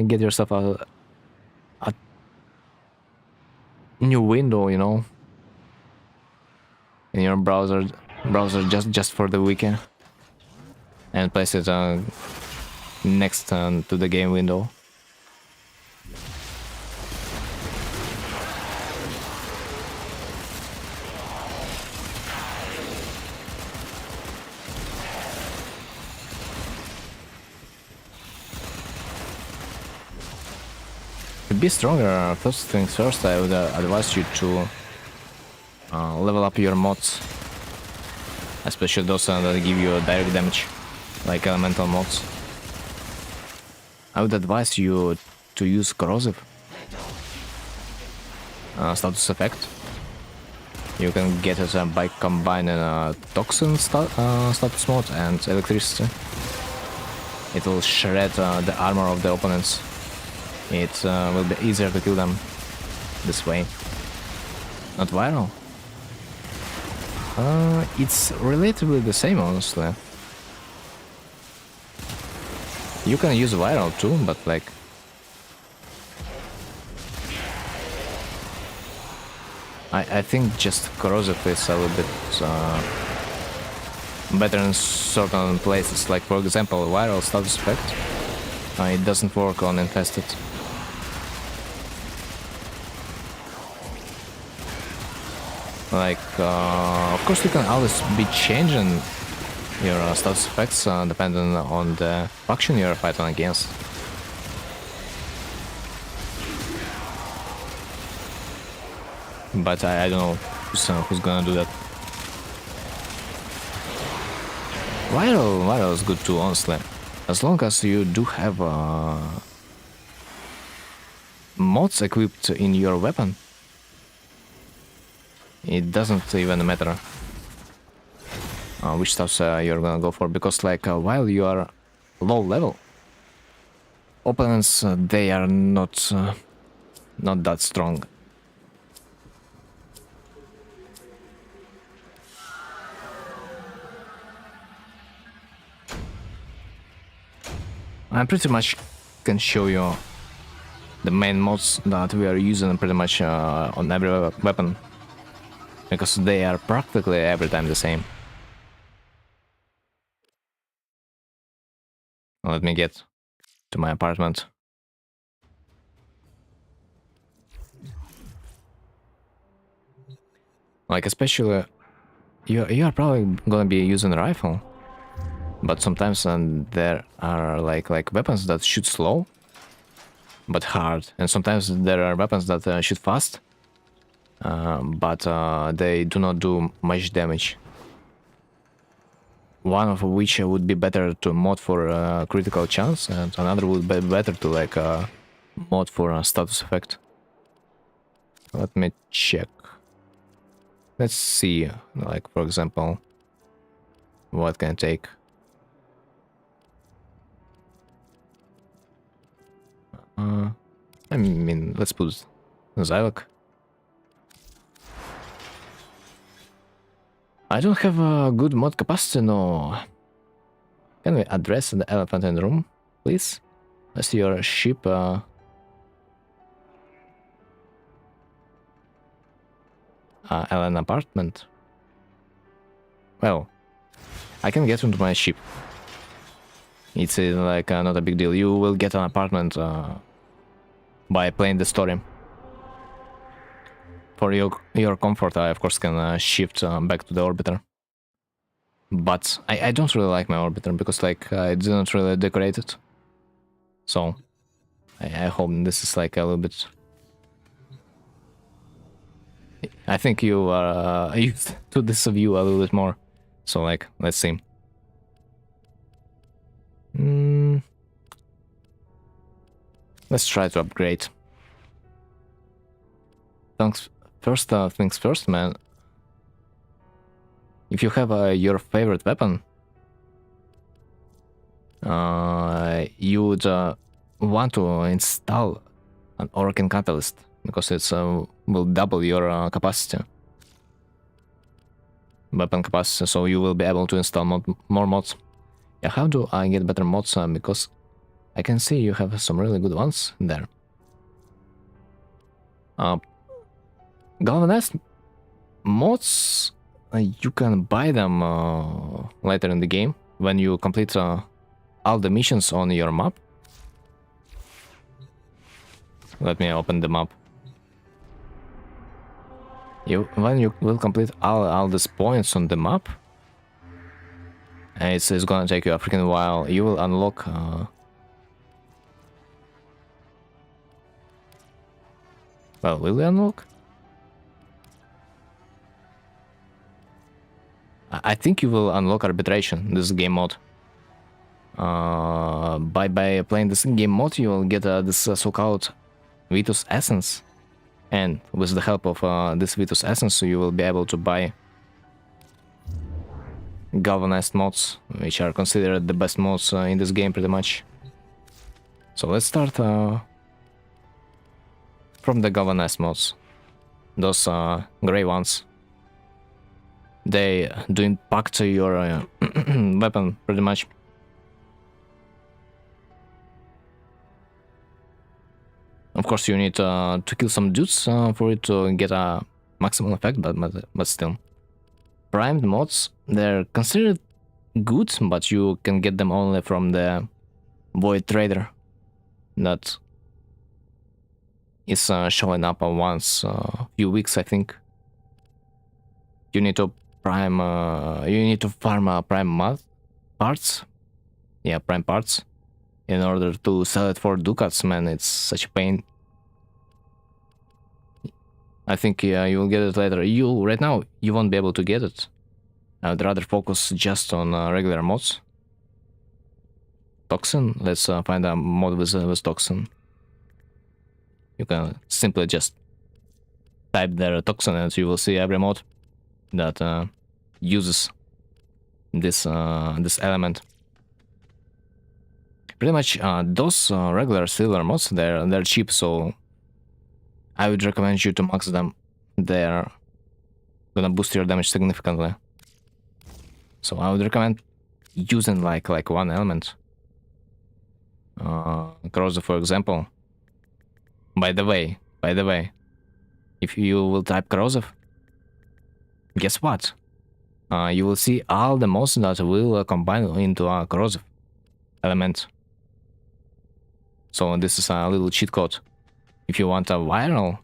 get yourself a new window, you know, in your browser just for the weekend, and place it next to the game window. To be stronger, first things first, I would advise you to level up your mods, especially those that give you direct damage, like elemental mods. I would advise you to use corrosive status effect. You can get it by combining toxin status mode and electricity. It will shred the armor of the opponents. It will be easier to kill them this way. Not viral. It's relatively the same, honestly. You can use viral too, but like... I think just corrosive is a little bit better in certain places. Like, for example, viral status effect. It doesn't work on infested. Like, of course you can always be changing your status effects depending on the faction you're fighting against. But I don't know who's gonna do that. Viral is good too, honestly. As long as you do have mods equipped in your weapon, it doesn't even matter which stuff you're gonna go for, because like while you are low level, opponents they are not that strong. I pretty much can show you the main mods that we are using pretty much on every weapon, because they are practically every time the same. Let me get to my apartment. Like, especially you are probably gonna be using a rifle, but sometimes there are like weapons that shoot slow but hard, and sometimes there are weapons that shoot fast but they do not do much damage. One of which would be better to mod for critical chance, and another would be better to like mod for a status effect. Let me check. Let's see, like for example, what can I take? I mean, let's put Zylok. I don't have a good mod capacity, no. Can we address the elephant in the room, please? I see your ship. An apartment. Well, I can get into my ship. It's like not a big deal. You will get an apartment by playing the story. For your comfort, I of course can shift back to the orbiter. But I don't really like my orbiter because like I didn't really decorate it. So I hope this is like a little bit... I think you are used to this view a little bit more. So like, let's see. Let's try to upgrade. First things first, man. If you have your favorite weapon, you would want to install an Orokin Catalyst, because it will double your capacity. weapon capacity, so you will be able to install more mods. Yeah, how do I get better mods? Because I can see you have some really good ones there. Galvanized mods, you can buy them later in the game when you complete all the missions on your map. Let me open the map. When you will complete all these points on the map, and it's gonna take you a freaking while, you will unlock well, will you unlock? I think you will unlock arbitration, this game mode. By playing this game mode, you will get this so-called Vitus Essence. And with the help of this Vitus Essence, you will be able to buy galvanized mods, which are considered the best mods in this game pretty much. So let's start from the galvanized mods. Those gray ones. They do impact your weapon pretty much. Of course, you need to kill some dudes for it to get a maximum effect, but still. Primed mods, they're considered good, but you can get them only from the Void Trader. That is showing up once a few weeks, I think. You need to prime. You need to farm prime mod parts. Yeah, prime parts. In order to sell it for ducats, man, it's such a pain. I think you will get it later. Right now you won't be able to get it. I would rather focus just on regular mods. Toxin. Let's find a mod with toxin. You can simply just type there toxin, and you will see every mod that uses this element. Pretty much those regular silver mods, they're cheap, so I would recommend you to max them. They're gonna boost your damage significantly. So I would recommend using like one element. Corrosive, for example. By the way, if you will type corrosive, guess what? You will see all the mods that will combine into a corrosive element. So this is a little cheat code. If you want a viral,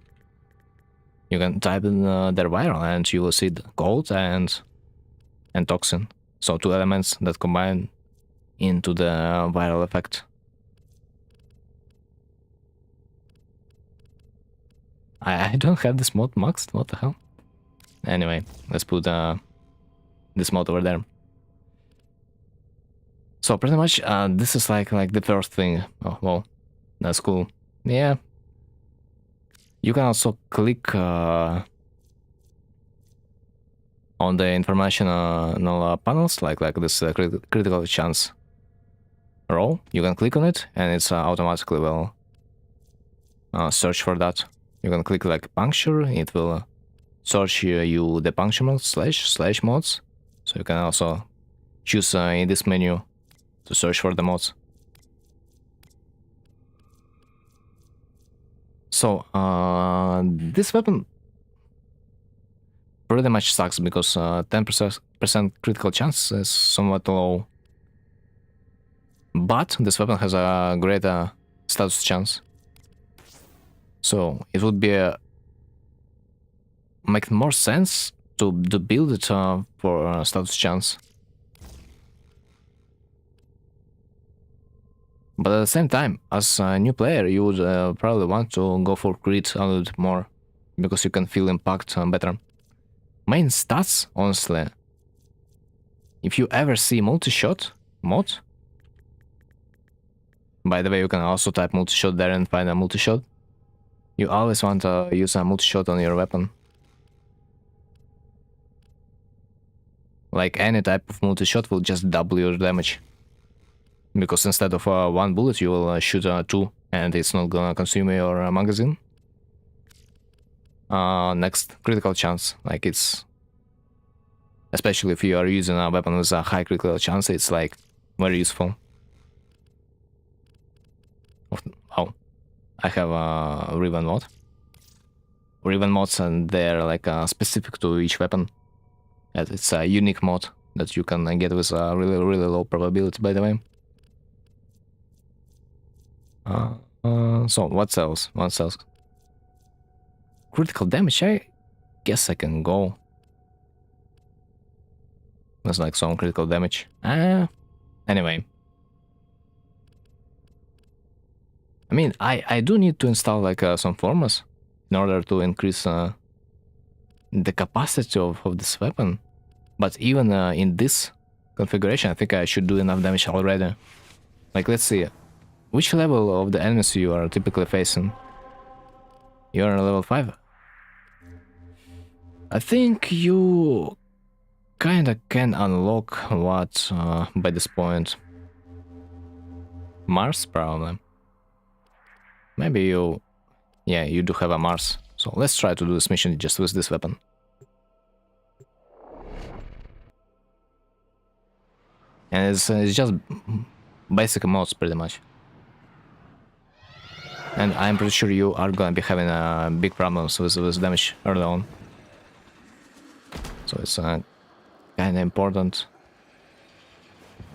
you can type in their viral, and you will see the gold and toxin. So two elements that combine into the viral effect. I don't have this mod maxed. What the hell? Anyway, let's put this mod over there. So pretty much this is like the first thing. Oh well, that's cool. Yeah. You can also click on the informational panels, like this critical chance roll. You can click on it, and it's automatically will search for that. You can click like puncture. It will search you the puncture mode / mods. So you can also choose in this menu to search for the mods. So this weapon pretty much sucks because 10% critical chance is somewhat low. But this weapon has a great status chance. So it would be make more sense to build it for status chance. But at the same time, as a new player, you would probably want to go for crit a little bit more, because you can feel impact better. Main stats, honestly, if you ever see multi-shot mod, by the way, you can also type multi-shot there and find a multi-shot. You always want to use a multi-shot on your weapon. Like any type of multi-shot will just double your damage. Because instead of one bullet, you will shoot two, and it's not gonna consume your magazine. Next, critical chance. Like it's Especially if you are using a weapon with a high critical chance, it's like very useful. Oh, I have a ribbon mod. Ribbon mods, and they're like specific to each weapon. And it's a unique mod that you can get with a really low probability, by the way. So what else? What else? Critical damage, I guess I can go. There's like some critical damage. Anyway. I mean, I do need to install like some formulas in order to increase the capacity of this weapon. But even in this configuration, I think I should do enough damage already. Like, let's see. Which level of the enemies you are typically facing? You're on level 5? I think you kinda can unlock what by this point? Mars, probably. Maybe you... Yeah, you do have a Mars. So let's try to do this mission just with this weapon. And it's just basic mods, pretty much. And I'm pretty sure you are gonna be having big problems with damage early on. So it's kinda important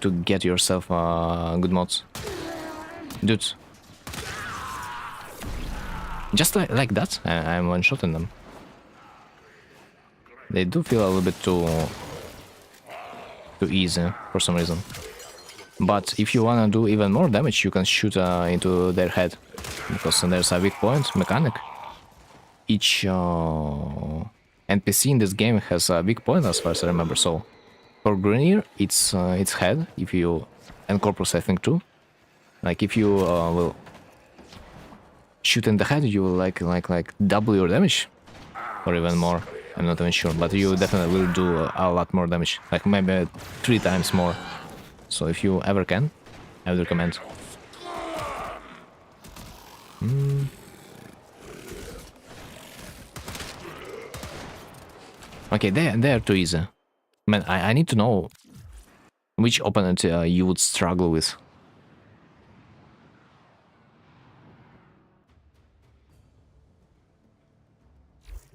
to get yourself good mods. Dude. Just like that, I'm one-shotting them. They do feel a little bit too easy for some reason. But if you wanna do even more damage, you can shoot into their head. Because there's a weak point mechanic. Each NPC in this game has a weak point as far as I remember. So for Grenier, it's head, if you... and Corpus I think too. Like if you will shoot in the head, you will like double your damage. Or even more. I'm not even sure, but you definitely will do a lot more damage, like maybe 3 times more. So if you ever can, I would recommend. Okay, they are too easy. Man, I need to know which opponent you would struggle with.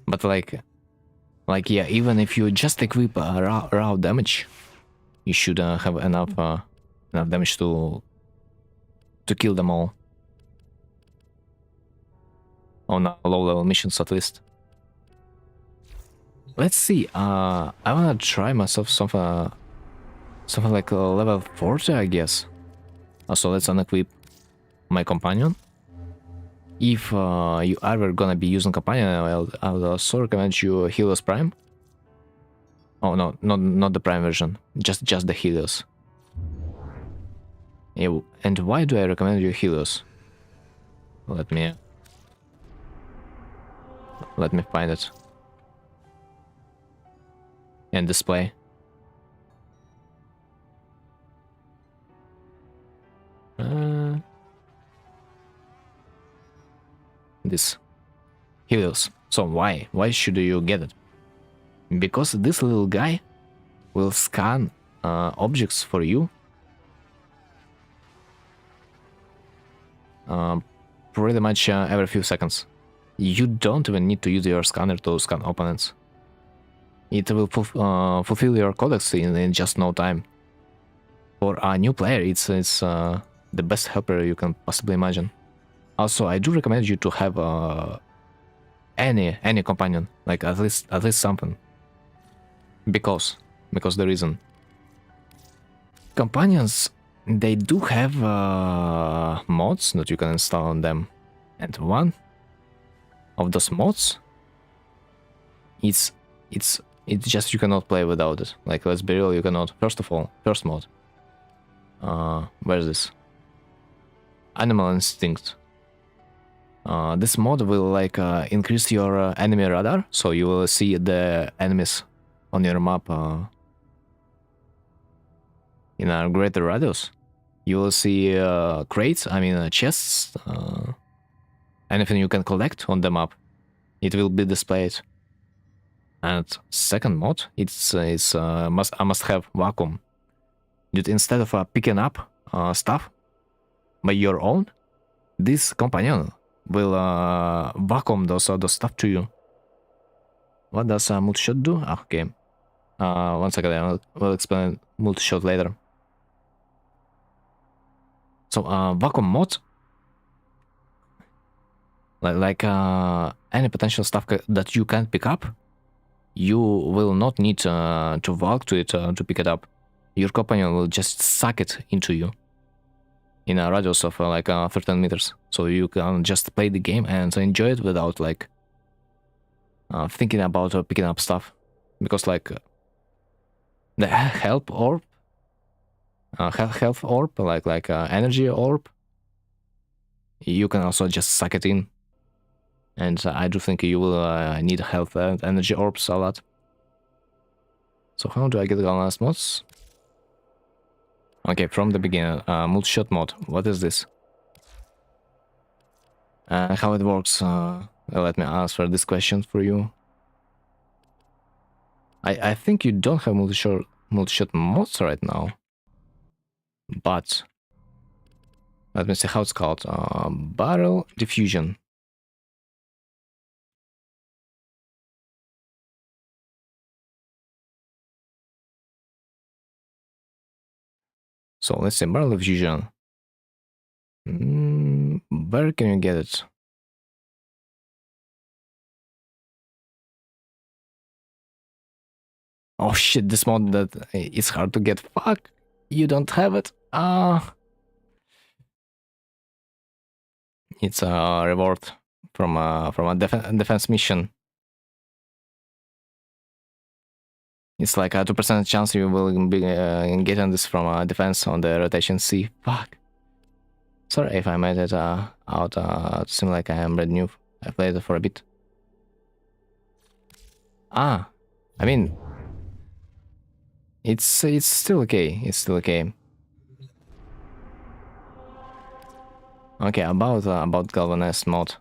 But like yeah, even if you just equip raw damage, you should have enough damage to kill them all on low level missions at least. Let's see. I wanna try myself something like level 40, I guess. So let's unequip my companion. If you are gonna be using companion, I would also recommend you Helios Prime. Oh no, not the Prime version, just the Helios. Yeah, and why do I recommend you Helios? Let me find it and display. This Helios. So why should you get it? Because this little guy will scan objects for you pretty much every few seconds. You don't even need to use your scanner to scan opponents. It will fulfill your codex in just no time. For a new player, it's the best helper you can possibly imagine. Also, I do recommend you to have any companion, like at least something. Because the reason. Companions, they do have mods that you can install on them, and one of those mods, it's just you cannot play without it. Like, let's be real, you cannot. First of all, first mod. Where's this? Animal Instinct. This mod will like increase your enemy radar, so you will see the enemies on your map in a greater radius. You will see crates, I mean chests, anything you can collect on the map. It will be displayed. And second mod, it's a must have vacuum. Dude, instead of picking up stuff by your own, this companion will vacuum those stuff to you. What does multi-shot do? Ah, okay. 1 second, I will explain multi-shot later. So vacuum mod, like any potential stuff that you can pick up, you will not need to walk to it to pick it up. Your companion will just suck it into you in a radius of 13 meters. So you can just play the game and enjoy it without like thinking about picking up stuff. Because like the health orb, like energy orb, you can also just suck it in. And I do think you will need health and energy orbs a lot. So how do I get the last mods? Okay, from the beginning, multi-shot mod. What is this? How it works? Let me answer this question for you. I think you don't have multi-shot mods right now. But let me see how it's called. Barrel diffusion. So let's say barrel diffusion. Where can you get it? Oh shit, this mod that is hard to get. Fuck, you don't have it. It's a reward from a defense mission. It's like a 2% chance you will be getting this from a defense on the rotation C. Fuck. Sorry if I made it out to seem like I am brand new. I played it for a bit. I mean, it's still okay. It's still okay. Okay, about galvanized mod.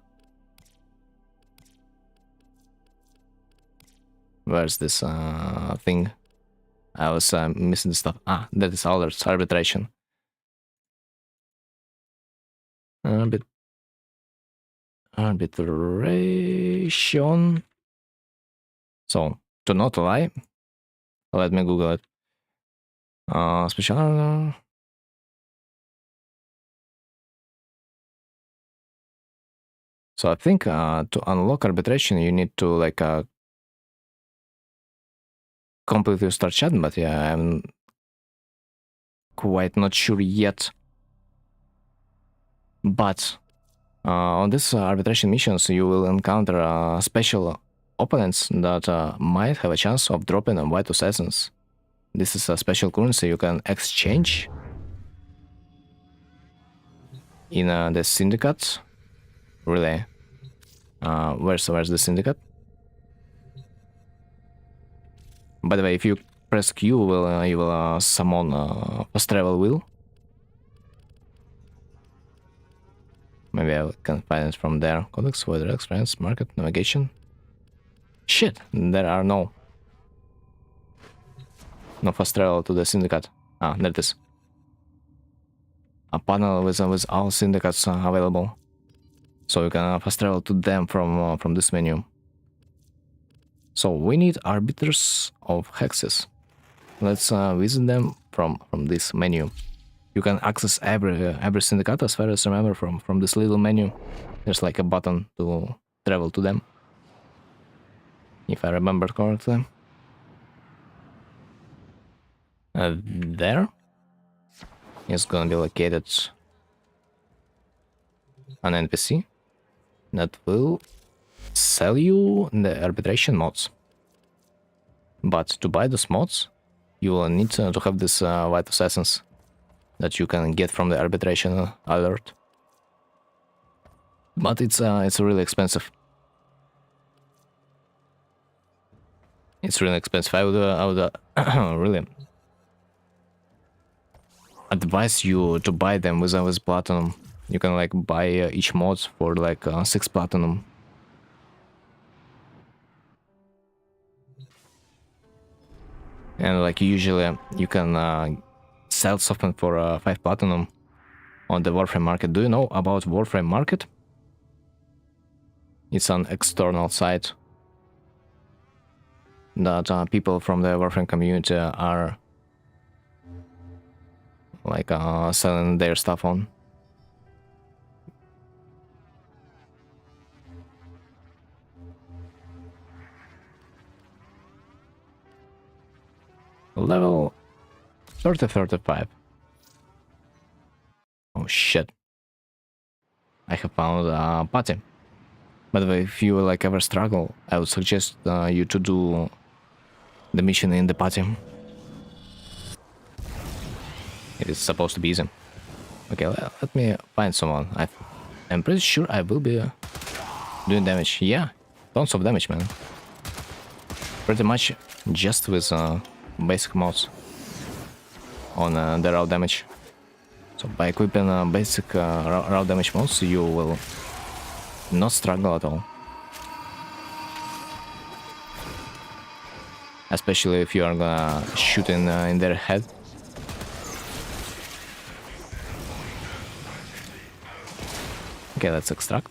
Where's this thing? I was missing the stuff. That is others arbitration. Arbitration. So to not lie, let me Google it. Special. So I think to unlock arbitration, you need to like completely start chat, but yeah, I'm quite not sure yet. But on this arbitration missions, you will encounter special opponents that might have a chance of dropping white assassins. This is a special currency you can exchange in the syndicate. Really? Where's the syndicate? By the way, if you press Q, you will summon fast travel wheel. Maybe I can find it from there. Codex, weather, experience, market, navigation. Shit, there are no fast travel to the syndicate. There it is. A panel with all syndicates available, so you can fast travel to them from this menu. So we need arbiters of hexes. Let's visit them from this menu. You can access every syndicate as far as I remember from this little menu. There's like a button to travel to them, if I remember correctly. There is gonna be located an NPC that will sell you the arbitration mods. But to buy those mods, you will need to have this white assassins that you can get from the arbitration alert. But it's really expensive. It's really expensive. I would really advise you to buy them with platinum. You can like buy each mod for like 6 platinum. And like usually you can sell something for 5 platinum on the warframe market. Do you know about warframe market? It's an external site that people from the warframe community are like selling their stuff on. Level 30-35. Oh shit. I have found a party. By the way, if you like ever struggle, I would suggest you to do the mission in the party. It is supposed to be easy. Okay, let me find someone. I'm pretty sure I will be doing damage. Yeah, tons of damage, man. Pretty much just with basic mods on the raw damage. So by equipping basic raw damage mods, you will not struggle at all. Especially if you are gonna shoot in their head. Okay, let's extract.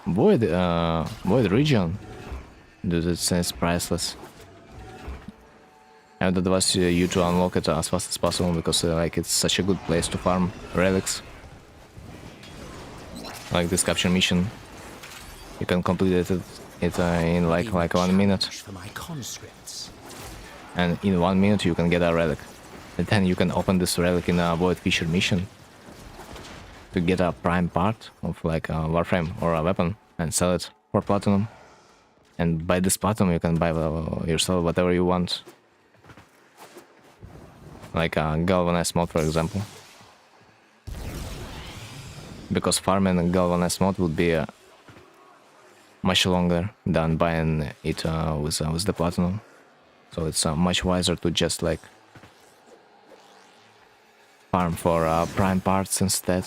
Void region. Dude, it says priceless. I would advise you to unlock it as fast as possible because like it's such a good place to farm relics. Like this capture mission, you can complete it in like 1 minute. And in 1 minute you can get a relic. And then you can open this relic in a void feature mission to get a prime part of like a warframe or a weapon and sell it for platinum. And by this platinum you can buy yourself whatever you want. Like a galvanized mod, for example. Because farming a galvanized mod would be much longer than buying it with the platinum. So it's much wiser to just like farm for prime parts instead,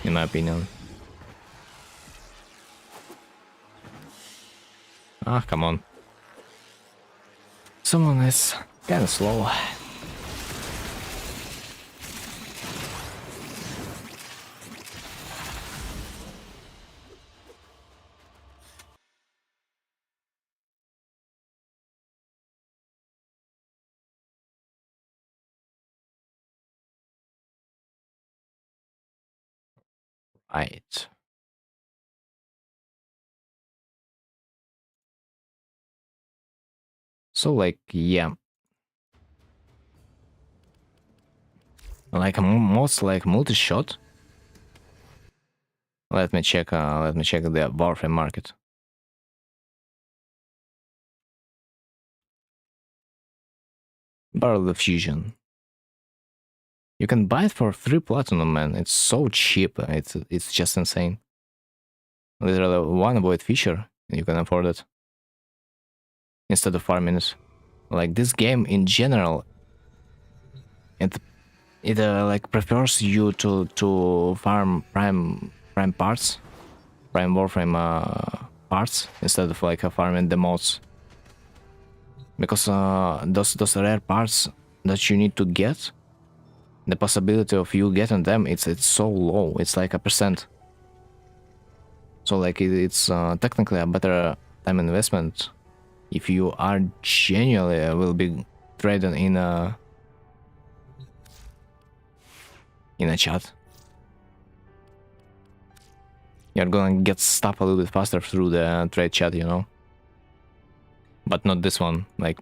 in my opinion. Ah, come on. Someone is kinda slow. Right. So like, yeah. Like most like multi-shot. Let me check the warframe market. Barrel of fusion. You can buy it for 3 platinum, man. It's so cheap. It's just insane. Literally 1 void feature, and you can afford it. Instead of farming it. Like this game in general, it like prefers you to farm prime parts, prime warframe parts instead of like farming the mods. Because those rare parts that you need to get, the possibility of you getting them, it's so low. It's like 1%. So like it's technically a better time investment if you are genuinely will be trading in a chat. You're gonna get stuff a little bit faster through the trade chat, you know. But not this one. Like,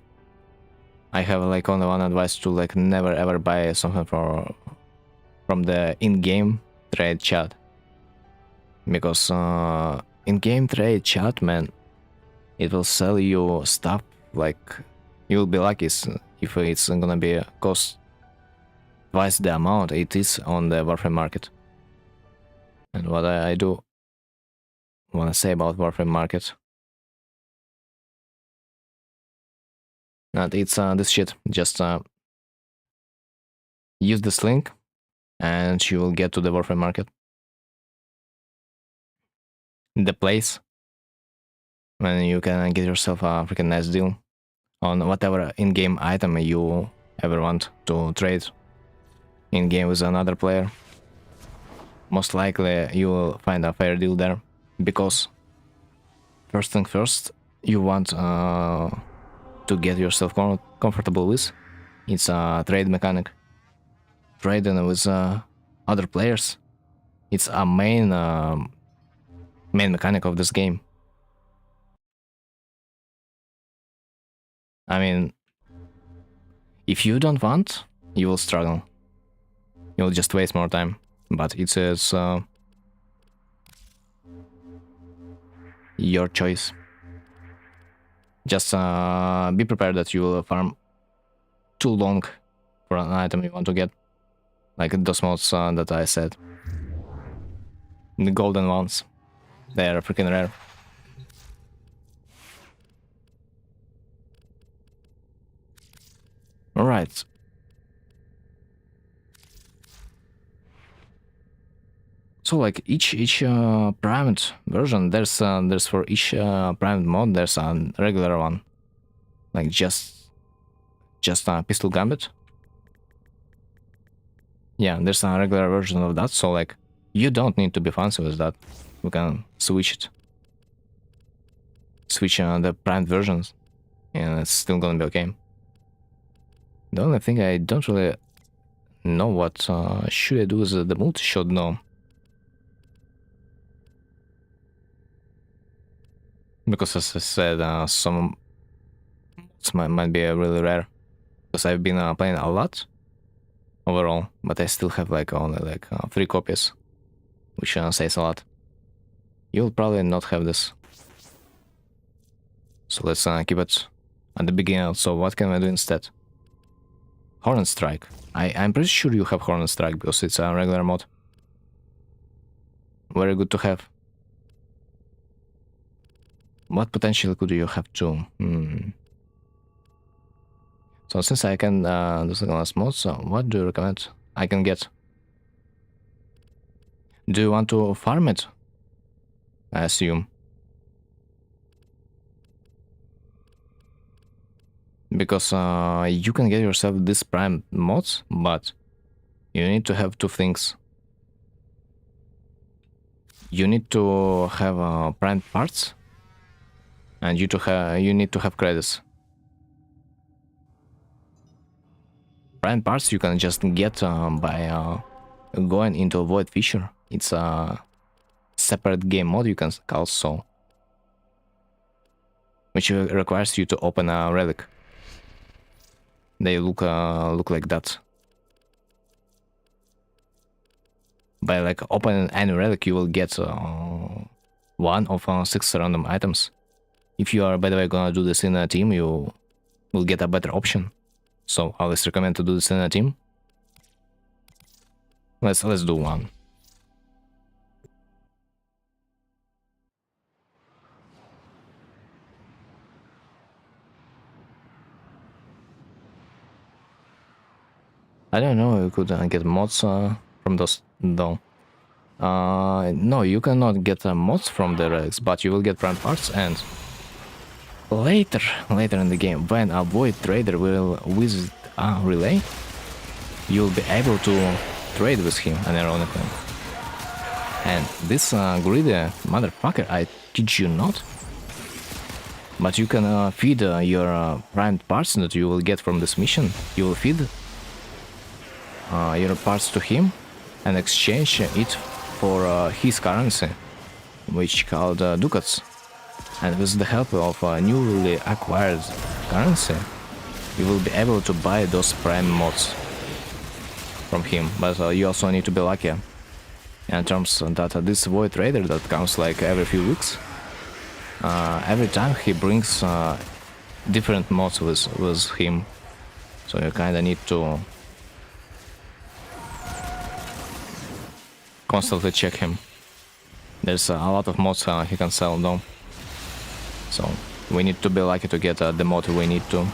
I have like only one advice to like never ever buy something from the in-game trade chat, because in-game trade chat, man, it will sell you stuff like you'll be lucky if it's gonna be cost twice the amount it is on the warframe market. And what I do want to say about warframe market, that it's this shit. Just use this link and you will get to the warframe market. The place when you can get yourself a freaking nice deal on whatever in-game item you ever want to trade in-game with another player. Most likely you will find a fair deal there, because first thing first, you want to get yourself comfortable with. It's a trade mechanic. Trading with other players. It's a main mechanic of this game. I mean, if you don't want, you will struggle. You'll just waste more time. But it's your choice. Just be prepared that you will farm too long for an item you want to get. Like those mods that I said. The golden ones. They are freaking rare. Alright. So like each primed version, there's for each primed mod there's a regular one. Like just a pistol gambit. Yeah, there's a regular version of that, so like you don't need to be fancy with that. We can switch it. Switch the primed versions, and it's still gonna be okay. The only thing I don't really know what should I do with the multi-shot now. Because as I said, some might be really rare. Because I've been playing a lot overall, but I still have like only like 3 copies, which says a lot. You'll probably not have this. So let's keep it at the beginning. So what can I do instead? Hornet Strike. I'm pretty sure you have Hornet Strike because it's a regular mod. Very good to have. What potential could you have too? So since I can do second last mode, so what do you recommend I can get? Do you want to farm it? I assume. Because you can get yourself this prime mods, but you need to have 2 things. You need to have prime parts, and you need to have credits. Prime parts you can just get by going into a void fissure. It's a separate game mode you can call so, which requires you to open a relic. They look like that. By like opening any relic, you will get 1 of 6 random items. If you are, by the way, gonna do this in a team, you will get a better option. So I always recommend to do this in a team. Let's do one. I don't know, you could get mods from those, though. No, you cannot get mods from the relics, but you will get prime parts, and later in the game, when a void trader will visit a relay, you'll be able to trade with him, ironically. And this greedy motherfucker, I kid you not. But you can feed your primed parts that you will get from this mission. You will feed your parts to him and exchange it for his currency, which called ducats. And with the help of newly acquired currency, you will be able to buy those prime mods from him. But you also need to be lucky in terms that this void trader that comes like every few weeks, every time he brings different mods with him, so you kinda need to constantly check him. There's a lot of mods he can sell though, so we need to be lucky to get the mod we need to.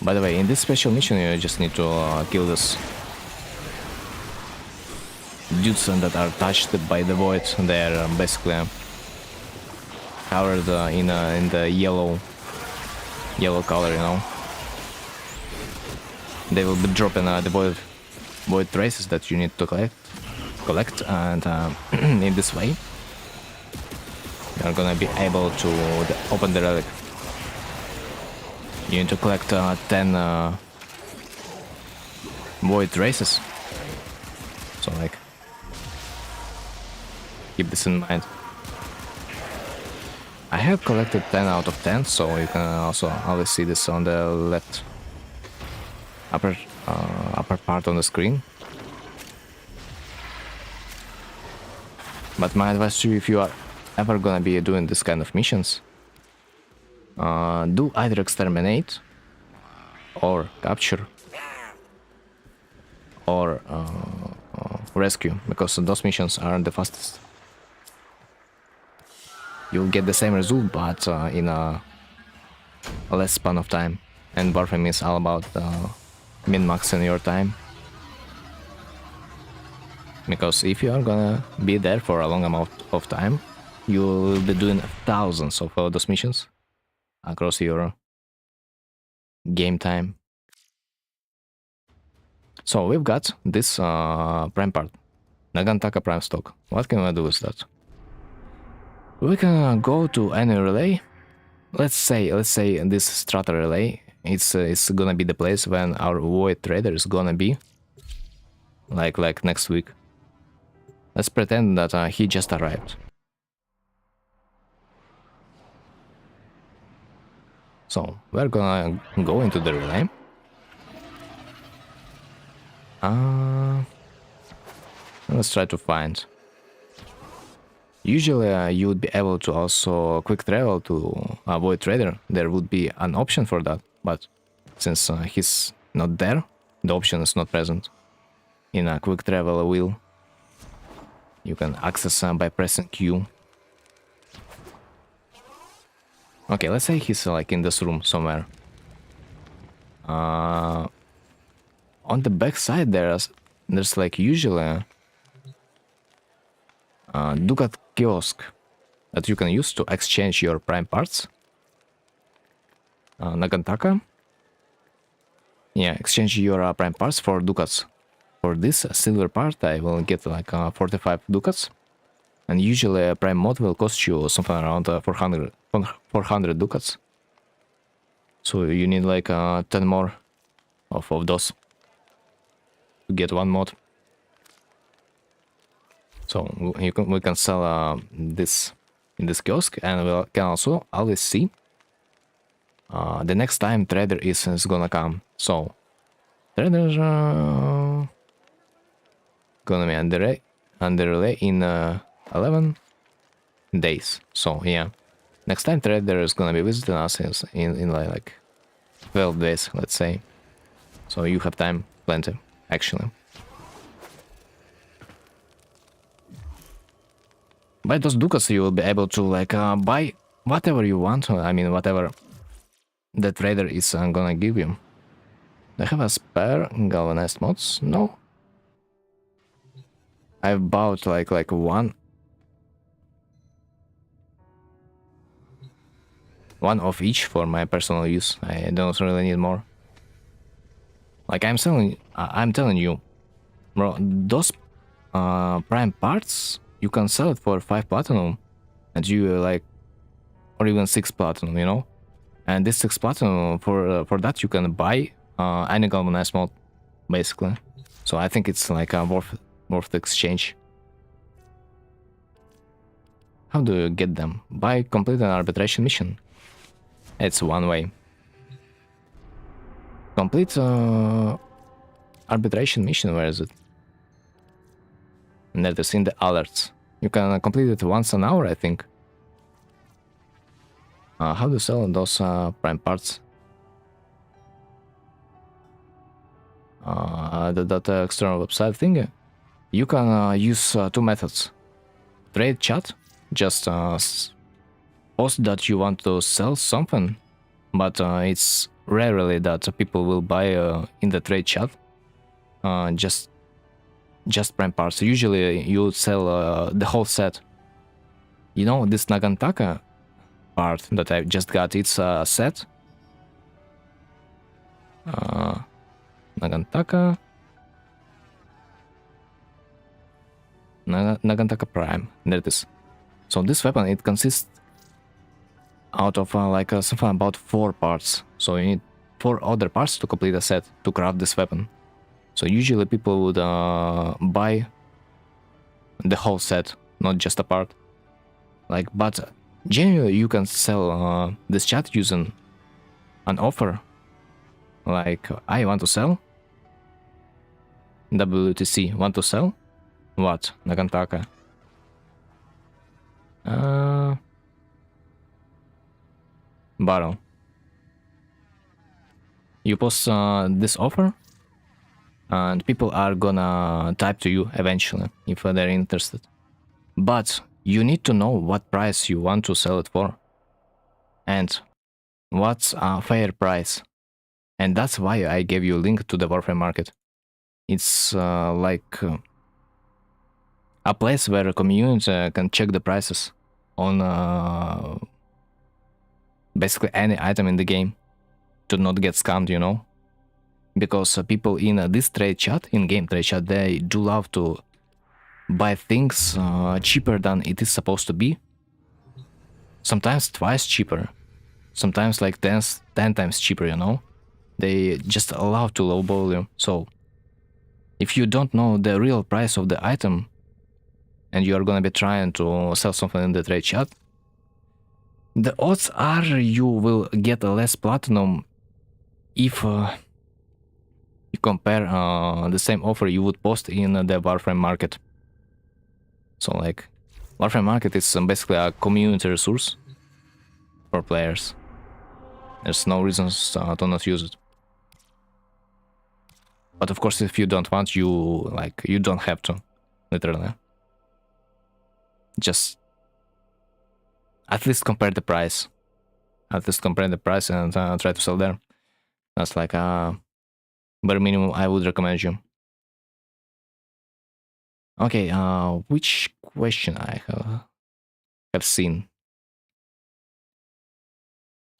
By the way, in this special mission you just need to kill this dudes that are touched by the void. They're basically covered in the yellow color, you know. They will be dropping the void traces that you need to collect, and in this way you're gonna be able to open the relic. You need to collect 10 void traces, so like keep this in mind. I have collected 10 out of 10, so you can also always see this on the left upper part on the screen. But my advice to you, if you are ever gonna be doing this kind of missions, do either exterminate or capture or rescue, because those missions are the fastest. You'll get the same result, but in a less span of time. And warframe is all about min-maxing your time. Because if you are gonna be there for a long amount of time, you will be doing thousands of those missions across your game time. So we've got this prime part, Nagantaka prime stock. What can I do with that? We can go to any relay. Let's say this strata relay. It's gonna be the place when our void trader is gonna be. Like next week. Let's pretend that he just arrived. So we're gonna go into the relay. Let's try to find. Usually you would be able to also quick travel to void trader. There would be an option for that, but since he's not there, the option is not present. In a quick travel wheel, you can access by pressing Q. Okay, let's say he's like in this room somewhere. On the back side there's like usually Ducat kiosk that you can use to exchange your prime parts. Nagantaka. Yeah, exchange your prime parts for ducats. For this silver part I will get like 45 ducats. And usually a prime mod will cost you something around 400 ducats. So you need like 10 more of those to get one mod. So we can sell this in this kiosk, and we can also always see the next time trader is gonna come. So trader gonna be under relay in 11 days. So yeah, next time trader is gonna be visiting us is in like 12 days, let's say. So you have time, plenty, actually. By those ducats you will be able to like buy whatever you want. I mean, whatever the trader is gonna give you. Do I have a spare galvanized mods? No. I've bought like one of each for my personal use. I don't really need more. Like I'm telling you, bro, those prime parts, you can sell it for 5 platinum, and you like, or even 6 platinum, you know. And this 6 platinum, for that you can buy any galvanized mod, basically. So I think it's like worth the exchange. How do you get them? By completing an arbitration mission. It's one way. Complete arbitration mission. Where is it? And that is in the alerts. You can complete it once an hour, I think. How to sell those prime parts? That external website thing. You can use 2 methods. Trade chat, just post that you want to sell something, but it's rarely that people will buy in the trade chat. Just prime parts. Usually you sell the whole set. You know, this Nagantaka, part that I just got. It's a set. Nagantaka. Nagantaka Prime. There it is. So this weapon, it consists out of something about 4 parts. So you need 4 other parts to complete a set to craft this weapon. So usually people would buy the whole set, not just a part. Like, but generally you can sell this chat using an offer. Like, I want to sell. WTC, want to sell? What? Nagantaka. Battle. You post this offer, and people are gonna type to you eventually if they're interested. But you need to know what price you want to sell it for, and what's a fair price. And that's why I gave you a link to the warframe market. It's like a place where a community can check the prices on basically any item in the game to not get scammed, you know? Because people in this trade chat, in-game trade chat, they do love to buy things cheaper than it is supposed to be. Sometimes twice cheaper. Sometimes like 10 times cheaper, you know? They just allow to lowball you. So if you don't know the real price of the item and you are gonna be trying to sell something in the trade chat, the odds are you will get less platinum if you compare the same offer you would post in the warframe market. So like, warframe market is basically a community resource for players. There's no reasons to not use it. But of course, if you don't want, you don't have to, literally. Just at least compare the price. At least compare the price and try to sell there. That's like a bare minimum I would recommend you. Okay, which question I have seen?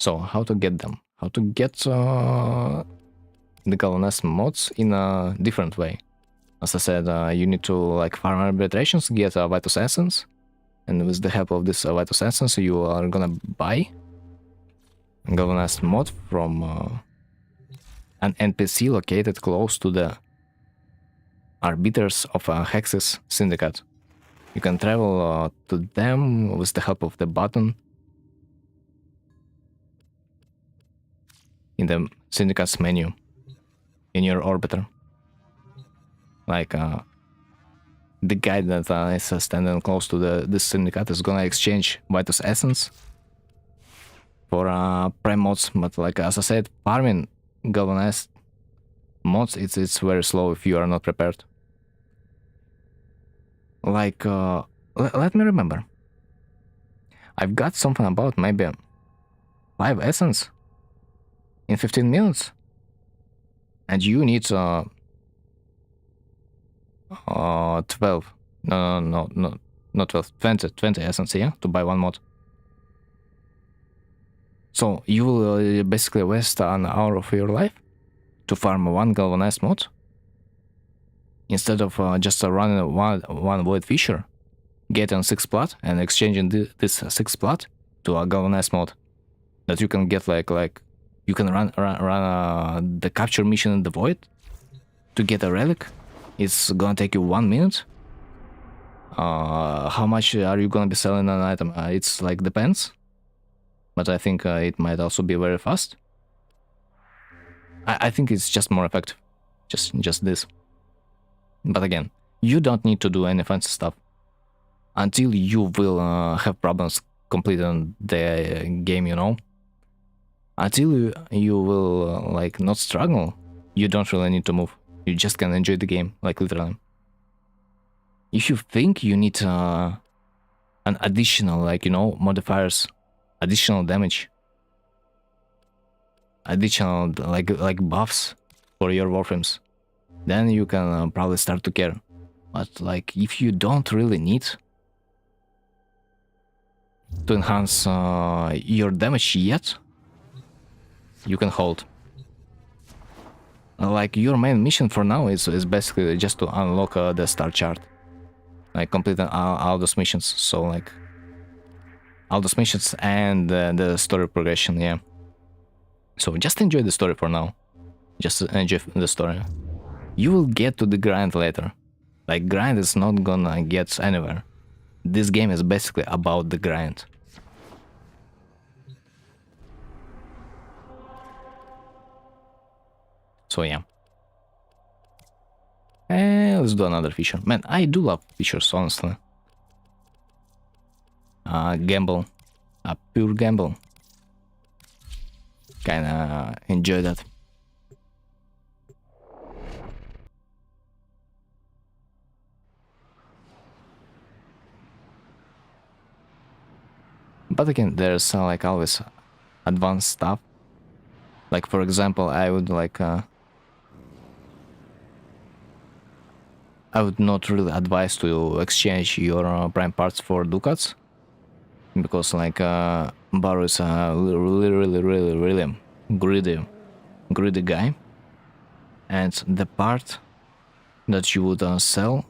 So, how to get them? How to get the galvanized mods in a different way? As I said, you need to like farm arbitrations, get a Vitus Essence, and with the help of this Vitus Essence, you are gonna buy a galvanized mod from an NPC located close to the arbiters of Hex's Syndicate. You can travel to them with the help of the button in the Syndicate's menu in your orbiter. Like the guy that is standing close to this Syndicate is gonna exchange Vitus Essence for prime mods, but like as I said, farming galvanized mods, it's very slow if you are not prepared. Like, let me remember. I've got something about maybe 5 essence in 15 minutes. And you need 12. No, not 12. 20 essence, yeah, to buy one mod. So you will basically waste an hour of your life to farm one galvanized mod instead of just running one void fisher, getting 6 plat and exchanging this 6 plat to a galvanized mod that you can get like you can run the capture mission in the void to get a relic. It's gonna take you 1 minute. How much are you gonna be selling an item? It's like depends, but I think it might also be very fast. I think it's just more effective, just this. But again, you don't need to do any fancy stuff until you will have problems completing the game, you know? Until you will like not struggle, you don't really need to move. You just can enjoy the game, like literally. If you think you need an additional, like, you know, modifiers, additional damage, additional like buffs for your warframes, then you can probably start to care. But like if you don't really need, to enhance your damage yet, you can hold. Like your main mission for now is basically just to unlock the star chart, like complete all those missions. So like all those missions and the story progression, yeah. So just enjoy the story for now. Just enjoy the story. You will get to the grind later. Like grind is not gonna get anywhere. This game is basically about the grind. So yeah. Let's do another feature. Man, I do love features, honestly. Gamble. A pure gamble. Kinda enjoy that. But again, there's like always advanced stuff. Like for example, I would like I would not really advise to exchange your prime parts for ducats, because like Baru is a really greedy guy, and the part that you would sell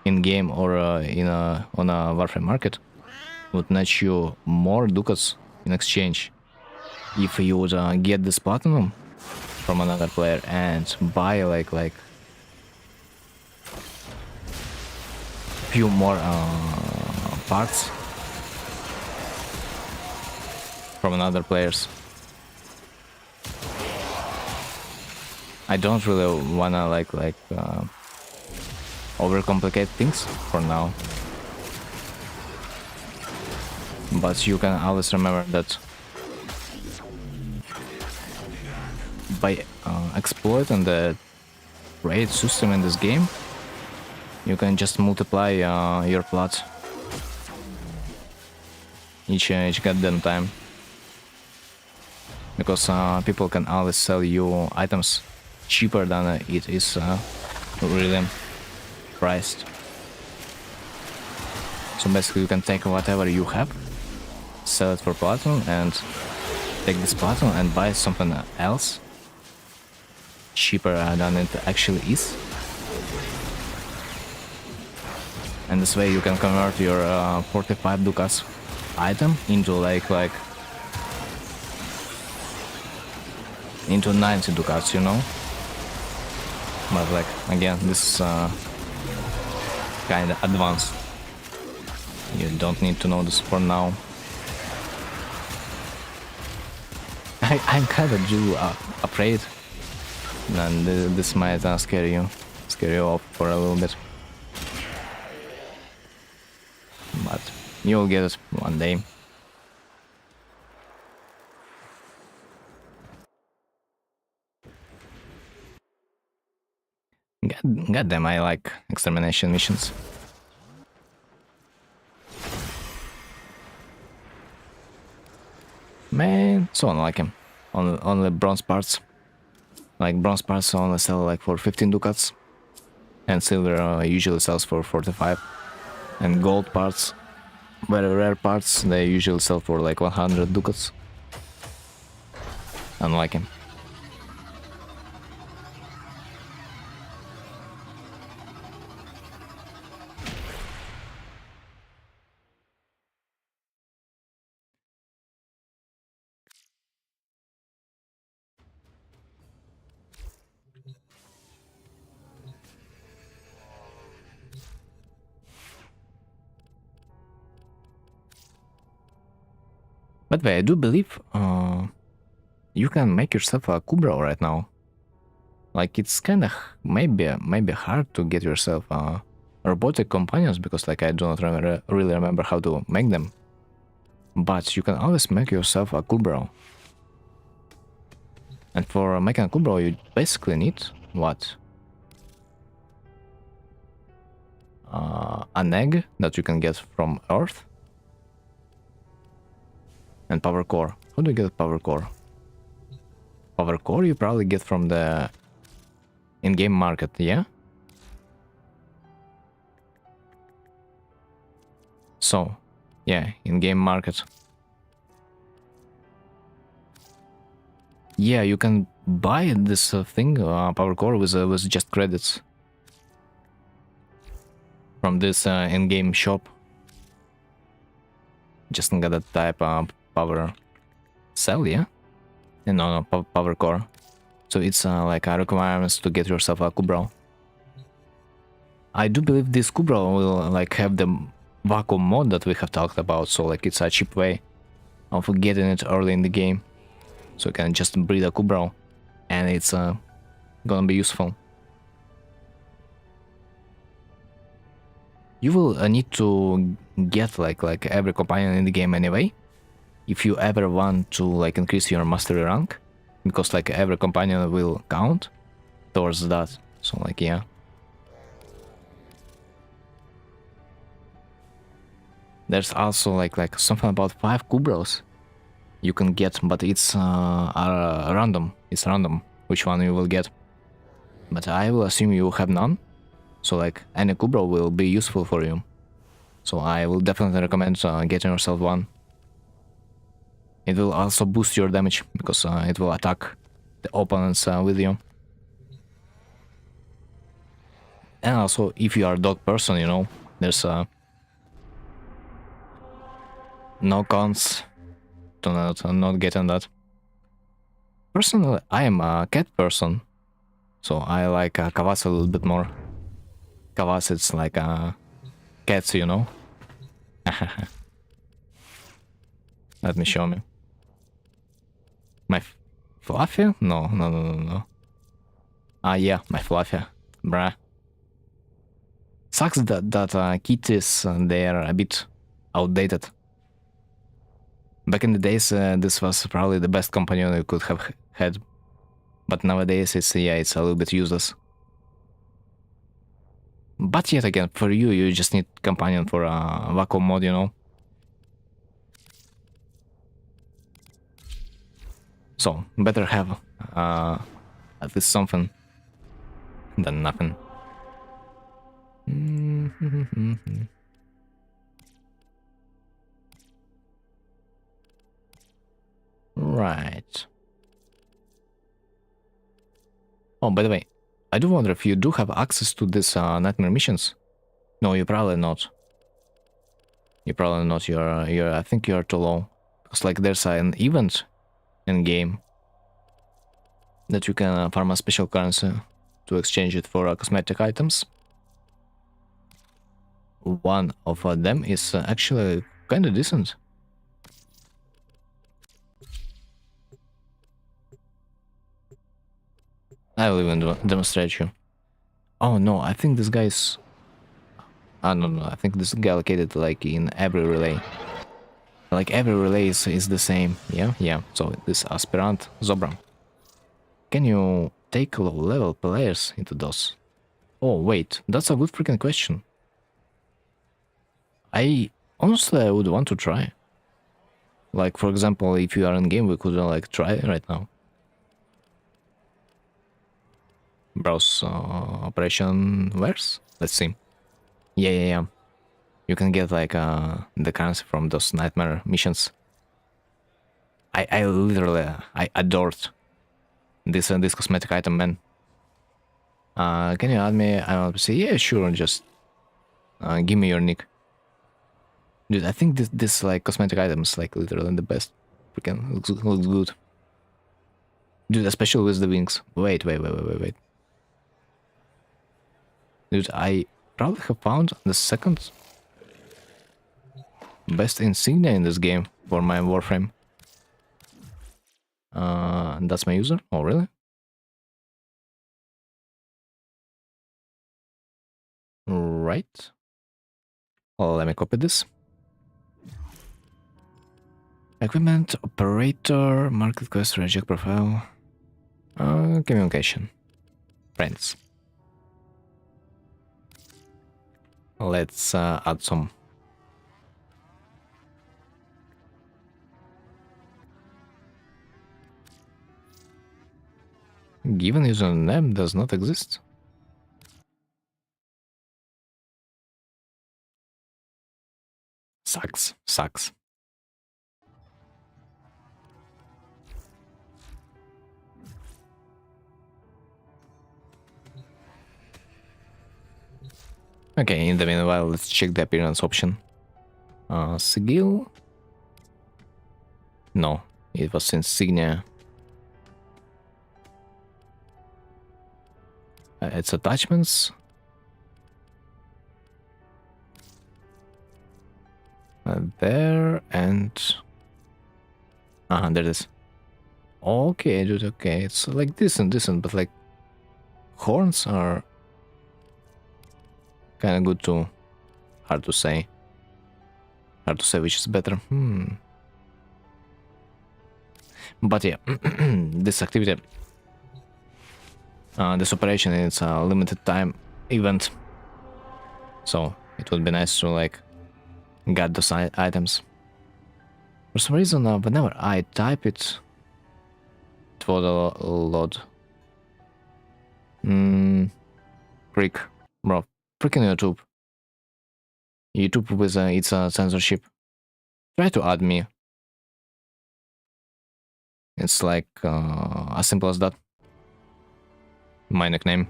in game or on a warframe market would net you more ducats in exchange if you would get this platinum from another player and buy like few more parts from another players. I don't really wanna like overcomplicate things for now, but you can always remember that by exploiting the trade system in this game, you can just multiply your plot each goddamn time, because people can always sell you items cheaper than it is really priced. So basically you can take whatever you have, sell it for platinum, and take this platinum and buy something else cheaper than it actually is. And this way you can convert your 45 ducats item into into 90 ducats, you know. But like again, this is kinda advanced. You don't need to know this for now. I'm kinda afraid, and this might scare you off for a little bit. But you'll get it one day. God damn, I like extermination missions. Man, so unlike him. Only bronze parts. Like bronze parts only sell like for 15 ducats, and silver usually sells for 45. And gold parts, very rare parts, they usually sell for like 100 ducats. Unlike him. By the way, I do believe you can make yourself a Kubro right now. Like it's kind of maybe hard to get yourself robotic companions, because like I do not really remember how to make them. But you can always make yourself a Kubro. And for making a Kubro, you basically need what? An egg that you can get from Earth. And power core. How do you get power core? Power core you probably get from the in-game market, yeah? So, Yeah, in-game market. Yeah, you can buy this thing, power core, with just credits from this in-game shop. Just gotta type power cell, yeah? No, power core. So it's like a requirements to get yourself a Kubrow. I do believe this Kubrow will like have the vacuum mod that we have talked about, so like it's a cheap way of getting it early in the game. So you can just breed a Kubrow and it's gonna be useful. You will need to get like every companion in the game anyway, if you ever want to like increase your mastery rank, because like every companion will count towards that. So like yeah. There's also like something about 5 Kubrows you can get, but it's random. It's random which one you will get. But I will assume you have none. So like any Kubrow will be useful for you. So I will definitely recommend getting yourself one. It will also boost your damage because it will attack the opponents with you. And also, if you are a dog person, you know, there's no cons to not getting that. Personally, I am a cat person, so I like Kavas a little bit more. Kavas, it's like cats, you know. Let me show me. My Fluffy? No. Yeah, my Fluffy. Bruh. Sucks that kitties, they are a bit outdated. Back in the days, this was probably the best companion you could have had. But nowadays, it's a little bit useless. But yet again, for you, you just need companion for a vacuum mod, you know. So, better have at least something than nothing. Right. Oh, by the way, I do wonder if you do have access to these nightmare missions. No, you probably not. You probably not. You're. I think you're too low. Because like there's an event in game that you can farm a special currency to exchange it for cosmetic items. One of them is actually kind of decent. I will even demonstrate you. Oh no, I think this guy's... no, I think this guy allocated like in every relay. Like every relay is the same, yeah. So this aspirant Zobram. Can you take low level players into those? Oh wait, that's a good freaking question. Honestly I would want to try. Like for example, if you are in game, we could like try right now. Browse operation wares. Let's see. Yeah. You can get like the currency from those nightmare missions. I literally I adored this cosmetic item, man. Can you add me? I want to say yeah, sure. Just give me your nick, dude. I think this like cosmetic item is like literally the best. Freaking looks good, dude. Especially with the wings. Wait. Dude, I probably have found the second best insignia in this game for my warframe. That's my user. Oh really? Right. Well, let me copy this. Equipment, operator, market quest, reject profile, communication, friends. Let's add some. Given username does not exist. Sucks. Sucks. Okay, in the meanwhile, let's check the appearance option. Sigil? No, it was insignia. It's attachments. There and... there it is. Okay, dude, okay. It's like decent, but like... Horns are... kind of good too. Hard to say. Hard to say which is better. But yeah, this activity... this operation is a limited time event. So, it would be nice to like... get those items. For some reason, whenever I type it... it will load. Freak. Bro, freaking YouTube. YouTube with its censorship. Try to add me. It's like as simple as that. My nickname.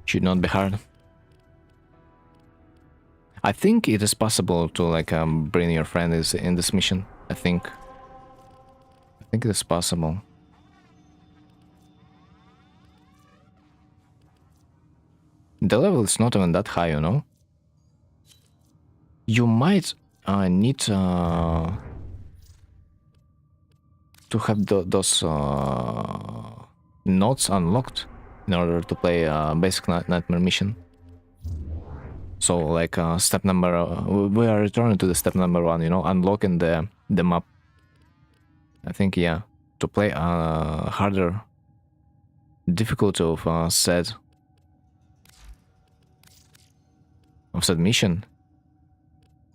Should not be hard. I think it is possible to like bring your friend in this mission. I think it is possible. The level is not even that high, you know. You might need to have those nodes unlocked in order to play a basic nightmare mission. So like step number, we are returning to the step number 1, you know, unlocking the map. I think, yeah, to play a harder difficulty of said mission,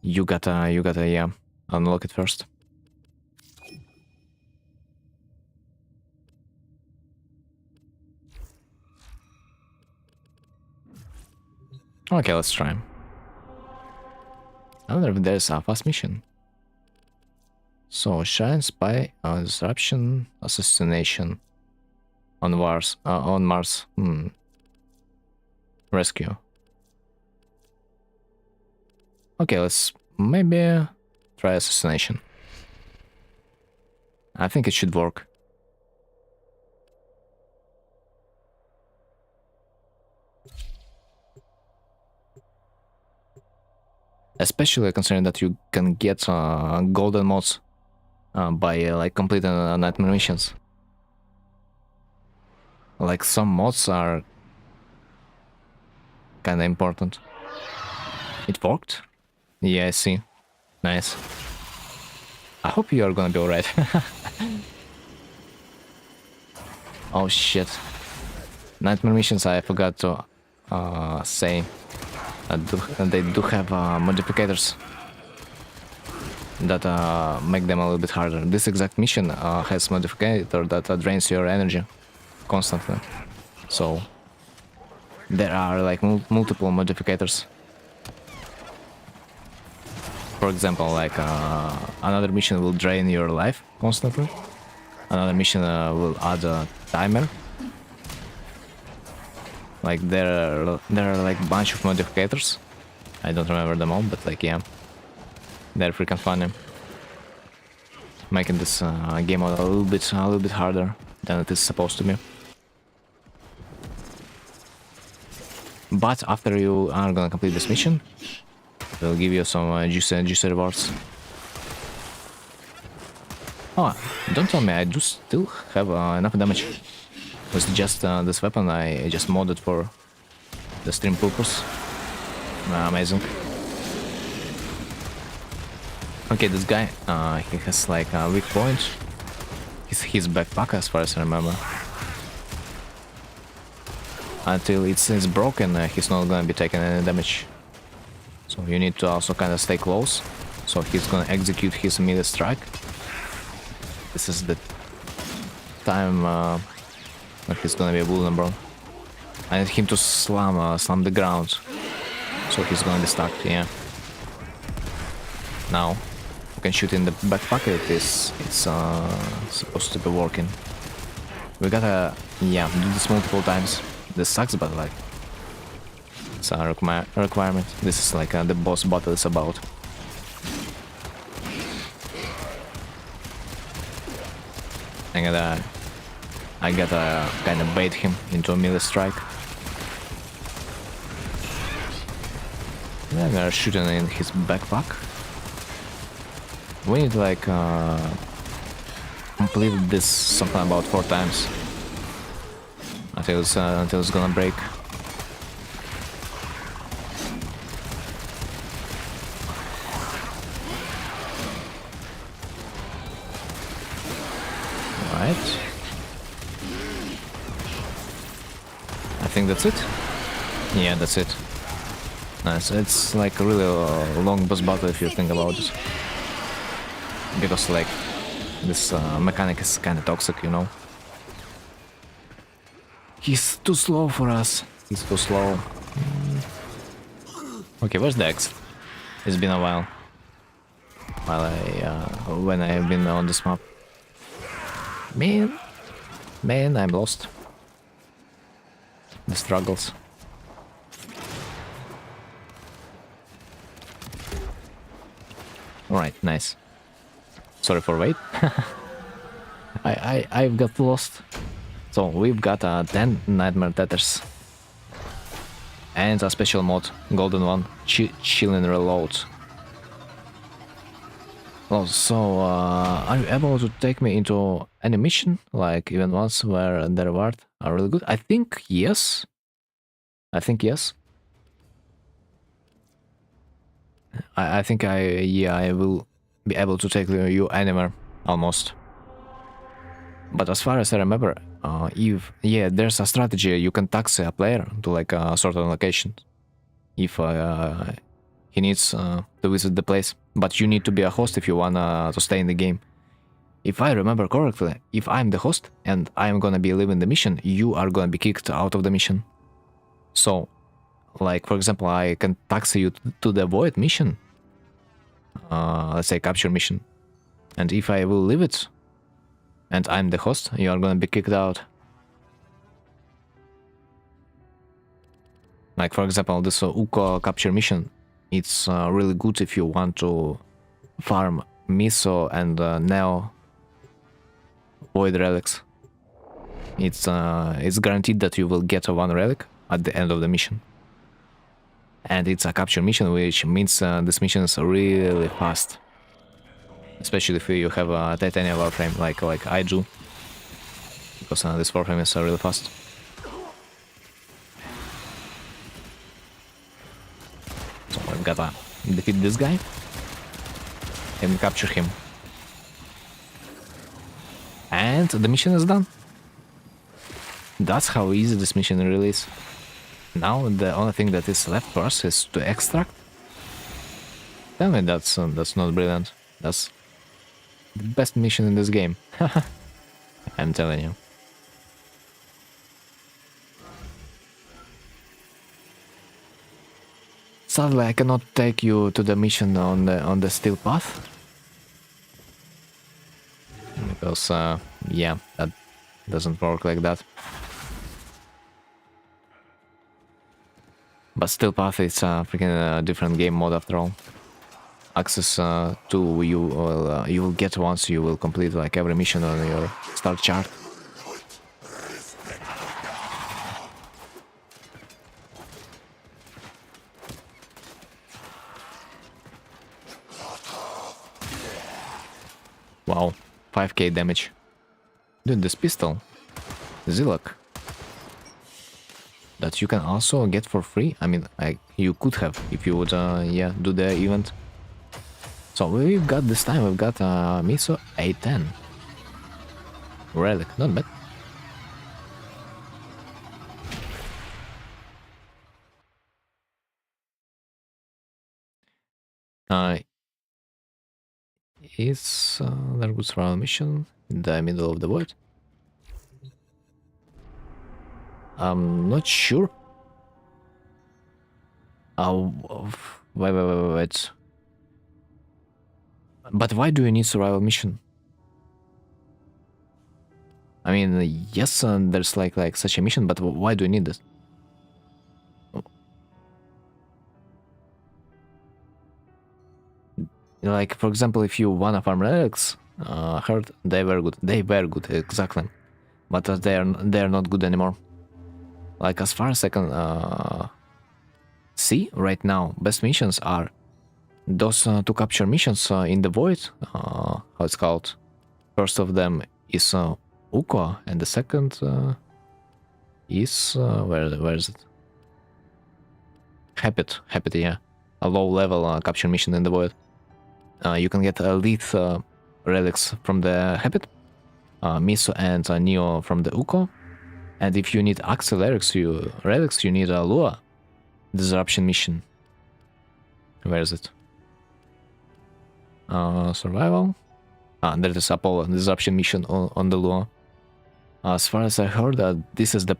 you gotta yeah, unlock it first. Okay, let's try. I wonder if there's a fast mission. So, Shrine, Spy, Disruption, Assassination. On Mars. Rescue. Okay, let's maybe try Assassination. I think it should work. Especially considering that you can get golden mods by like completing nightmare missions. Like some mods are kinda important. It worked? Yeah, I see. Nice. I hope you are gonna be alright. Oh shit. Nightmare missions, I forgot to say. They do have modificators that make them a little bit harder. This exact mission has modificator that drains your energy constantly. So there are like multiple modificators. For example, like another mission will drain your life constantly. Another mission will add a timer. Like there are like a bunch of modificators. I don't remember them all, but like yeah, they're freaking funny, making this game a little bit harder than it is supposed to be. But after you are gonna complete this mission, they'll give you some juicy rewards. Oh, don't tell me, I do still have enough damage. With just this weapon, I just modded for the stream purpose. Amazing. Okay, this guy, he has like a weak point. His backpack, as far as I remember. Until it's broken, he's not gonna be taking any damage. So you need to also kind of stay close. So he's gonna execute his melee strike. This is the time when he's gonna be vulnerable. I need him to slam the ground. So he's gonna be stuck, yeah. Now we can shoot in the back pocket. It's supposed to be working. We gotta, yeah, do this multiple times. This sucks, but like, it's a requirement. This is like the boss battle is about. I gotta kind of bait him into a melee strike. Yeah, they're shooting in his backpack. We need to like complete this something about 4 times until it's gonna break. Right. I think that's it. Yeah, that's it. Nice. It's like a really long boss battle if you think about it. Because like this mechanic is kind of toxic, you know. He's too slow for us. He's too slow. Okay, where's the exit? It's been a while. When I have been on this map. Man, I'm lost. The struggles. Alright, nice. Sorry for wait. I've got lost. So we've got 10 nightmare tethers. And a special mod, golden one, chill and reload. Oh, so are you able to take me into any mission, like even ones where the reward are really good? I think yes. I think yes. I think I will be able to take you anywhere, almost. But as far as I remember, there's a strategy you can taxi a player to like a certain location if he needs to visit the place. But you need to be a host if you wanna to stay in the game. If I remember correctly, if I'm the host and I'm gonna be leaving the mission, you are gonna be kicked out of the mission. So, like for example, I can taxi you to the void mission, let's say capture mission, and if I will leave it, and I'm the host, you are gonna be kicked out. Like for example, this Uko capture mission, it's really good if you want to farm Miso and Neo void relics. It's guaranteed that you will get one relic at the end of the mission. And it's a capture mission, which means this mission is really fast. Especially if you have a titanium warframe like I do. Because this warframe is really fast. So we've gotta defeat this guy. And capture him. And the mission is done. That's how easy this mission really is. Now the only thing that is left for us is to extract. Tell me that's not brilliant. That's the best mission in this game. I'm telling you. Sadly, I cannot take you to the mission on the steel path. Because, yeah, that doesn't work like that. But steel path is a freaking different game mode after all. Access to you will get once you will complete like every mission on your start chart. Wow, 5k damage. Dude, this pistol, Zilak, that you can also get for free. I mean, you could have if you would, yeah, do the event. So we've got this time, we've got Miso A10 relic, not bad. Is there good survival mission in the middle of the void? I'm not sure. Oh, wait. But why do you need survival mission? I mean, yes, there's like such a mission, but why do you need this? Like, for example, if you wanna farm relics, heard they were good. They were good, exactly. But they're not good anymore. Like, as far as I can see right now, best missions are those to capture missions in the void. How it's called? First of them is Uko, and the second is where is it? Habit, yeah, a low level capture mission in the void. You can get elite relics from the Habit, Miso and Neo from the Uko, and if you need Axel relics, you need a Lua disruption mission. Where is it? Survival. There is Apollo disruption mission on the Lua. As far as I heard, this is the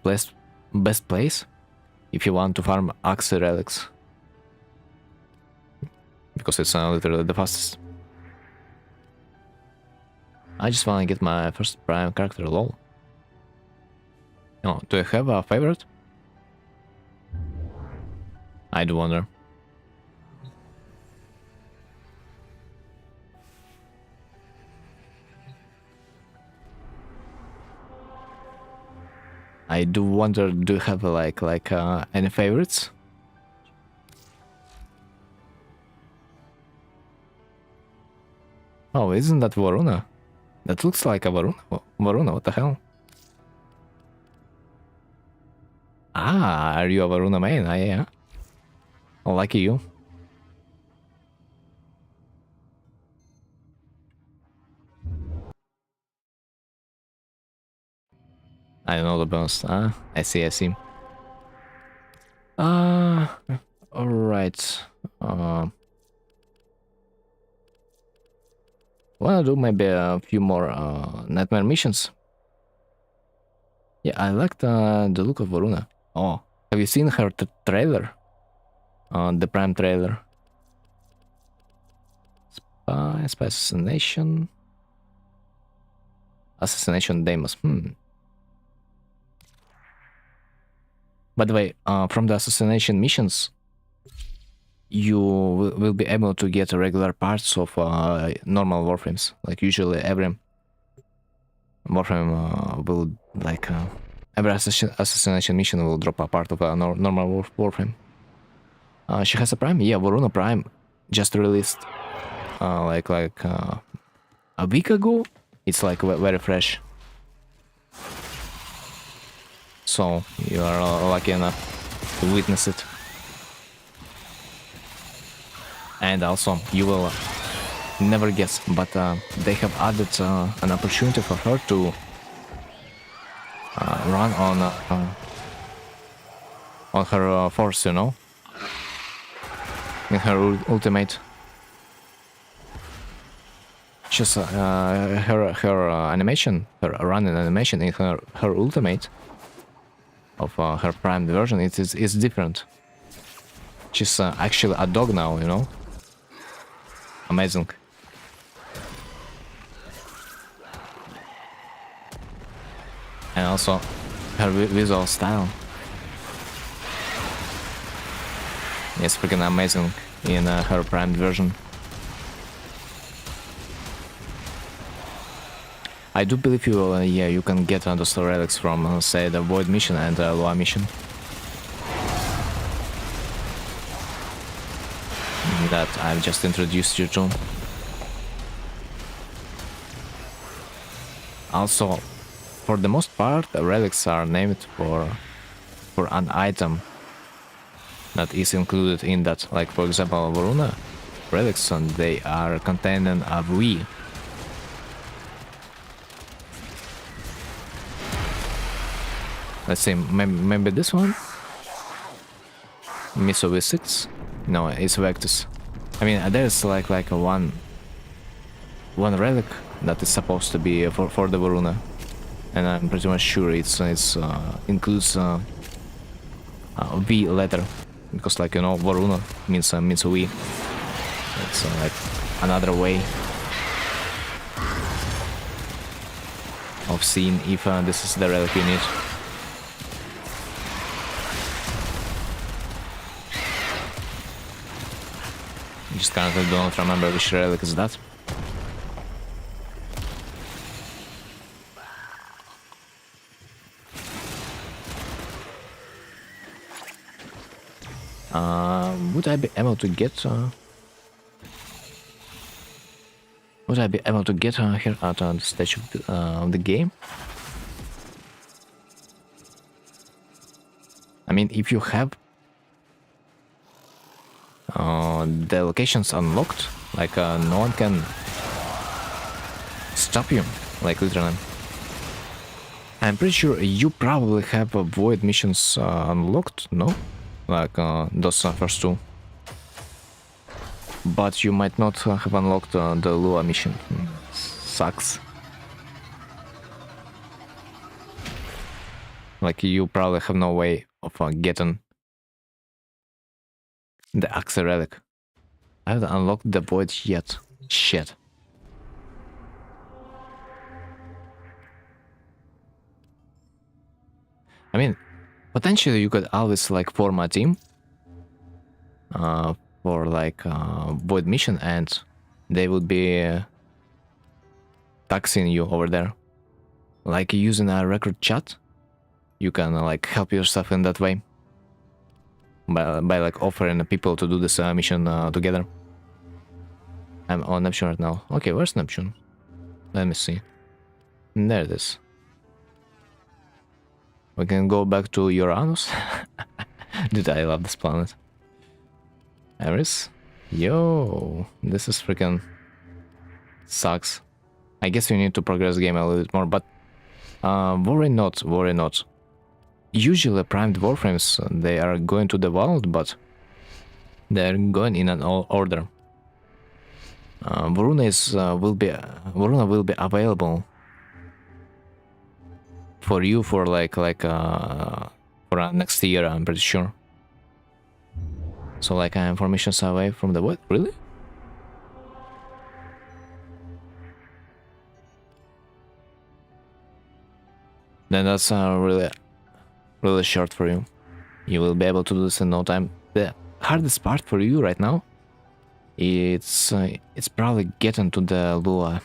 best place if you want to farm Axel relics, because it's literally the fastest. I just want to get my first prime character, lol. Oh, do I have a favorite? I do wonder. I do wonder, do you have like any favorites? Oh, isn't that Varuna? That looks like a Varuna. Varuna, what the hell? Ah, are you a Varuna main? Ah, yeah. Oh, lucky you. I don't know the bonus. Ah, I see. Alright. Wanna do maybe a few more nightmare missions? Yeah, I like the look of Varuna. Oh, have you seen her trailer? The Prime trailer. Spy assassination. Assassination Deimos. By the way, from the assassination missions, you will be able to get regular parts of normal warframes. Like usually every warframe will every assassination mission will drop a part of a normal warframe. She has a prime, yeah. Varuna Prime just released a week ago. It's like very fresh, so you are lucky enough to witness it. And also, you will never guess, but they have added an opportunity for her to run on her force, you know, in her ultimate. Just her animation, her running animation in her ultimate of her prime version, is different. She's actually a dog now, you know. Amazing. And also her visual style is freaking amazing in her prime version. I do believe you can get those relics from say the Void mission and the Loa mission. That I've just introduced you to. Also, for the most part, the relics are named for an item that is included in that. Like for example, Varuna relics, and they are containing a V. Let's see, maybe this one? Miso V6? No, it's Vectus. I mean, there's like a one relic that is supposed to be for the Varuna, and I'm pretty much sure it's includes V letter, because like you know Varuna means V. It's like another way of seeing if this is the relic you need. Just currently don't remember which relic is that. Would I be able to get? Would I be able to get here at the stage of the game? I mean, if you have the locations unlocked, like no one can stop you, like literally. I'm pretty sure you probably have void missions unlocked, no? Like those first two. But you might not have unlocked the Lua mission. Sucks. Like you probably have no way of getting the Axe relic. I haven't unlocked the void yet. Shit. I mean, potentially you could always like form a team for like void mission, and they would be taxing you over there. Like using a record chat, you can like help yourself in that way by like offering people to do this mission together. I'm on Neptune right now. Okay, where's Neptune? Let me see. There it is. We can go back to Uranus. Dude, I love this planet. Eris? Yo, this is freaking sucks. I guess you need to progress the game a little bit more, but worry not, worry not. Usually primed warframes, they are going to the vault, but they're going in an order. Varuna will be available for you for for next year, I'm pretty sure. So like information's away from the what? Really? Then that's really short for you. You will be able to do this in no time. The hardest part for you right now, it's probably getting to the Lua.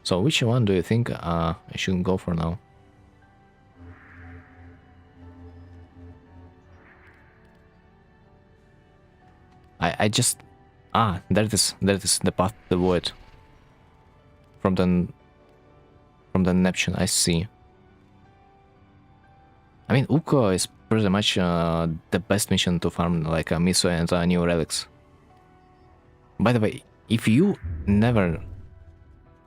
So which one do you think I should go for now? I just there it is the path to the void from the Neptune. I see. I mean, Uko is pretty much the best mission to farm like Miso and new relics. By the way, if you never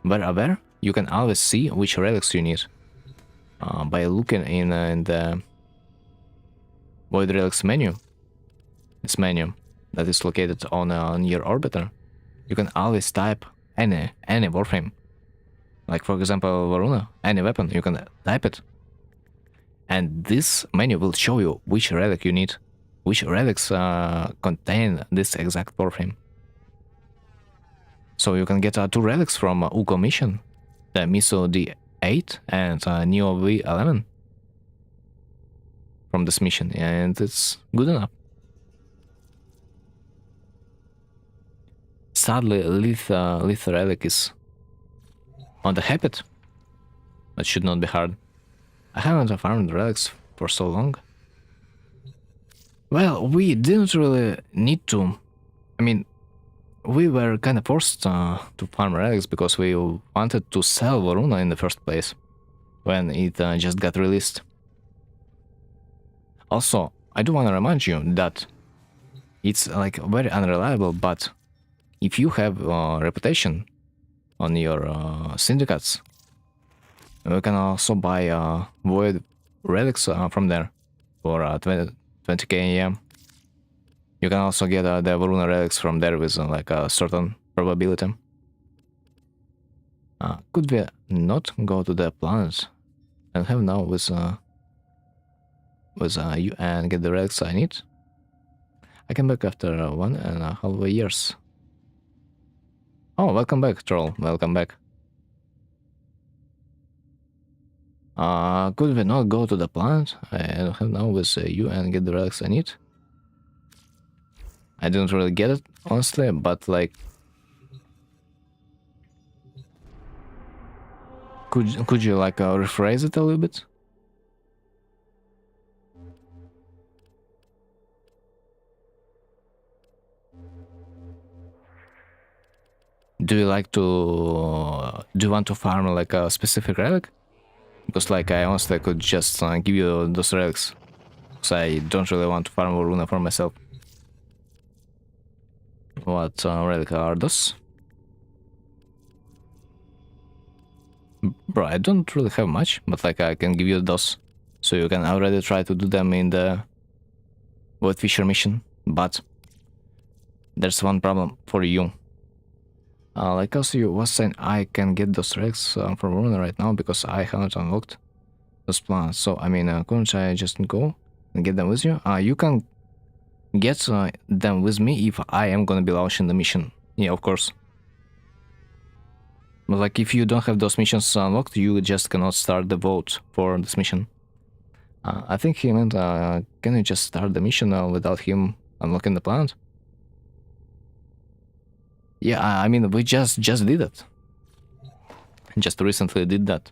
were aware, you can always see which relics you need by looking in the Void Relics menu. This menu that is located on your orbiter. You can always type any warframe. Like for example, Varuna, any weapon, you can type it. And this menu will show you which relic you need, which relics contain this exact warframe. So you can get 2 relics from Uko mission, the Miso D8 and Neo V11 from this mission, and it's good enough. Sadly, Lith relic is on the habit. That should not be hard. I haven't farmed relics for so long. Well, we didn't really need to. I mean, we were kind of forced to farm relics because we wanted to sell Varuna in the first place when it just got released. Also, I do want to remind you that it's like very unreliable, but if you have reputation on your syndicates, we can also buy void relics from there for 20k AM. You can also get the Varuna relics from there with like a certain probability. Could we not go to the planet and have now with you and get the relics I need? I came back after 1.5 years. Oh, welcome back, troll. Welcome back. Could we not go to the plant I have now with you and get the relics I need? I didn't really get it, honestly, but like... Could you like rephrase it a little bit? Do you like to... do you want to farm like a specific relic? Because like I honestly could just give you those relics. Because I don't really want to farm Varuna for myself. What relic are those? Bro, I don't really have much, but like I can give you those. So you can already try to do them in the Void Fisher mission. But there's one problem for you. Like also you was saying I can get those relics from Varuna right now because I haven't unlocked those plans. So I mean, couldn't I just go and get them with you? You can get them with me if I am gonna be launching the mission. Yeah, of course. But like if you don't have those missions unlocked, you just cannot start the vote for this mission. I think he meant, can you just start the mission without him unlocking the plant? Yeah, I mean, we just did it. Just recently did that.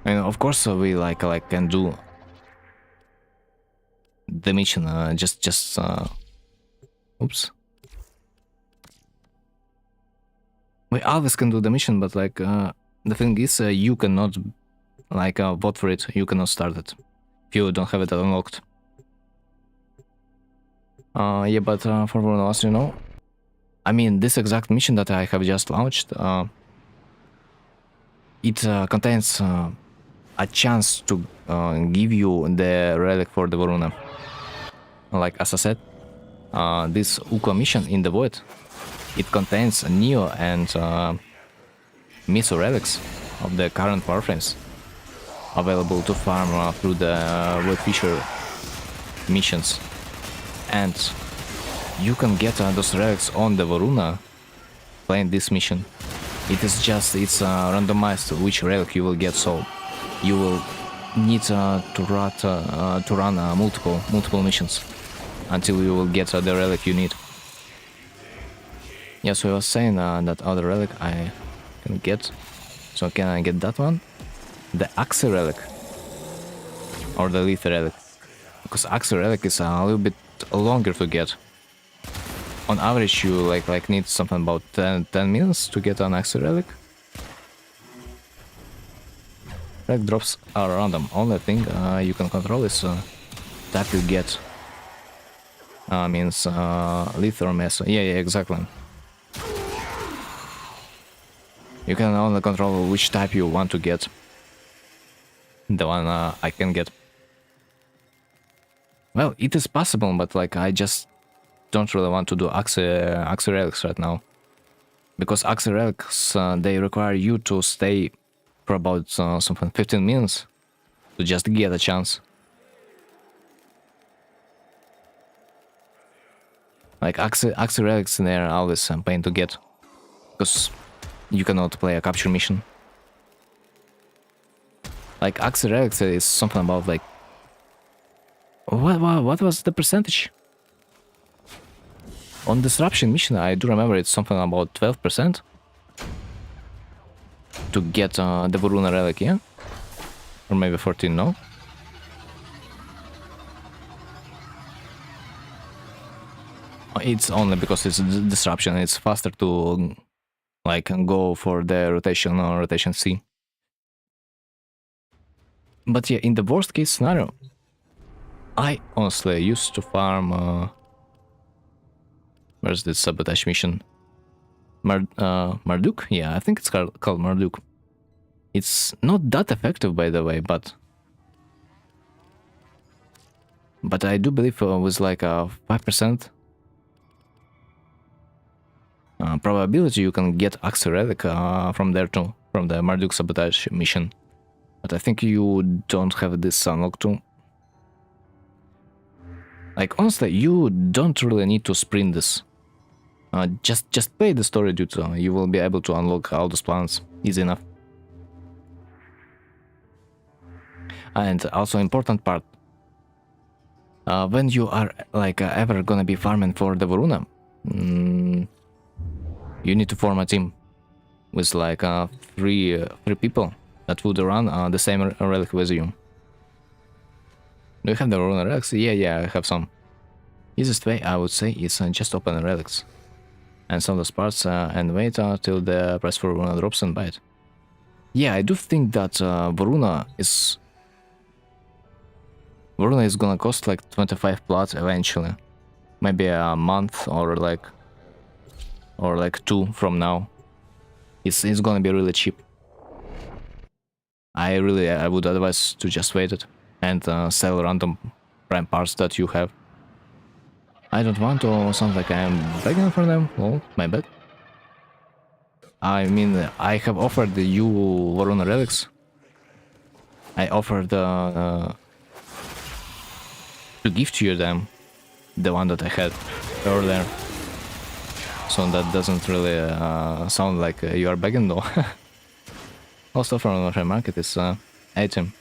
And of course we like can do the mission, oops. We always can do the mission, but like the thing is you cannot like vote for it, you cannot start it if you don't have it unlocked. Yeah, but for one of us, you know, I mean, this exact mission that I have just launched, it contains a chance to give you the relic for the Varuna. Like as I said, this Ukwa mission in the Void, it contains Neo and Miso relics of the current warframes available to farm through the Void Fisher missions. And you can get those relics on the Varuna playing this mission. It is just, it's randomized which relic you will get, so you will need to run multiple missions until you will get the relic you need. Yeah, so I was saying that other relic I can get. So can I get that one? The Axe relic or the Lethe relic? Because Axe relic is a little bit longer to get. On average, you like need something about 10 minutes to get an Axe relic. Relic drops are random. Only thing you can control is type you get. Means Lethe or Meso. Yeah, exactly. You can only control which type you want to get. The one I can get. Well, it is possible, but like I just don't really want to do Axe relics right now. Because Axe relics, they require you to stay for about something 15 minutes to just get a chance. Like Axe relics, they're always a pain to get. Because you cannot play a capture mission. Like Axe relics is something about like... What was the percentage? On disruption mission, I do remember it's something about 12% to get the Varuna relic, yeah? Or maybe 14, no? It's only because it's disruption, it's faster to like go for the rotation or rotation C. But yeah, in the worst case scenario, I honestly used to farm... where's this sabotage mission? Marduk? Yeah, I think it's called Marduk. It's not that effective, by the way, but I do believe with like a 5% probability you can get Axe relic from there too, from the Marduk sabotage mission. But I think you don't have this unlocked too. Like honestly, you don't really need to sprint this. Just play the story, dude. You will be able to unlock all those plans easy enough. And also important part, when you are like ever gonna be farming for the Varuna, you need to form a team with like three people that would run the same relic with you. Do you have the Varuna relics? Yeah, I have some. Easiest way, I would say, is just open relics and sell those parts and wait till the price for Varuna drops and buy it. Yeah, I do think that Varuna is gonna cost like 25 plat eventually. Maybe a month or like 2 from now. It's gonna be really cheap. I would advise to just wait it and sell random prime parts that you have. I don't want to sound like I am begging for them. Well, my bad. I mean, I have offered you Varuna relics. I offered to give to you them, the one that I had earlier. So that doesn't really sound like you are begging though. Also from the market is item.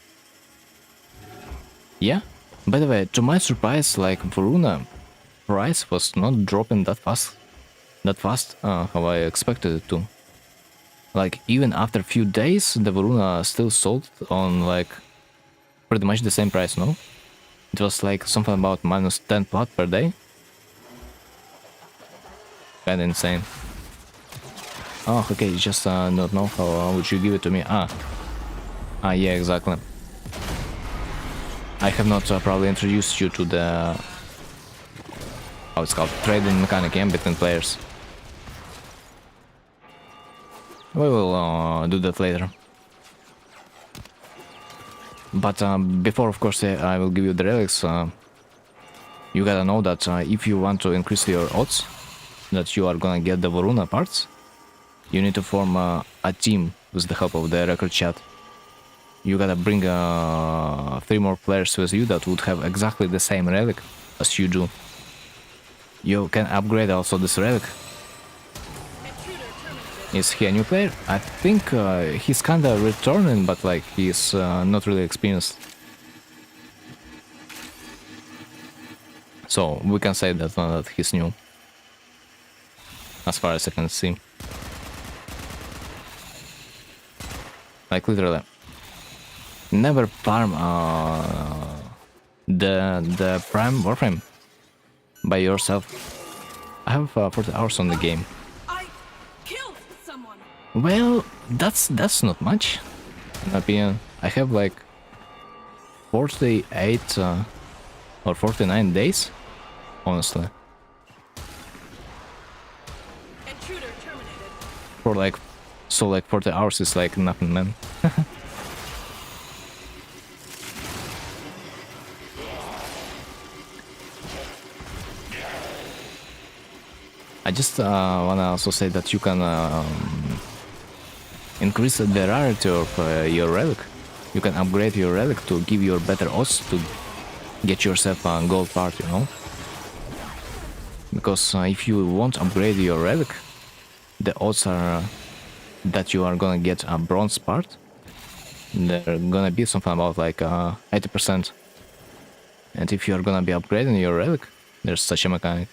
Yeah. By the way, to my surprise, like Varuna price was not dropping that fast. How I expected it to. Like even after a few days, the Varuna still sold on like pretty much the same price, no? It was like something about minus 10 plat per day. Kinda insane. Oh, okay, you just don't know how would you give it to me. Yeah, exactly. I have not probably introduced you to the how it's called, trading mechanic between players. We will do that later. But before, of course, I will give you the relics. You gotta know that if you want to increase your odds that you are gonna get the Varuna parts, you need to form a team with the help of the record chat. You gotta bring 3 more players with you that would have exactly the same relic as you do. You can upgrade also this relic. Is he a new player? I think he's kinda returning, but like he's not really experienced. So we can say that he's new, as far as I can see. Like literally, never farm the prime warframe by yourself. I have 40 hours on the game. Well, that's not much, in my opinion. I have like 48 or 49 days, honestly. For like, so like 40 hours is like nothing, man. I just wanna also say that you can increase the rarity of your relic. You can upgrade your relic to give you better odds to get yourself a gold part, you know? Because if you won't upgrade your relic, the odds are that you are gonna get a bronze part. They're gonna be something about like 80%. And if you're gonna be upgrading your relic, there's such a mechanic.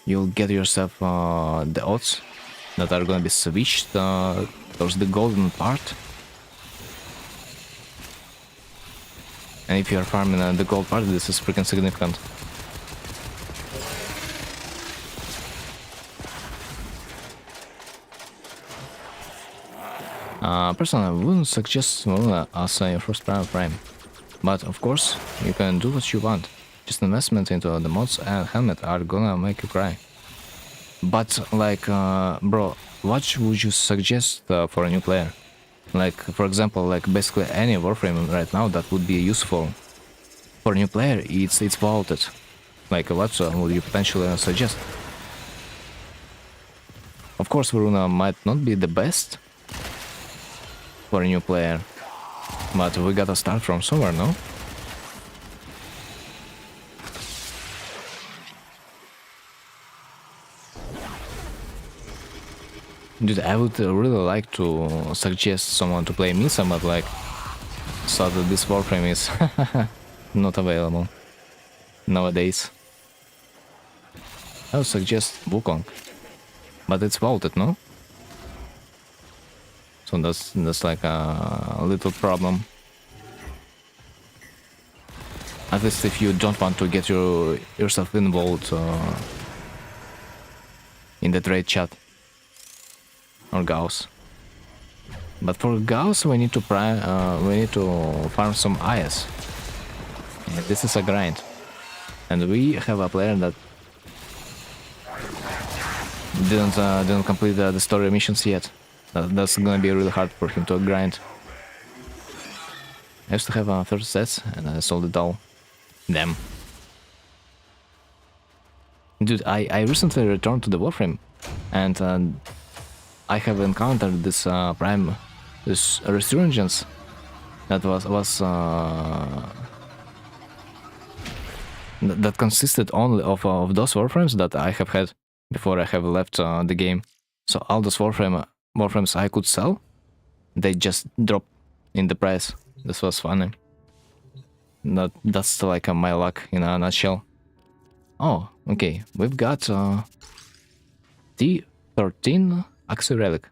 You'll get yourself the odds that are gonna be switched towards the golden part. And if you're farming the gold part, this is freaking significant. Personally, I wouldn't suggest Varuna as your first prime frame. But of course, you can do what you want. Just investment into the mods and helmet are gonna make you cry. But like, bro, what would you suggest for a new player? Like, for example, like basically any warframe right now that would be useful for a new player, it's vaulted. Like, what would you potentially suggest? Of course, Varuna might not be the best for a new player, but we gotta start from somewhere, no? Dude, I would really like to suggest someone to play Misa, but like, So that this warframe is not available nowadays. I would suggest Wukong, but it's vaulted, no? So that's like a little problem. At least if you don't want to get yourself involved in the trade chat or Gauss. But for Gauss, we need to farm some IS. And this is a grind, and we have a player that didn't complete the story missions yet. That's gonna be really hard for him to grind. I used to have 30 sets, and I sold it all. Damn. Dude, I recently returned to the warframe, and I have encountered this this resurgence that that consisted only of those warframes that I have had before I have left the game. So all those warframes I could sell, they just dropped in the price. This was funny. That's like my luck in a nutshell. Oh, okay. We've got T13 Axie Relic.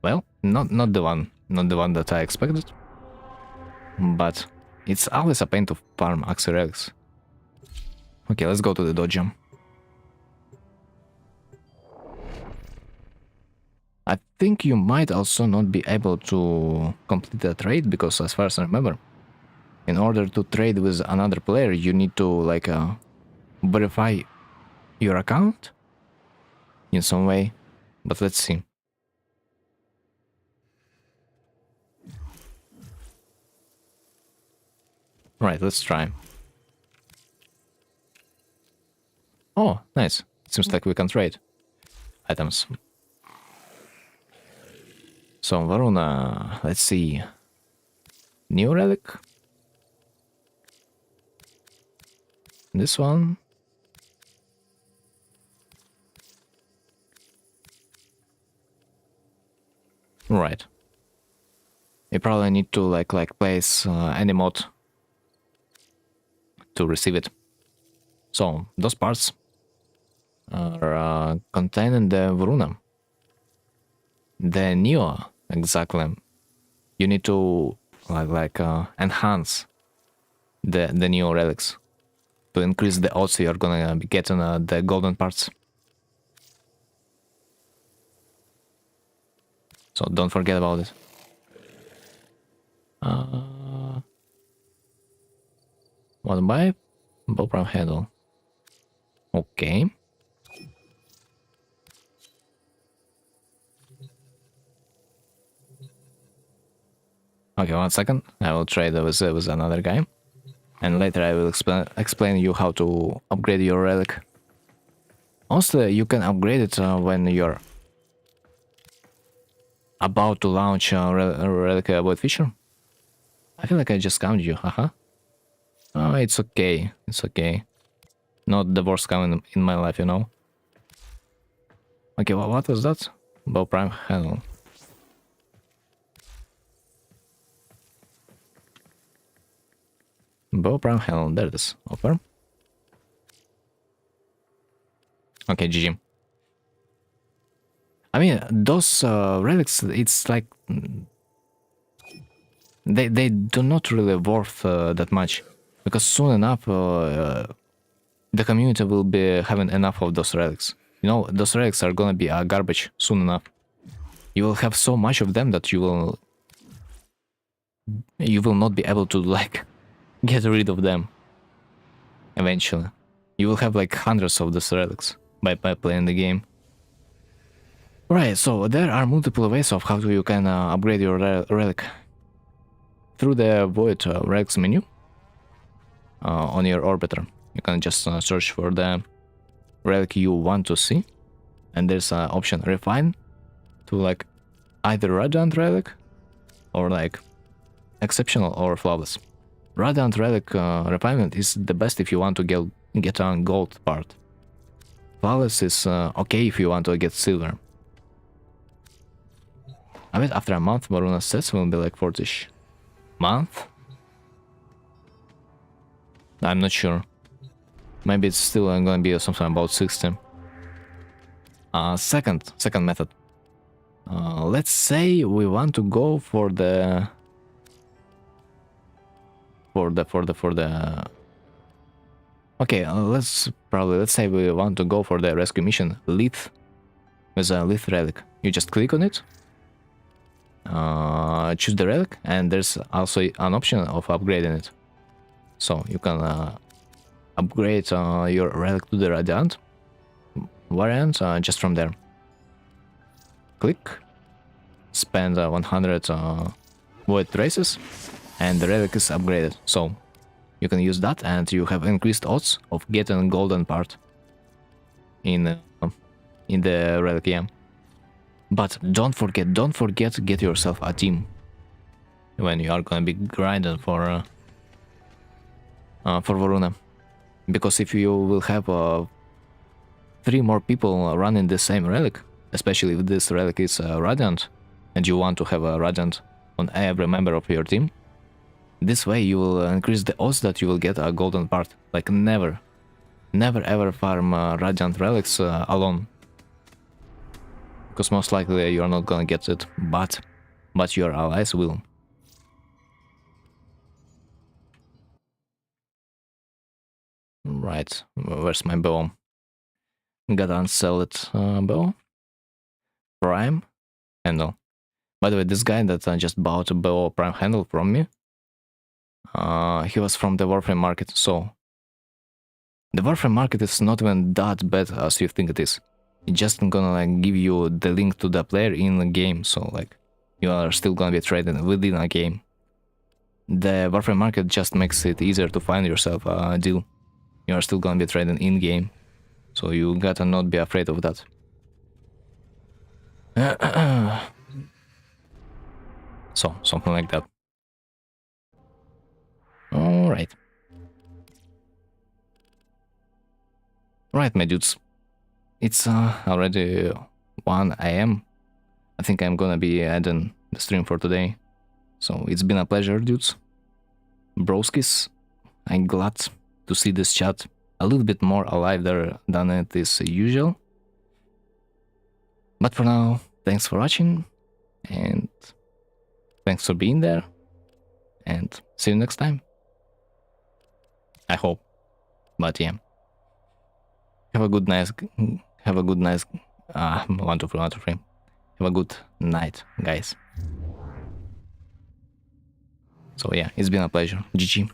Well, not the one that I expected. But it's always a pain to farm Axie Relics. Okay, let's go to the dojo. I think you might also not be able to complete the trade, because as far as I remember, in order to trade with another player, you need to like verify your account in some way. But let's see. Right, let's try. Oh, nice. Seems like we can trade items. So Varuna, let's see. New relic. This one. Right. You probably need to like place any mod to receive it. So those parts are contained in the Varuna. The Neo, exactly. You need to enhance the Neo relics to increase the odds you're gonna be getting the golden parts. So don't forget about it. What buy? Bowprime handle. Okay. Okay, 1 second. I will trade with another guy, and later I will explain you how to upgrade your relic. Also, you can upgrade it when you're about to launch a relic about feature. I feel like I just scammed you, haha. Oh, it's okay. It's okay. Not the worst scam in my life, you know. Okay, well, what was that? Bowprime handle. Bowprime handle, there it is. Offer. Okay, GG. I mean, those relics, it's like they do not really worth that much, because soon enough the community will be having enough of those relics. You know, those relics are gonna be garbage soon enough. You will have so much of them that you will not be able to like get rid of them eventually. You will have like hundreds of those relics by playing the game. Right, so there are multiple ways of how you can upgrade your relic. Through the Void relics menu on your orbiter. You can just search for the relic you want to see, and there's an option refine to like either Radiant relic or like exceptional or flawless. Radiant relic refinement is the best if you want to get a gold part. Flawless is okay if you want to get silver. I bet after a month Varuna sets will be like 40ish. Month? I'm not sure. Maybe it's still gonna be something about 60. Second method. Let's say we want to go for the okay, let's say we want to go for the rescue mission Lith with a Lith relic. You just click on it, choose the relic, and there's also an option of upgrading it. So you can upgrade your relic to the Radiant variant just from there. Click, spend 100 void traces, and the relic is upgraded. So you can use that, and you have increased odds of getting golden part in the relic, yeah. But don't forget to get yourself a team when you are gonna be grinding for Varuna, because if you will have 3 more people running the same relic, especially if this relic is Radiant, and you want to have a Radiant on every member of your team, this way you will increase the odds that you will get a golden part. Like never ever farm Radiant relics alone, because most likely you are not gonna get it, but your allies will. Right, where's my bow? Gotta unsell it, bow. Prime handle. By the way, this guy that just bought a bow prime handle from me, he was from the warframe market. So the warframe market is not even that bad as you think it is. It's just gonna like give you the link to the player in the game, so like you are still gonna be trading within a game. The warframe market just makes it easier to find yourself a deal. You are still gonna be trading in game, so you gotta not be afraid of that. So something like that. All right. Right, my dudes. It's already 1 AM. I think I'm gonna be ending the stream for today. So it's been a pleasure, dudes. Broskis, I'm glad to see this chat a little bit more alive there than it is usual. But for now, thanks for watching, and thanks for being there, and see you next time. I hope. But yeah. Have a good nice warframe. Have a good night, guys. So yeah, it's been a pleasure. GG.